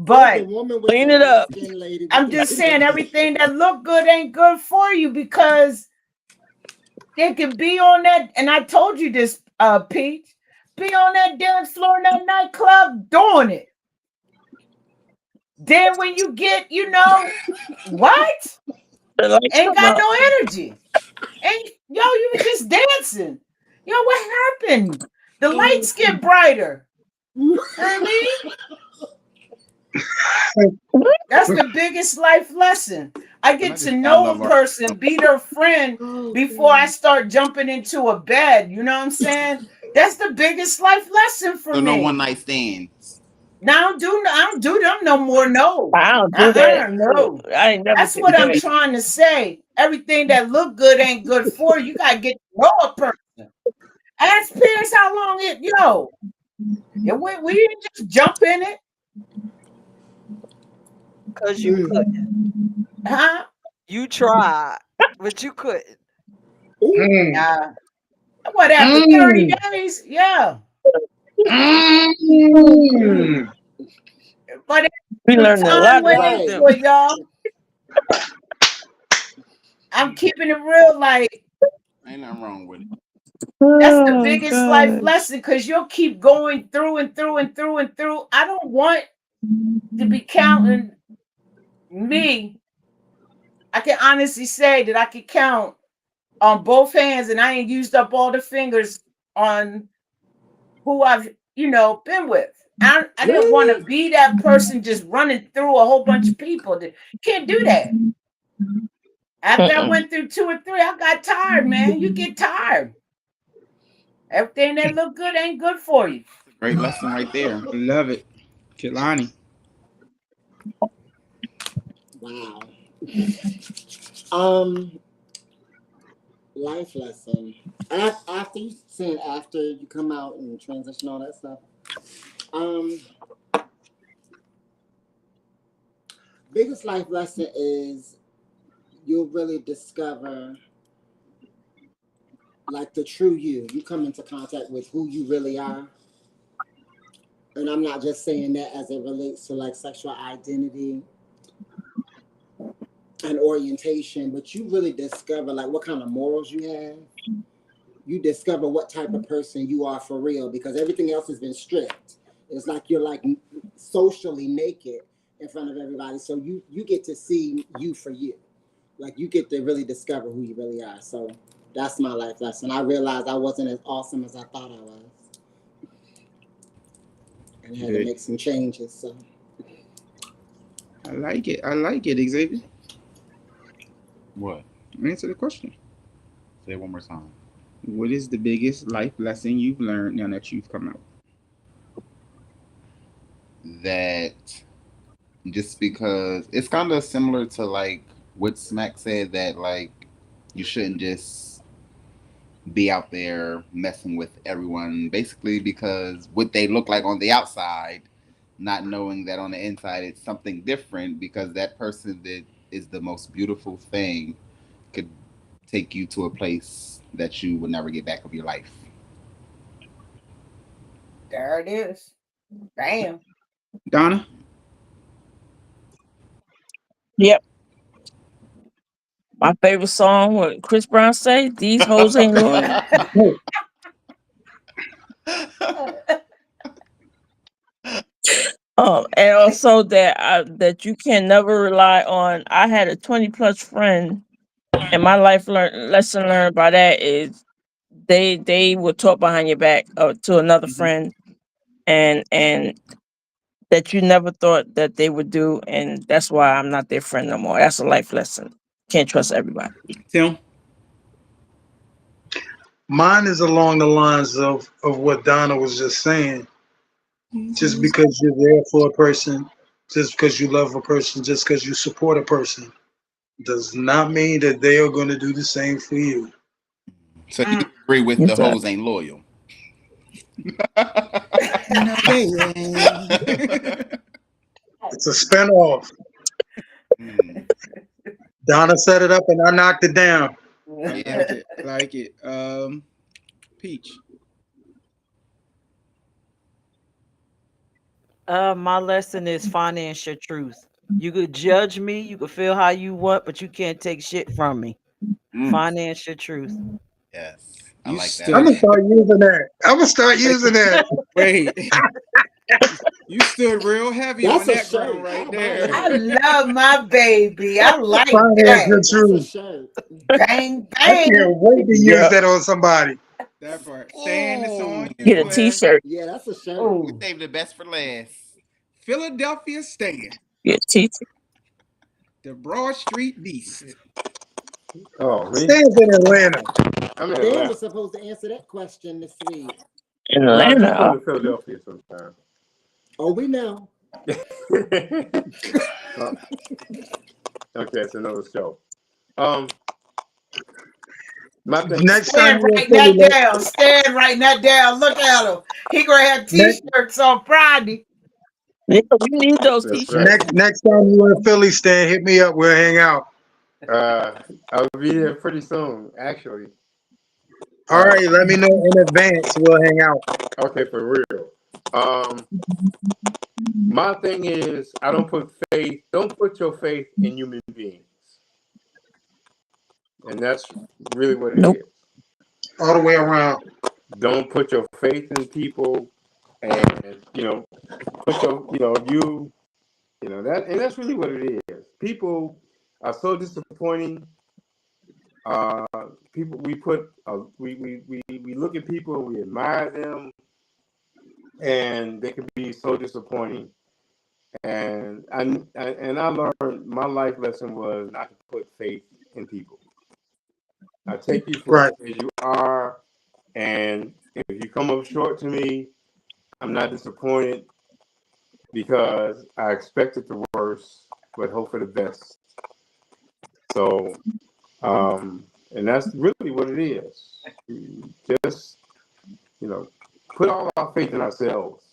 So it's the But woman with the Clean it light up. skinned lady with I'm the just pretty saying face. everything that look good ain't good for you because they can be on that. And I told you this, Pete. Be on that dance floor in that nightclub doing it. Then when you get, what? The lights Ain't come got up. no energy. And you was just dancing. Yo, what happened? The lights get brighter. You know what I mean? That's the biggest life lesson. I Can I get to just say I know love a our person, be their friend Oh before I God. start jumping into a bed. You know what I'm saying? That's the biggest life lesson for so no one me. night stands. Now I don't do them no more. No. I don't do that. No. I ain't never That's did what I'm that. trying to say. Everything that look good ain't good for you. You gotta get to know a person. Ask Peirrce how long we didn't just jump in it, Cause you Mm. couldn't. huh? You tried, but you couldn't. Ooh. Mm, Uh, what after 30 mm, days? Yeah. mm. But We the learned a time lot went about Right. into them. it, y'all. I'm keeping it real, like Ain't nothing wrong with it. that's the Oh biggest life gosh. lesson because you'll keep going through and through and through and through. I don't want to be counting me. I can honestly say that I can count on both hands and I ain't used up all the fingers on who I've, been with. I didn't want to Really? be that person just running through a whole bunch of people. Can't do that. After I Mm-mm. went through two or three, I got tired, man. You get tired. Everything that look good ain't good for you. It's a great lesson right there. Love it. Kilani. Wow. Um, life lesson. After you saying after you come out and transition all that stuff. Um, biggest life lesson is you'll really discover like the true you. You come into contact with who you really are. And I'm not just saying that as it relates to like sexual identity and orientation, but you really discover like what kind of morals you have. You discover what type of person you are for real because everything else has been stripped. It's like you're like socially naked in front of everybody. So you get to see you for you. Like you get to really discover who you really are. So that's my life lesson. I realized I wasn't as awesome as I thought I was and had to Good. make some changes. So I like it. I like it, Xavier. What? Answer the question. Say it one more time. What is the biggest life lesson you've learned now that you've come out? That just because it's kind of similar to like what Smack said that like you shouldn't just be out there messing with everyone basically because what they look like on the outside, not knowing that on the inside it's something different because that person that is the most beautiful thing could take you to a place that you would never get back of your life. There it is. Bam. Donna? Yep. My favorite song, what Chris Brown say, these hoes ain't loyal. And also that you can never rely on. I had a 20+ friend, and my lesson learned by that is they will talk behind your back to another Mhm. friend, and that you never thought that they would do, and that's why I'm not their friend no more. That's a life lesson. Can't trust everybody. Tim. Mine is along the lines of what Donna was just saying. Just because you're there for a person, just because you love a person, just because you support a person, does not mean that they are going to do the same for you. So you agree with the Exactly. hoes ain't loyal? No, they ain't. It's a spinoff. Mm, Donna set it up and I knocked it down. I yeah. like it. I like it. Peach. My lesson is finance your truth. You could judge me, you could feel how you want, but you can't take shit from me. Mm, Finance your truth. yes, I You like that. I'm stood. gonna start using that. I'm gonna start using that. Wait. You stood real heavy on That's a that ground shirt. right I'll buy there. I that. love my baby. I like Financial that. That's a truth. shirt. Bang, I can't bang. wait to use Yeah. that on somebody. That part. Stan, it's on you, Get a player. T-shirt. Yeah, that's a shirt. We Oh, saved the best for last. Philadelphia Stan, Get a T-shirt the Broad Street Beast. Oh, me? Stan's in Atlanta. I'm in Dan Atlanta. was supposed to answer that question this week. in I do come Atlanta. to Philadelphia sometime. Oh, we know. Oh, okay, it's another show. Um, my thing. Next time Stan you're in writing Philly, that down. Stan writing that down. Look at him. He gonna have next, t-shirts on Friday. Yeah, we need those That's T-shirts. right. next time you're in Philly, Stan, hit me up. We'll hang out. I'll be here pretty soon, actually. All right, let me know in advance. We'll hang out. Okay, for real. Um, my thing is, I don't put faith. Don't put your faith in human beings, and that's really what it Nope. is. All the way around. Don't put your faith in people, and put your, that, and that's really what it is. People are so disappointing. Uh, People, we look at people, we admire them, and they can be so disappointing. And I learned, my life lesson was not to put faith in people. I take you for Right. as you are, and if you come up short to me, I'm not disappointed because I expected the worst, but hope for the best. So, and that's really what it is. Just, put all our faith in ourselves,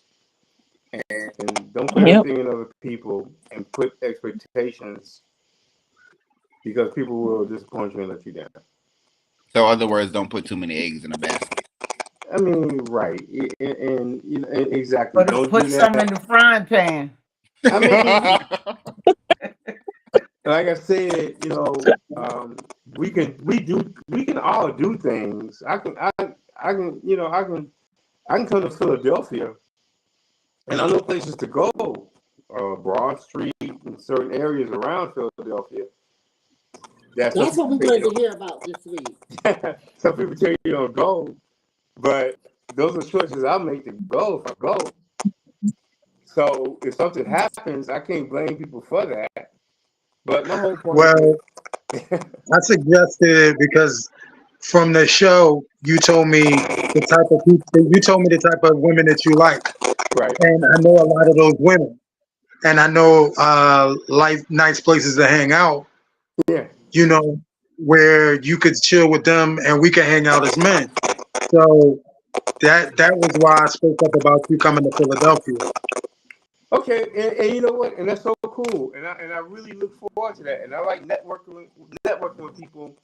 and don't put Yep. everything in other people, and put expectations, because people will disappoint you and let you down. So, other words, don't put too many eggs in a basket. I mean, right, and exactly. Don't Put do some in that. the frying pan. I mean, like I said, we can all do things. I can come to Philadelphia, and I know places to go, Broad Street and certain areas around Philadelphia. That's That's what we people wanted to hear about this week. some people tell you don't go, but those are choices I make to go if I go. So if something happens, I can't blame people for that. But my whole point is, Well, I suggested it because from the show, you told me the type of people, you told me the type of women that you like. right, And I know a lot of those women. And I know nice places to hang out, yeah, you know, where you could chill with them and we could hang out as men. So that was why I spoke up about you coming to Philadelphia. okay, and you know what, and that's so cool, and I really look forward to that, and I like networking with people,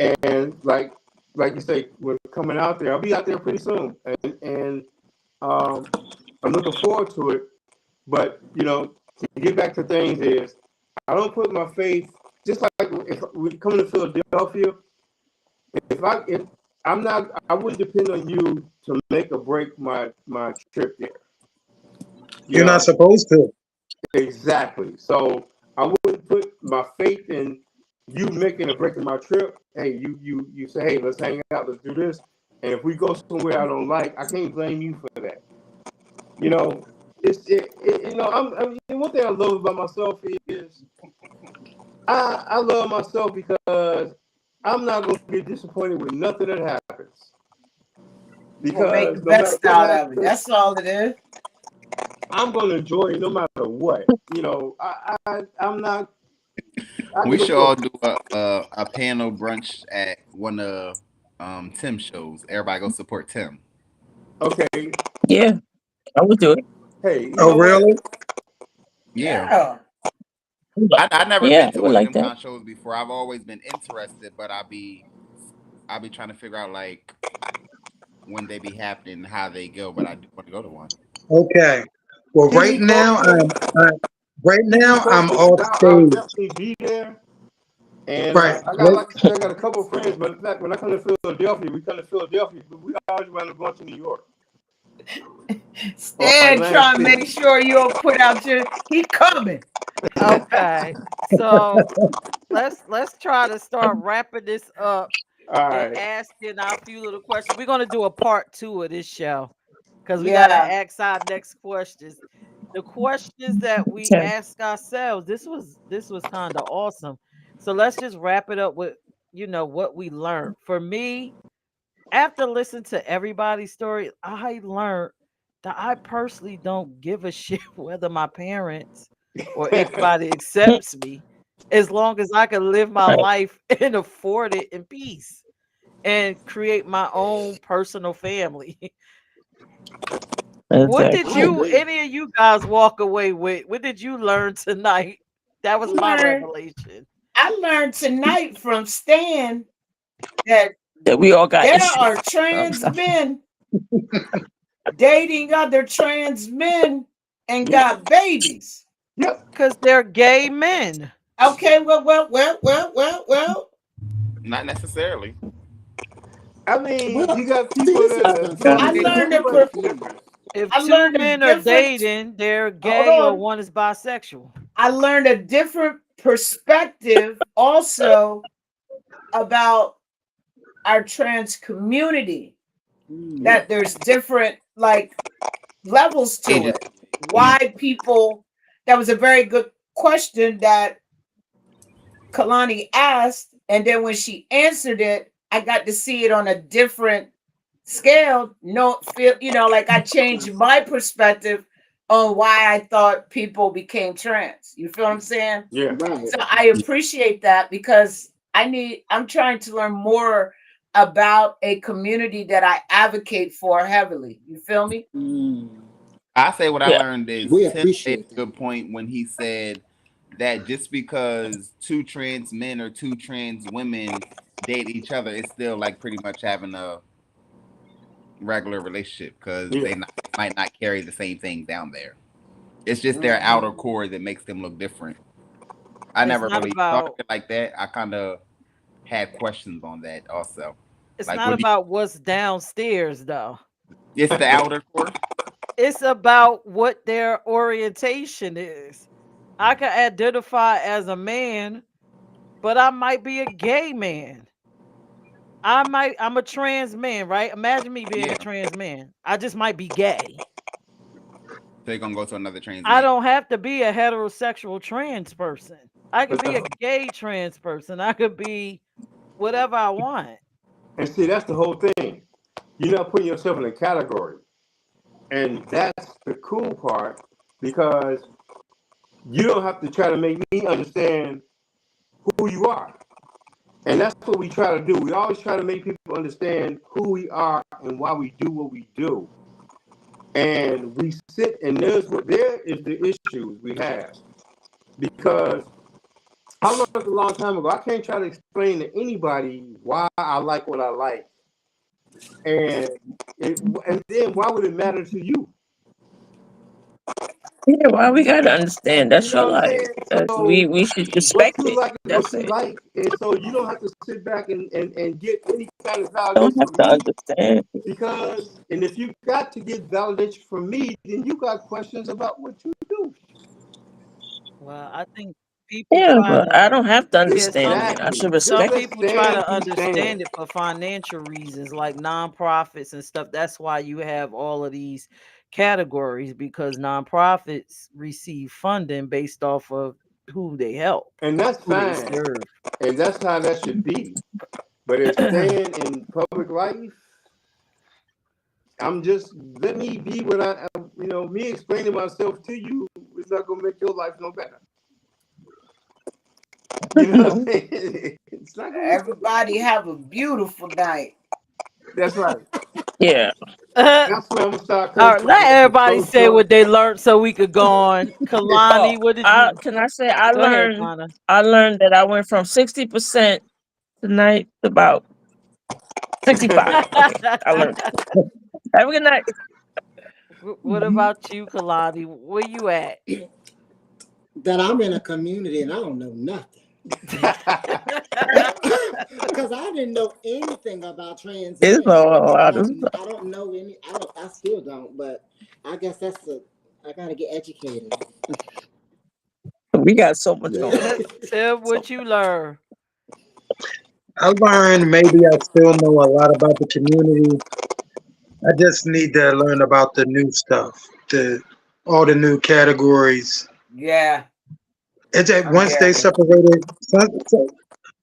and like you say, we're coming out there. I'll be out there pretty soon, and I'm looking forward to it. But to get back to things is, I don't put my faith, just like if we come to Philadelphia. If I'm not, I wouldn't depend on you to make or break my trip there. You You're not know supposed to. exactly. So I wouldn't put my faith in you making or breaking my trip. Hey, you say, hey, let's hang out, let's do this. And if we go somewhere I don't like, I can't blame you for that. You know, one thing I love about myself is I love myself because I'm not going to get disappointed with nothing that happens. We'll make Because the no matter best what out of it. happens, That's all it is. I'm going to enjoy it no matter what. I'm not. I We can go should through. all do a panel brunch at one of Tim's shows. Everybody go support Tim. Okay. Yeah, I would do it. Hey, you Oh, know what? really? Yeah. Yeah. I never Yeah, been I to would one of like them that. kind of shows before. I've always been interested, but I'll be trying to figure out like when they be happening, how they go. But I do want to go to one. Okay. Well, Keep me posted. right Keep me now I'm posted. off I'll stage. definitely be there. And Right. I got, like I said, I got a couple of friends. But in fact, when I come to Philadelphia, we come to Philadelphia, but we always want to go to New York or Stan Atlantic trying to City. make sure you don't put out your he coming. Okay. So let's try to start wrapping this up All and right. asking our few little questions. We're gonna do a part two of this show because we gotta Yeah. ask our next questions. The questions that we Okay. ask ourselves. This was kind of awesome. So let's just wrap it up with what we learned. For me, after listening to everybody's story, I learned that I personally don't give a shit whether my parents or anybody accepts me as long as I can live my Right. life and afford it in peace and create my own personal family. What did Exactly. I agree. any of you guys walk away with? What did you learn tonight? That I was my learned revelation. I learned tonight from Stan that That we all got there issues. are Oh, trans stop. men dating other trans men and Yep. got babies. Yep. Because they're gay men. Okay, well. Not necessarily. I mean, Well, you got see, people this that is are, I Yeah. confusing. learned a I'm everybody's confused. different. If I two learned a men are different dating, they're hold gay or on. one is bisexual. I learned a different perspective also about our trans community. Mm. That there's different like levels to Ages. it. Yeah. Why people that was a very good question that Kalani asked, and then when she answered it, I got to see it on a different scale. No, feel like I changed my perspective on why I thought people became trans. You feel what I'm saying? Yeah. Right. So I appreciate that because I'm trying to learn more about a community that I advocate for heavily. You feel me? Mm. I say what I Yeah. learned is We Tim made appreciate a that. good point when he said that just because two trans men or two trans women date each other, it's still like pretty much having a regular relationship because Yeah. they might not carry the same thing down there. It's just their Mhm. outer core that makes them look different. I It's never not really thought of about it like that. I kind of had questions on that also. it's Like, not what do about what's downstairs though. you? It's the outer core. It's about what their orientation is. I can identify as a man, but I might be a gay man. I'm a trans man, right? Imagine me being a Yeah. trans man. I just might be gay. So you're gonna go to another trans I man. don't have to be a heterosexual trans person. I could But be a gay trans person. I could be whatever I want. and see, that's the whole thing. You're not putting yourself in a category. And that's the cool part because you don't have to try to make me understand who you are. And that's what we try to do. We always try to make people understand who we are and why we do what we do. And we sit and there is the issues we have. Because I learned a long time ago, I can't try to explain to anybody why I like what I like. And and then why would it matter to you? Yeah. Well, we gotta understand You that's know your what I'm life. saying? We So we should what respect you it. like is That's what you it. like. And so you don't have to sit back and get any kind of Don't validation have from to me understand. because, and if you got to get validation from me, then you got questions about what you do. Well, I think people Yeah, try but I to don't have to yeah, understand it. I Exactly. should some Just respect let it. people try stand to be stand. understand it for financial reasons, like nonprofits and stuff. That's why you have all of these categories because nonprofits receive funding based off of who they help, And that's who they fine. serve. And that's how that should be. But it's staying in public life. I'm just let me be what me explaining myself to you is not gonna make your life no better. You know what I'm saying? It's not gonna make your life no Everybody better. have a beautiful night. That's right. Yeah. That's why I'm gonna start All right, let co-signing some everybody say social. what they learned so we could go on. Oh, Kalani, what did I you can I say I go ahead, learned Kana? I learned that I went from 60% tonight to about 65. Okay, I learned. Have a good night. What about you, Kalani? Where you at? That I'm in a community and I don't know nothing. Because I didn't know anything about trans It's men. all out of I don't know any. I still don't. But I guess that's a. I gotta get educated. we got so much going Yeah. on. Tell So what you learned. I learned maybe I still know a lot about the community. I just need to learn about the new stuff, the all the new categories. Yeah, It's that once they yeah. separated,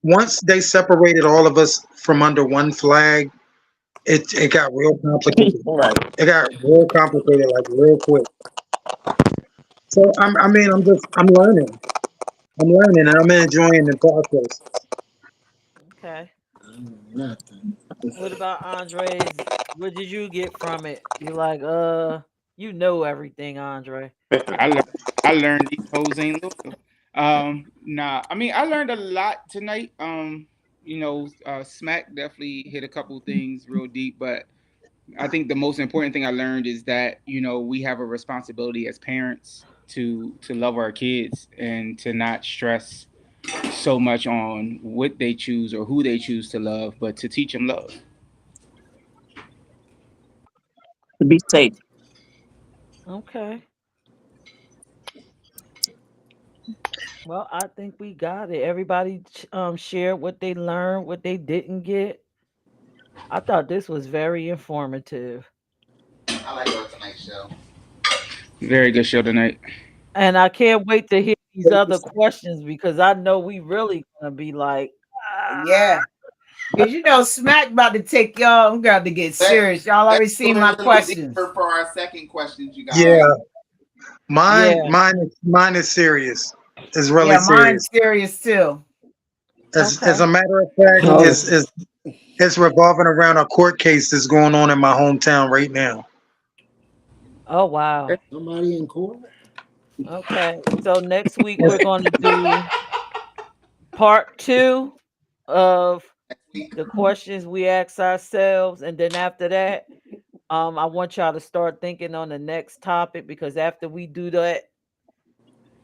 once they separated all of us from under one flag, it got real complicated. right. It got real complicated, like real quick. So I mean, I'm learning, and I'm enjoying the process. Okay. I don't know nothing. What about Andres? What did you get from it? You like, you know everything, Andre. I learned I learned these hoes ain't loyal. Nah, I mean I learned a lot tonight. Smack definitely hit a couple things real deep, but I think the most important thing I learned is that we have a responsibility as parents to love our kids and to not stress so much on what they choose or who they choose to love, but to teach them love. To be safe. Okay. Well, I think we got it. Everybody shared what they learned, what they didn't get. I thought this was very informative. I like our tonight show. Very good show tonight. And I can't wait to hear these other questions because I know we really gonna be like, Yeah. Because Smack about to take y'all. I'm going to get Let serious. Y'all let's already go seen a my little questions. deeper for our second questions, you guys. Yeah, mine, yeah, mine is serious. It's really Yeah, serious. mine's serious too. As okay. a matter of fact, Oh, it's revolving around a court case that's going on in my hometown right now. Oh wow. Somebody in court. Okay. So next week we're It's, gonna do part two of Next week. the questions we ask ourselves, and then after that, I want y'all to start thinking on the next topic because after we do that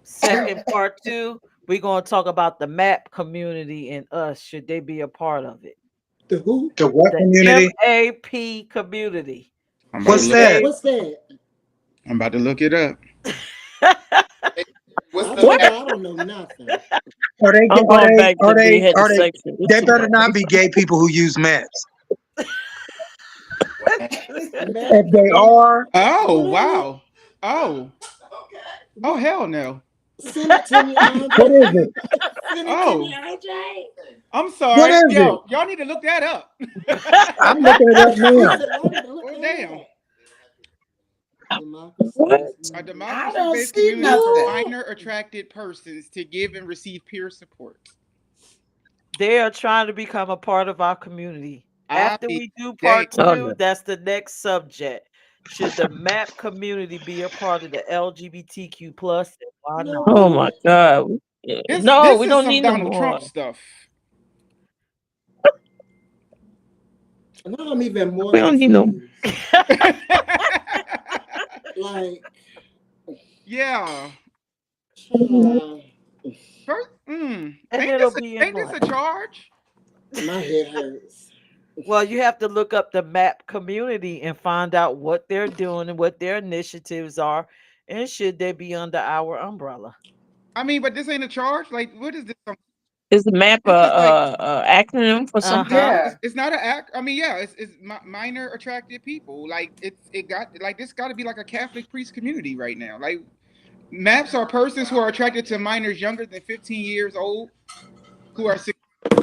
second part two, we're gonna talk about the map community and us. Should they be a part of it? The who? the what The community? MAP community. I'm about to What's Should look. that? they What's that? I'm about to look it up. What's I the told what? map? you I don't know nothing. Are they? I'm Are going they? back to Are be they? Are they? heterosexual. It's They too better much. not be gay people who use maps. Map If they community. are, Oh What is it? wow. Oh Okay. oh What? hell no. Send it to me, what Andre. is it? Send it to me, Oh, Andre. I'm What sorry. is it? Yo, y'all need to look that up. I'm looking it up He now. said, "Why need to look Well, that damn. up?" Democracy What? is A I don't democracy-based see community for nothing. minor attracted persons to give and receive peer support. They are trying to become a part of our community. I After be we do gay. part Oh two, no. that's the next subject. Should the MAP community be a part of the LGBTQ plus? And why no not? Oh my way. God. This No, this we is don't some need no Donald more. Trump stuff. Now I'm even more We don't need no. confused. Like, Yeah. child, First, And ain't it'll this be a, in ain't this black. a charge? my head hurts. Well, you have to look up the MAP community and find out what they're doing and what their initiatives are, and should they be under our umbrella. I mean, but this ain't a charge. Like, what is this? Is the map It's just like a acronym for something? Uh-huh. Yeah. it's not an act. I mean, yeah, it's minor attracted people. Like it got like this got to be like a Catholic priest community right now. Like maps are persons who are attracted to minors younger than 15 years old who are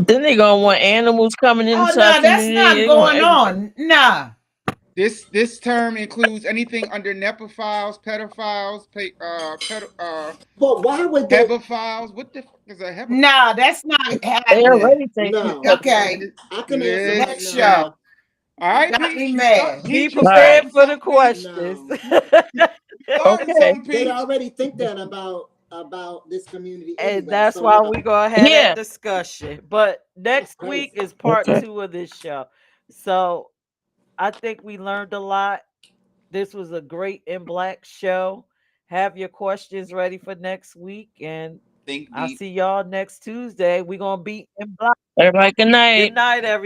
Then they gonna want animals coming Oh into our no, that's community. not They want going everything. on. Nah. this term includes anything under nepophiles, pedophiles, But why would they? hebophiles. What the fuck is a hebephile? Nah, that's not They happening. already say No, Okay. I can answer that Next Listen. show. now. All You right, got Peach, me you mad. Peach, Be you right. prepared starting for the something, Peach. questions. No, You starting Okay. something, they Peach. already think that about this community And anyway. that's So why no, we gonna have that Yeah. discussion. But that's next week crazy. is part Okay. 2 of this show. So I think we learned a lot. This was a great in black show. Have your questions ready for next week, and Think I'll deep. see y'all next Tuesday. We're gonna be in black. Everybody, good Good night. night, everybody.